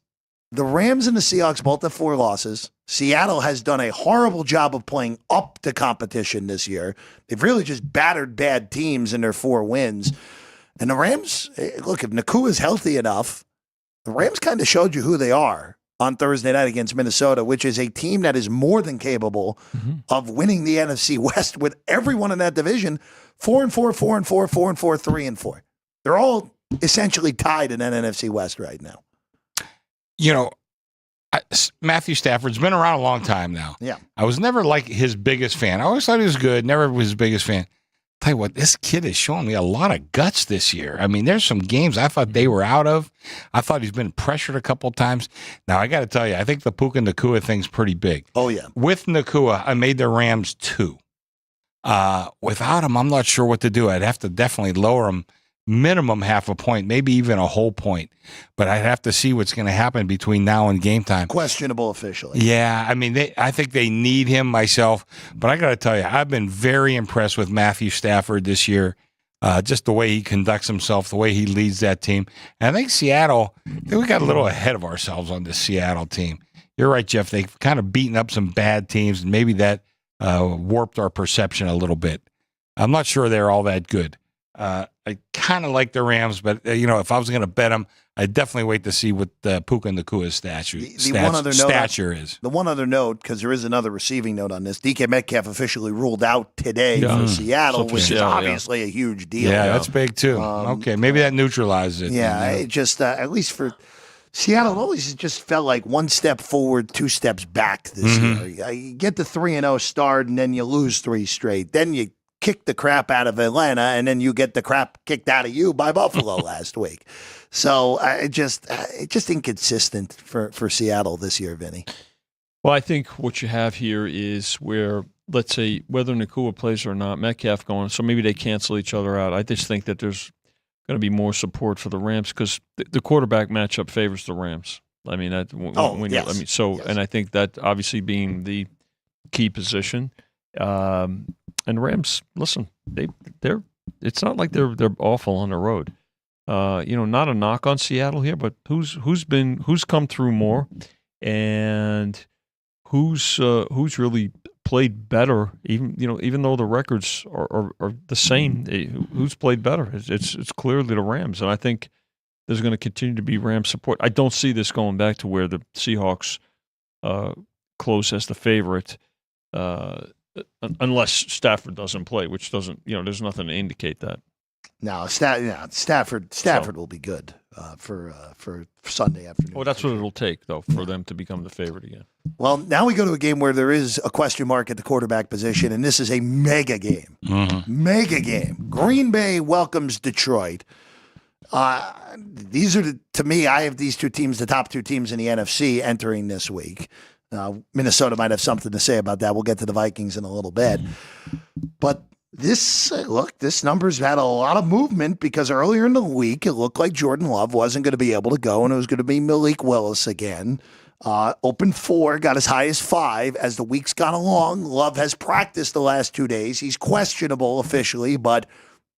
and the Seahawks both have 4 losses. Seattle has done a horrible job of playing up to competition this year. They've really just battered bad teams in their 4 wins. And the Rams, look, if Nacua is healthy enough, the Rams kind of showed you who they are on Thursday night against Minnesota, which is a team that is more than capable of winning the NFC West with everyone in that division 4-4, 4-4, 4-4, 3-4. They're all essentially tied in that NFC West right now. Matthew Stafford's been around a long time now. Yeah. I was never like his biggest fan. I always thought he was good, never was his biggest fan. Tell you what, this kid is showing me a lot of guts this year. I mean, there's some games I thought they were out of. I thought he's been pressured a couple of times. Now, I got to tell you, I think the Puka Nacua thing's pretty big. Oh, yeah. With Nacua, I made the Rams 2. Without him, I'm not sure what to do. I'd have to definitely lower him minimum half a point, maybe even a whole point. But I'd have to see what's going to happen between now and game time. Questionable officially. Yeah, I mean, I think they need him myself. But I got to tell you, I've been very impressed with Matthew Stafford this year. Just the way he conducts himself, the way he leads that team. And I think Seattle, we got a little ahead of ourselves on this Seattle team. You're right, Jeff. They've kind of beaten up some bad teams, and maybe that warped our perception a little bit. I'm not sure they're all that good. I kind of like the Rams, but if I was going to bet them, I'd definitely wait to see what Puka Nacua's stature is. The one other note, because there is another receiving note on this, DK Metcalf officially ruled out today for Seattle, which is obviously a huge deal. Yeah, that's big too. Okay, maybe that neutralizes it. Yeah, it just at least for Seattle, it always just felt like 1 step forward, 2 steps back this year. You get the 3-0 start, and then you lose 3 straight. Then you kick the crap out of Atlanta, and then you get the crap kicked out of you by Buffalo last week. So it's just inconsistent for Seattle this year, Vinny. Well, I think what you have here is where, let's say, whether Nacua plays or not, Metcalf going, so maybe they cancel each other out. I just think that there's going to be more support for the Rams because the quarterback matchup favors the Rams. I mean, and I think that obviously being the key position. And Rams, listen, they're it's not like they're awful on the road. Not a knock on Seattle here, but who's come through more, and who's really played better, even though the records are the same. Who's played better? It's clearly the Rams, and I think there's going to continue to be Rams support. I don't see this going back to where the Seahawks close as the favorite. Unless Stafford doesn't play, which doesn't, there's nothing to indicate that. No, Stafford will be good for Sunday afternoon. Well, that's what it'll take, though, for them to become the favorite again. Well, now we go to a game where there is a question mark at the quarterback position, and this is a mega game. Mm-hmm. Mega game. Green Bay welcomes Detroit. These are, to me, I have these two teams, the top two teams in the NFC entering this week. Minnesota might have something to say about that. We'll get to the Vikings in a little bit. But this number's had a lot of movement because earlier in the week, it looked like Jordan Love wasn't going to be able to go, and it was going to be Malik Willis again. Opened 4, got as high as 5. As the week's gone along, Love has practiced the last 2 days. He's questionable officially, but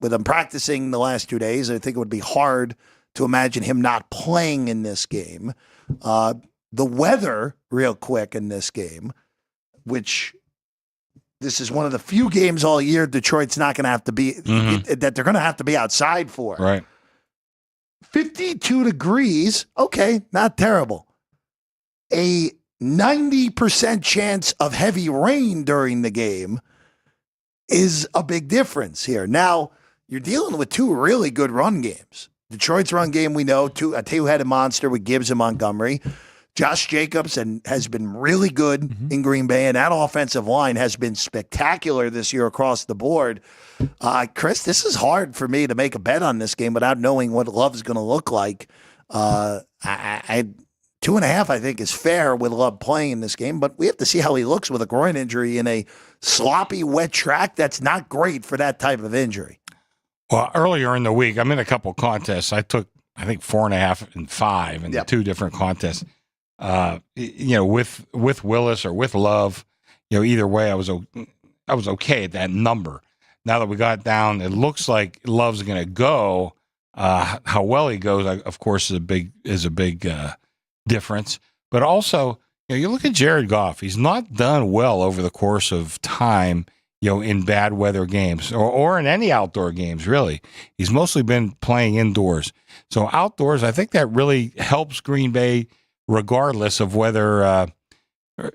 with him practicing the last 2 days, I think it would be hard to imagine him not playing in this game. The weather, real quick, in this game, which this is one of the few games all year Detroit's not going to have to be, that they're going to have to be outside for. Right. 52 degrees, okay, not terrible. A 90% chance of heavy rain during the game is a big difference here. Now, you're dealing with 2 really good run games. Detroit's run game, we know, a two-headed monster with Gibbs and Montgomery. Josh Jacobs has been really good in Green Bay, and that offensive line has been spectacular this year across the board. Chris, this is hard for me to make a bet on this game without knowing what Love's going to look like. 2.5, I think, is fair with Love playing in this game, but we have to see how he looks with a groin injury in a sloppy, wet track. That's not great for that type of injury. Well, earlier in the week, I'm in a couple contests. I took, I think, 4.5 and 5 in the 2 different contests. With Willis or with Love, either way, I was okay at that number. Now that we got down, it looks like Love's going to go. How well he goes, of course, is a big difference. But also, you look at Jared Goff. He's not done well over the course of time, in bad weather games or in any outdoor games, really. He's mostly been playing indoors. So outdoors, I think that really helps Green Bay, regardless of whether, I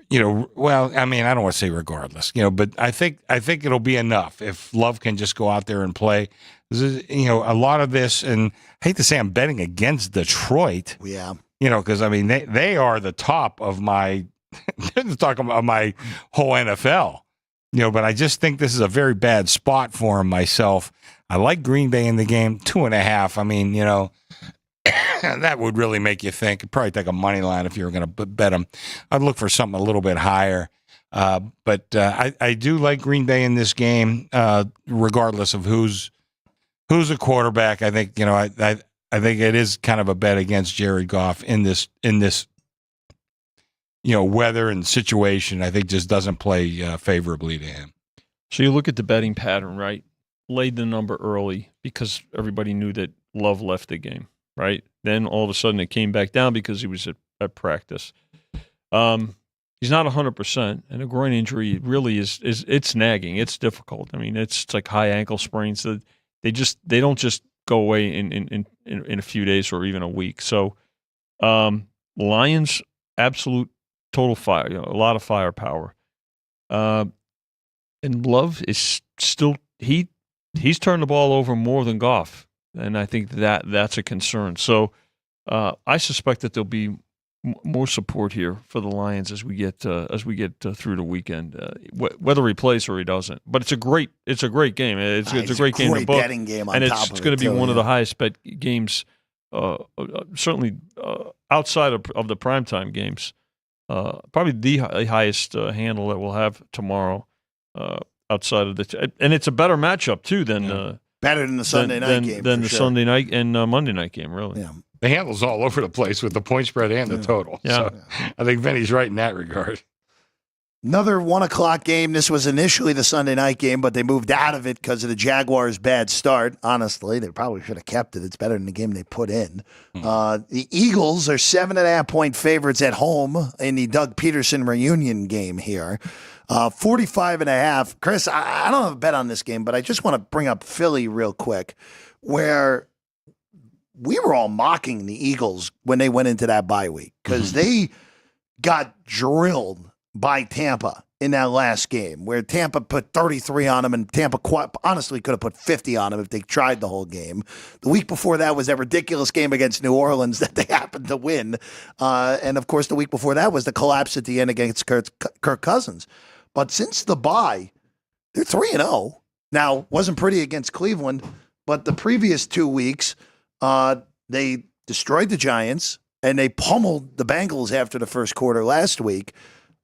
don't want to say regardless, but I think it'll be enough if Love can just go out there and play. A lot of this, and I hate to say I'm betting against Detroit. Yeah. Because, they are the top of my, talking about my whole NFL, but I just think this is a very bad spot for him myself. I like Green Bay in the game, 2.5. That would really make you think. You'd probably take a money line if you were going to bet them. I'd look for something a little bit higher. But I do like Green Bay in this game, regardless of who's a quarterback. I think I think it is kind of a bet against Jared Goff in this weather and situation. I think just doesn't play favorably to him. So you look at the betting pattern, right? Laid the number early because everybody knew that Love left the game. Right. Then all of a sudden it came back down because he was at practice. He's not 100%, and a groin injury really is it's nagging. It's difficult. It's like high ankle sprains. So they don't just go away in a few days or even a week. So Lions, absolute total fire. A lot of firepower. And Love is still he's turned the ball over more than Goff. And I think that's a concern. So I suspect that there'll be more support here for the Lions as we get through the weekend, whether he plays or he doesn't. But it's a great game. It's a great game to book, betting game on and top it's going to be one of the highest bet games, certainly outside of the primetime games. Probably the highest handle that we'll have tomorrow outside of and it's a better matchup too than. Better than the Sunday night game. Than the Sunday night and Monday night game, really. Yeah. The handle's all over the place with the point spread and the total. Yeah. So I think Vinny's right in that regard. Another 1:00 game. This was initially the Sunday night game, but they moved out of it because of the Jaguars' bad start. Honestly, they probably should have kept it. It's better than the game they put in. The Eagles are 7.5-point favorites at home in the Doug Peterson reunion game here. 45.5. Chris, I don't have a bet on this game, but I just want to bring up Philly real quick, where we were all mocking the Eagles when they went into that bye week because they got drilled by Tampa in that last game, where Tampa put 33 on them, and Tampa honestly could have put 50 on them if they tried the whole game. The week before that was that ridiculous game against New Orleans that they happened to win. And, of course, the week before that was the collapse at the end against Kirk Cousins. But since the bye, they're 3-0. Now, wasn't pretty against Cleveland, but the previous 2 weeks, They destroyed the Giants, and they pummeled the Bengals after the first quarter last week.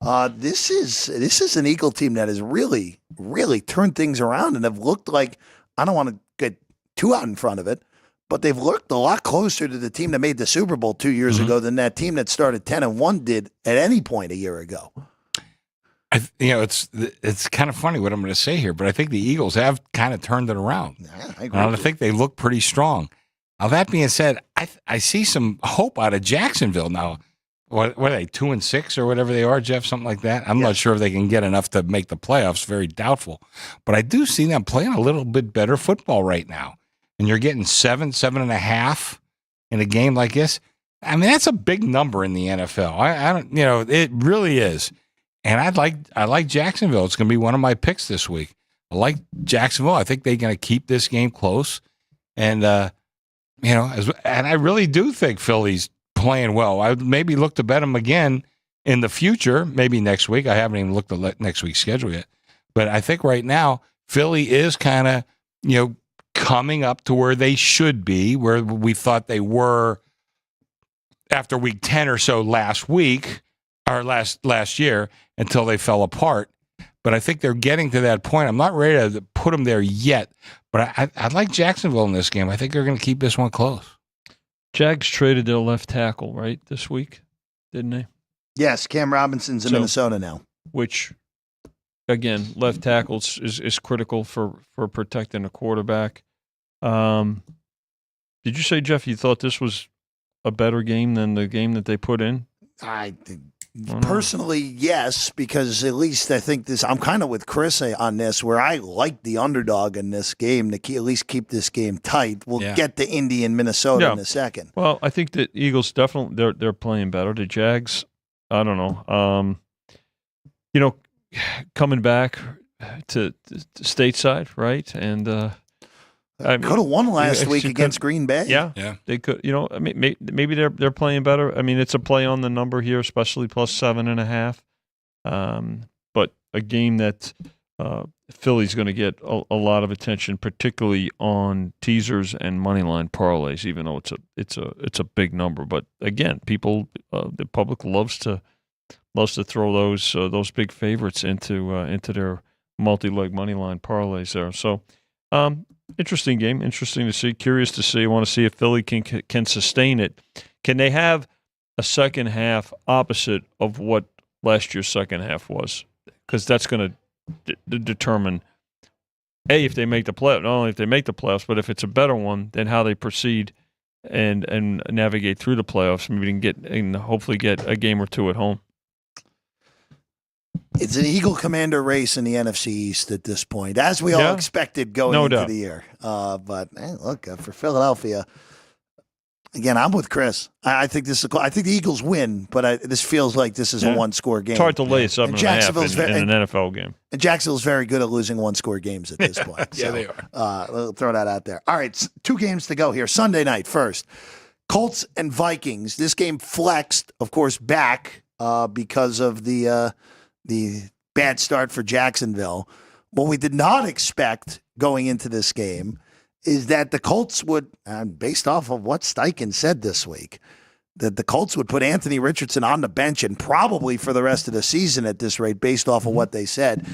This is an Eagle team that has really, really turned things around and have looked like, I don't want to get too out in front of it, but they've looked a lot closer to the team that made the Super Bowl 2 years ago than that team that started 10-1 did at any point a year ago. It's kind of funny what I'm going to say here, but I think the Eagles have kind of turned it around. Yeah, I agree. I think they look pretty strong. Now, that being said, I see some hope out of Jacksonville now. What are they, 2-6 or whatever they are, Jeff? Something like that. I'm not sure if they can get enough to make the playoffs. Very doubtful. But I do see them playing a little bit better football right now. And you're getting 7.5 in a game like this. I mean, that's a big number in the NFL. I don't, it really is. And I like Jacksonville. It's going to be one of my picks this week. I like Jacksonville. I think they're going to keep this game close. And and I really do think Philly's playing well. I would maybe look to bet them again in the future, maybe next week. I haven't even looked at next week's schedule yet. But I think right now, Philly is kind of, coming up to where they should be, where we thought they were after week 10 or so last week, or last year, until they fell apart. But I think they're getting to that point. I'm not ready to put them there yet, but I like Jacksonville in this game. I think they're going to keep this one close. Jags traded their left tackle, right, this week, didn't they? Yes, Cam Robinson's in Minnesota now. Which, again, left tackle is critical for protecting a quarterback. Did you say, Jeff, you thought this was a better game than the game that they put in? Personally, yes, because at least I think I'm kind of with Chris on this, where I like the underdog in this game to at least keep this game tight. We'll get to Indy and Minnesota in a second. Well, I think the Eagles definitely they're playing better. The Jags, I don't know. Coming back to stateside, right? And could have won last week against Green Bay. Yeah, they could. Maybe they're playing better. I mean, it's a play on the number here, especially plus 7.5. But a game that Philly's going to get a lot of attention, particularly on teasers and moneyline parlays, even though it's a big number. But again, the public loves to throw those big favorites into their multi-leg moneyline parlays there. So. Interesting game. Interesting to see. Curious to see. I want to see if Philly can sustain it. Can they have a second half opposite of what last year's second half was? Because that's going to determine, if they make the playoffs. Not only if they make the playoffs, but if it's a better one, then how they proceed and navigate through the playoffs. Maybe hopefully get a game or two at home. It's an Eagle Commander race in the NFC East at this point, as we all expected going into the year. But look, for Philadelphia, again, I'm with Chris. I think I think the Eagles win, but this feels like this is a one-score game. It's hard to lay 7.5 in an NFL game. And Jacksonville's very good at losing one-score games at this point. Yeah, they are. We'll throw that out there. All right, 2 games to go here. Sunday night first. Colts and Vikings. This game flexed, of course, back because of the bad start for Jacksonville. What we did not expect going into this game is that the Colts would, based off of what Steichen said this week, that the Colts would put Anthony Richardson on the bench and probably for the rest of the season at this rate, based off of what they said.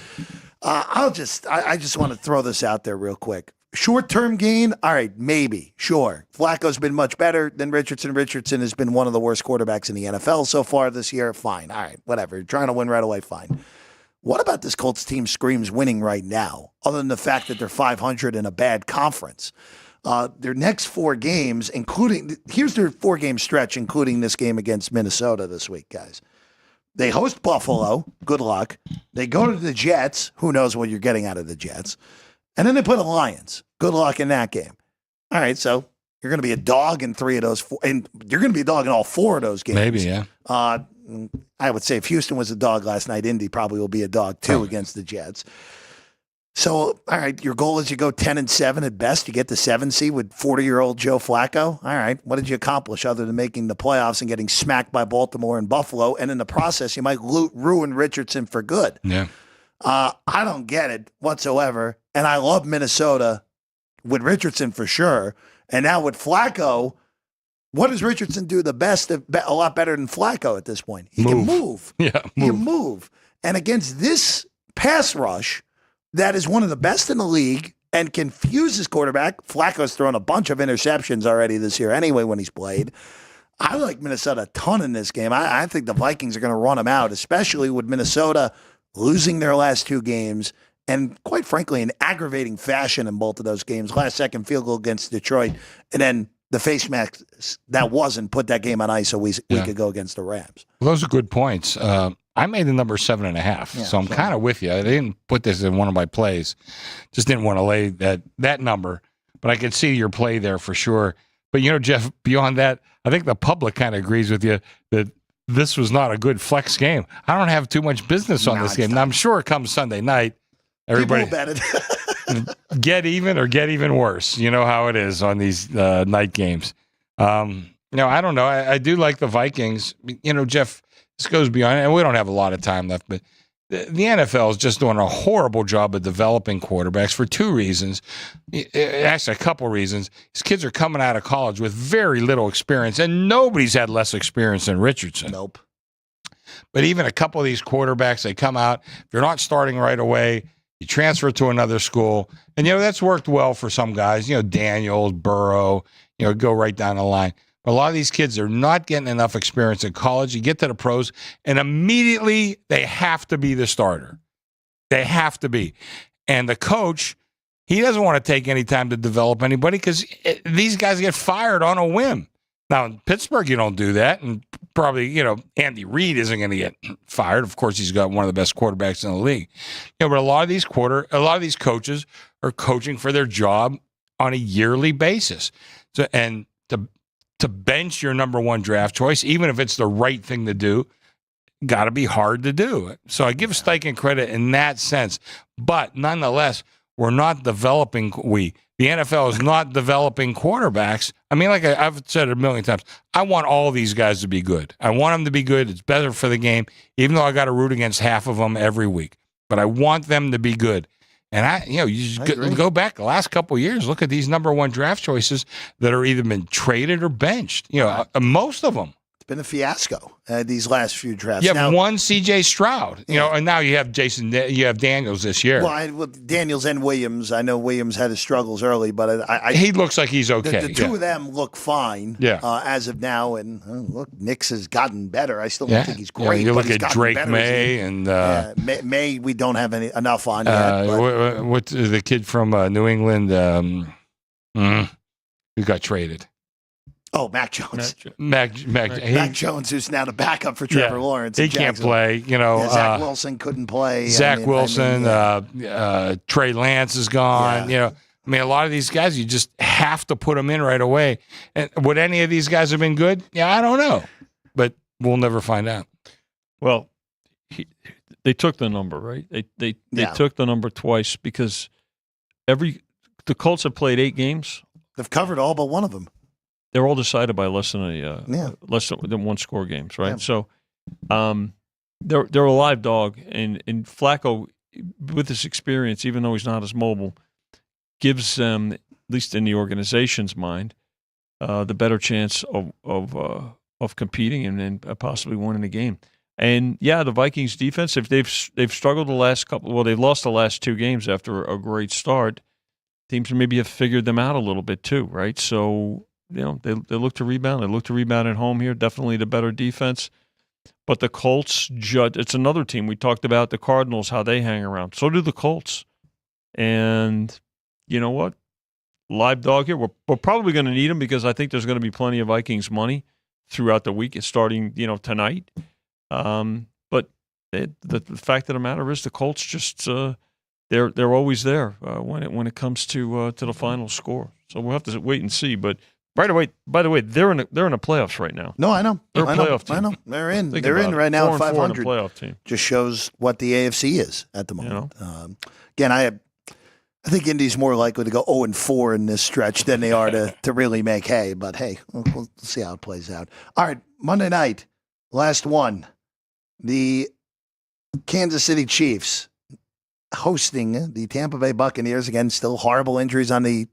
I just want to throw this out there real quick. Short-term gain, all right, maybe, sure. Flacco's been much better than Richardson. Richardson has been one of the worst quarterbacks in the NFL so far this year. Fine, all right, whatever. You're trying to win right away, fine. What about this Colts team screams winning right now, other than the fact that they're 500 in a bad conference? Their next 4 games, here's their 4-game stretch, including this game against Minnesota this week, guys. They host Buffalo. Good luck. They go to the Jets. Who knows what you're getting out of the Jets? And then they play the Lions. Good luck in that game. All right, so you're going to be a dog in 3 of those 4, and you're going to be a dog in all 4 of those games. Maybe, yeah. I would say if Houston was a dog last night, Indy probably will be a dog too against the Jets. So, all right, your goal is you go 10-7 at best. You get the 7 seed with 40-year-old Joe Flacco. All right, what did you accomplish other than making the playoffs and getting smacked by Baltimore and Buffalo? And in the process, you might ruin Richardson for good. Yeah. I don't get it whatsoever. And I love Minnesota with Richardson for sure. And now with Flacco, what does Richardson do the best, a lot better than Flacco at this point? He can move. Yeah, He can move. And against this pass rush that is one of the best in the league and can fuse his quarterback, Flacco's thrown a bunch of interceptions already this year anyway when he's played. I like Minnesota a ton in this game. I think the Vikings are going to run them out, especially with Minnesota losing their last 2 games and, quite frankly, in aggravating fashion in both of those games. Last-second field goal against Detroit, and then the face mask that wasn't put that game on ice a week ago against the Rams. Well, those are good points. I made the number 7.5, so I'm kind of with you. I didn't put this in one of my plays. Just didn't want to lay that number, but I could see your play there for sure. But, Jeff, beyond that, I think the public kind of agrees with you that this was not a good flex game. I don't have too much business on this game. Now, I'm sure it comes Sunday night. Everybody People will bet it. get even or get even worse. You know how it is on these night games. I don't know. I do like the Vikings. Jeff, this goes beyond, and we don't have a lot of time left, but the NFL is just doing a horrible job of developing quarterbacks for 2 reasons. Actually, a couple reasons. These kids are coming out of college with very little experience, and nobody's had less experience than Richardson. Nope. But even a couple of these quarterbacks, they come out. If you're not starting right away, you transfer to another school. And, that's worked well for some guys. Daniels, Burrow, go right down the line. But a lot of these kids are not getting enough experience in college. You get to the pros, and immediately they have to be the starter. They have to be. And the coach, he doesn't want to take any time to develop anybody because these guys get fired on a whim. Now, in Pittsburgh, you don't do that. And probably, Andy Reid isn't going to get fired. Of course, he's got one of the best quarterbacks in the league. But a lot of these coaches are coaching for their job on a yearly basis. So, and to bench your number 1 draft choice, even if it's the right thing to do, got to be hard to do. So I give Steichen credit in that sense. But nonetheless, we're not developing. The NFL is not developing quarterbacks. I mean, like I've said it a million times, I want all these guys to be good. I want them to be good. It's better for the game, even though I got to root against half of them every week. But I want them to be good. And you just go back the last couple of years, look at these number 1 draft choices that are either been traded or benched. Most of them. It's been a fiasco these last few drafts. You have one C.J. Stroud, and now you have Daniels this year. Well, Daniels and Williams. I know Williams had his struggles early, but he looks like he's okay. The 2 of them look fine as of now. And look, Nix has gotten better. I still don't think he's great. You but look at Drake May and May. We don't have enough on yet. What the kid from New England who got traded? Oh, Mac Jones. Mac Jones, who's now the backup for Trevor Lawrence. He can't play. Zach Wilson couldn't play. Wilson, Trey Lance is gone. A lot of these guys, you just have to put them in right away. And would any of these guys have been good? Yeah, I don't know. But we'll never find out. Well, they took the number, right? They took the number twice because the Colts have played 8 games. They've covered all but one of them. They're all decided by less than 1 score games, right? Yeah. So, they're a live dog, and Flacco, with his experience, even though he's not as mobile, gives them, at least in the organization's mind, the better chance of competing and possibly winning the game. And the Vikings defense, if they've struggled the last couple, well, they've lost the last 2 games after a great start. Teams maybe have figured them out a little bit too, right? So. They look to rebound. They look to rebound at home here. Definitely the better defense. But the Colts, it's another team. We talked about the Cardinals, how they hang around. So do the Colts. And you know what? Live dog here. We're probably going to need them because I think there's going to be plenty of Vikings money throughout the week, starting tonight. But the fact of the matter is the Colts just they're always there when it comes to the final score. So we'll have to wait and see. But by the way, they're in the playoffs right now. No, I know. They're a playoff team. I know. They're in. They're in right now at 500. Playoff team. Just shows what the AFC is at the moment. Again, I think Indy's more likely to go 0-4 in this stretch than they are to really make hay. But hey, we'll see how it plays out. All right, Monday night, last one. The Kansas City Chiefs hosting the Tampa Bay Buccaneers. Again, still horrible injuries on the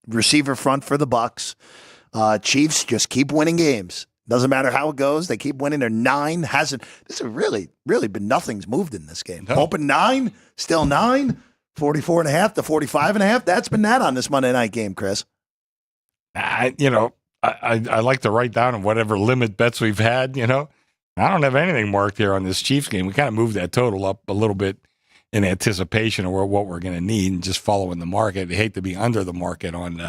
receiver front for the Bucs. Chiefs just keep winning games. Doesn't matter how it goes. They keep winning. They're 9. This has really been nothing's moved in this game. No. Open 9, still 9, 44.5 to 45.5. That's been that on this Monday night game, Chris. I like to write down whatever limit bets we've had, I don't have anything marked here on this Chiefs game. We kind of moved that total up a little bit in anticipation of what we're going to need and just following the market. I hate to be under the market on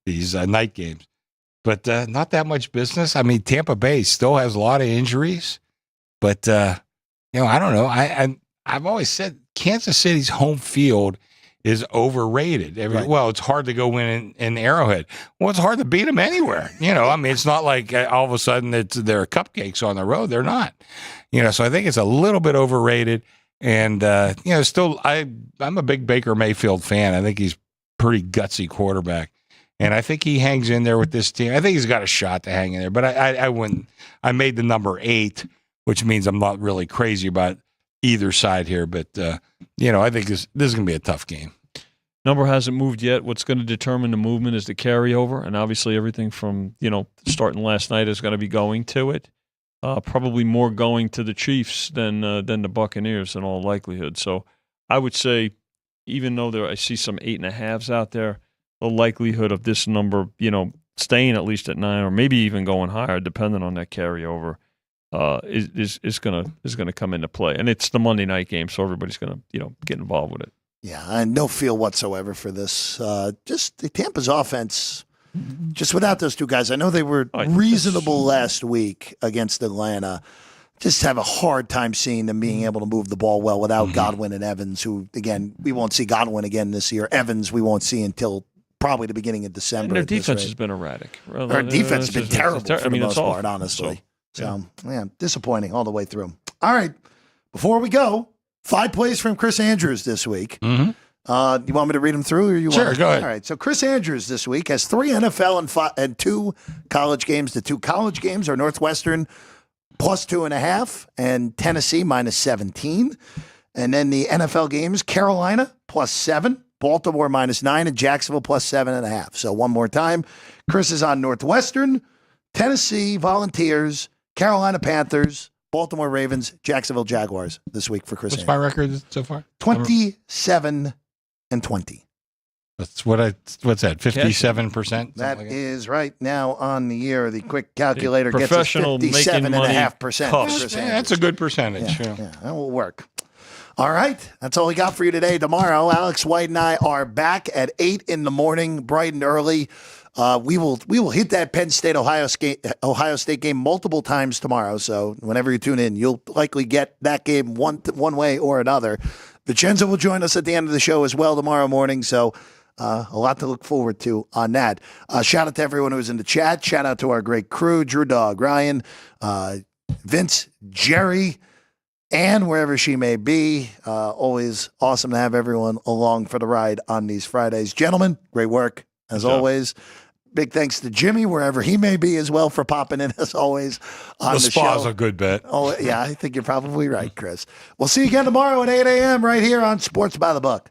these night games. But not that much business. I mean, Tampa Bay still has a lot of injuries. But, I don't know. I've always said Kansas City's home field is overrated. Right. Well, it's hard to go in Arrowhead. Well, it's hard to beat them anywhere. It's not like all of a sudden they're cupcakes on the road. They're not. So I think it's a little bit overrated. And, still, I'm a big Baker Mayfield fan. I think he's pretty gutsy quarterback. And I think he hangs in there with this team. I think he's got a shot to hang in there. But I wouldn't. I made the number 8, which means I'm not really crazy about either side here. But, I think this is going to be a tough game. Number hasn't moved yet. What's going to determine the movement is the carryover. And obviously everything from, starting last night is going to be going to it. Probably more going to the Chiefs than the Buccaneers in all likelihood. So I would say, even though I see some 8.5s out there, the likelihood of this number, staying at least at 9 or maybe even going higher, depending on that carryover, is gonna come into play. And it's the Monday night game, so everybody's gonna get involved with it. Yeah, and no feel whatsoever for this. Just the Tampa's offense, just without those two guys. I know they were reasonable last week against Atlanta. Just have a hard time seeing them being able to move the ball well without Godwin and Evans, who, again, we won't see Godwin again this year. Evans we won't see until probably the beginning of December. And their defense has been erratic. Their defense has been terrible for the most part, honestly. So, disappointing all the way through. All right, before we go, 5 plays from Chris Andrews this week. Mm-hmm. You want me to read them through? Or Sure, go ahead. All right, so Chris Andrews this week has 3 NFL and 2 college games. The 2 college games are Northwestern plus 2.5 and Tennessee minus 17. And then the NFL games, Carolina plus 7. Baltimore minus 9 and Jacksonville plus 7.5. So one more time, Chris is on Northwestern, Tennessee Volunteers, Carolina Panthers, Baltimore Ravens, Jacksonville Jaguars this week for Chris. What's my record so far? 27 and 20. That's what's that? 57%. That is right now on the year. The quick calculator gets us Professional making money 57.5%. That's a good percentage. Yeah, that will work. All right. That's all we got for you today. Tomorrow, Alex White and I are back at 8 in the morning, bright and early. We will hit that Penn State Ohio State game multiple times tomorrow. So whenever you tune in, you'll likely get that game one way or another. Vincenzo will join us at the end of the show as well tomorrow morning. So a lot to look forward to on that. Shout out to everyone who was in the chat. Shout out to our great crew, Drew Dog, Ryan, Vince, Jerry, and wherever she may be. Always awesome to have everyone along for the ride on these Fridays. Gentlemen, great work as always. Big thanks to Jimmy, wherever he may be as well, for popping in as always on the spa's show. a good bet. Oh, yeah, I think you're probably right, Chris. We'll see you again tomorrow at 8 a.m. right here on Sports by the Book.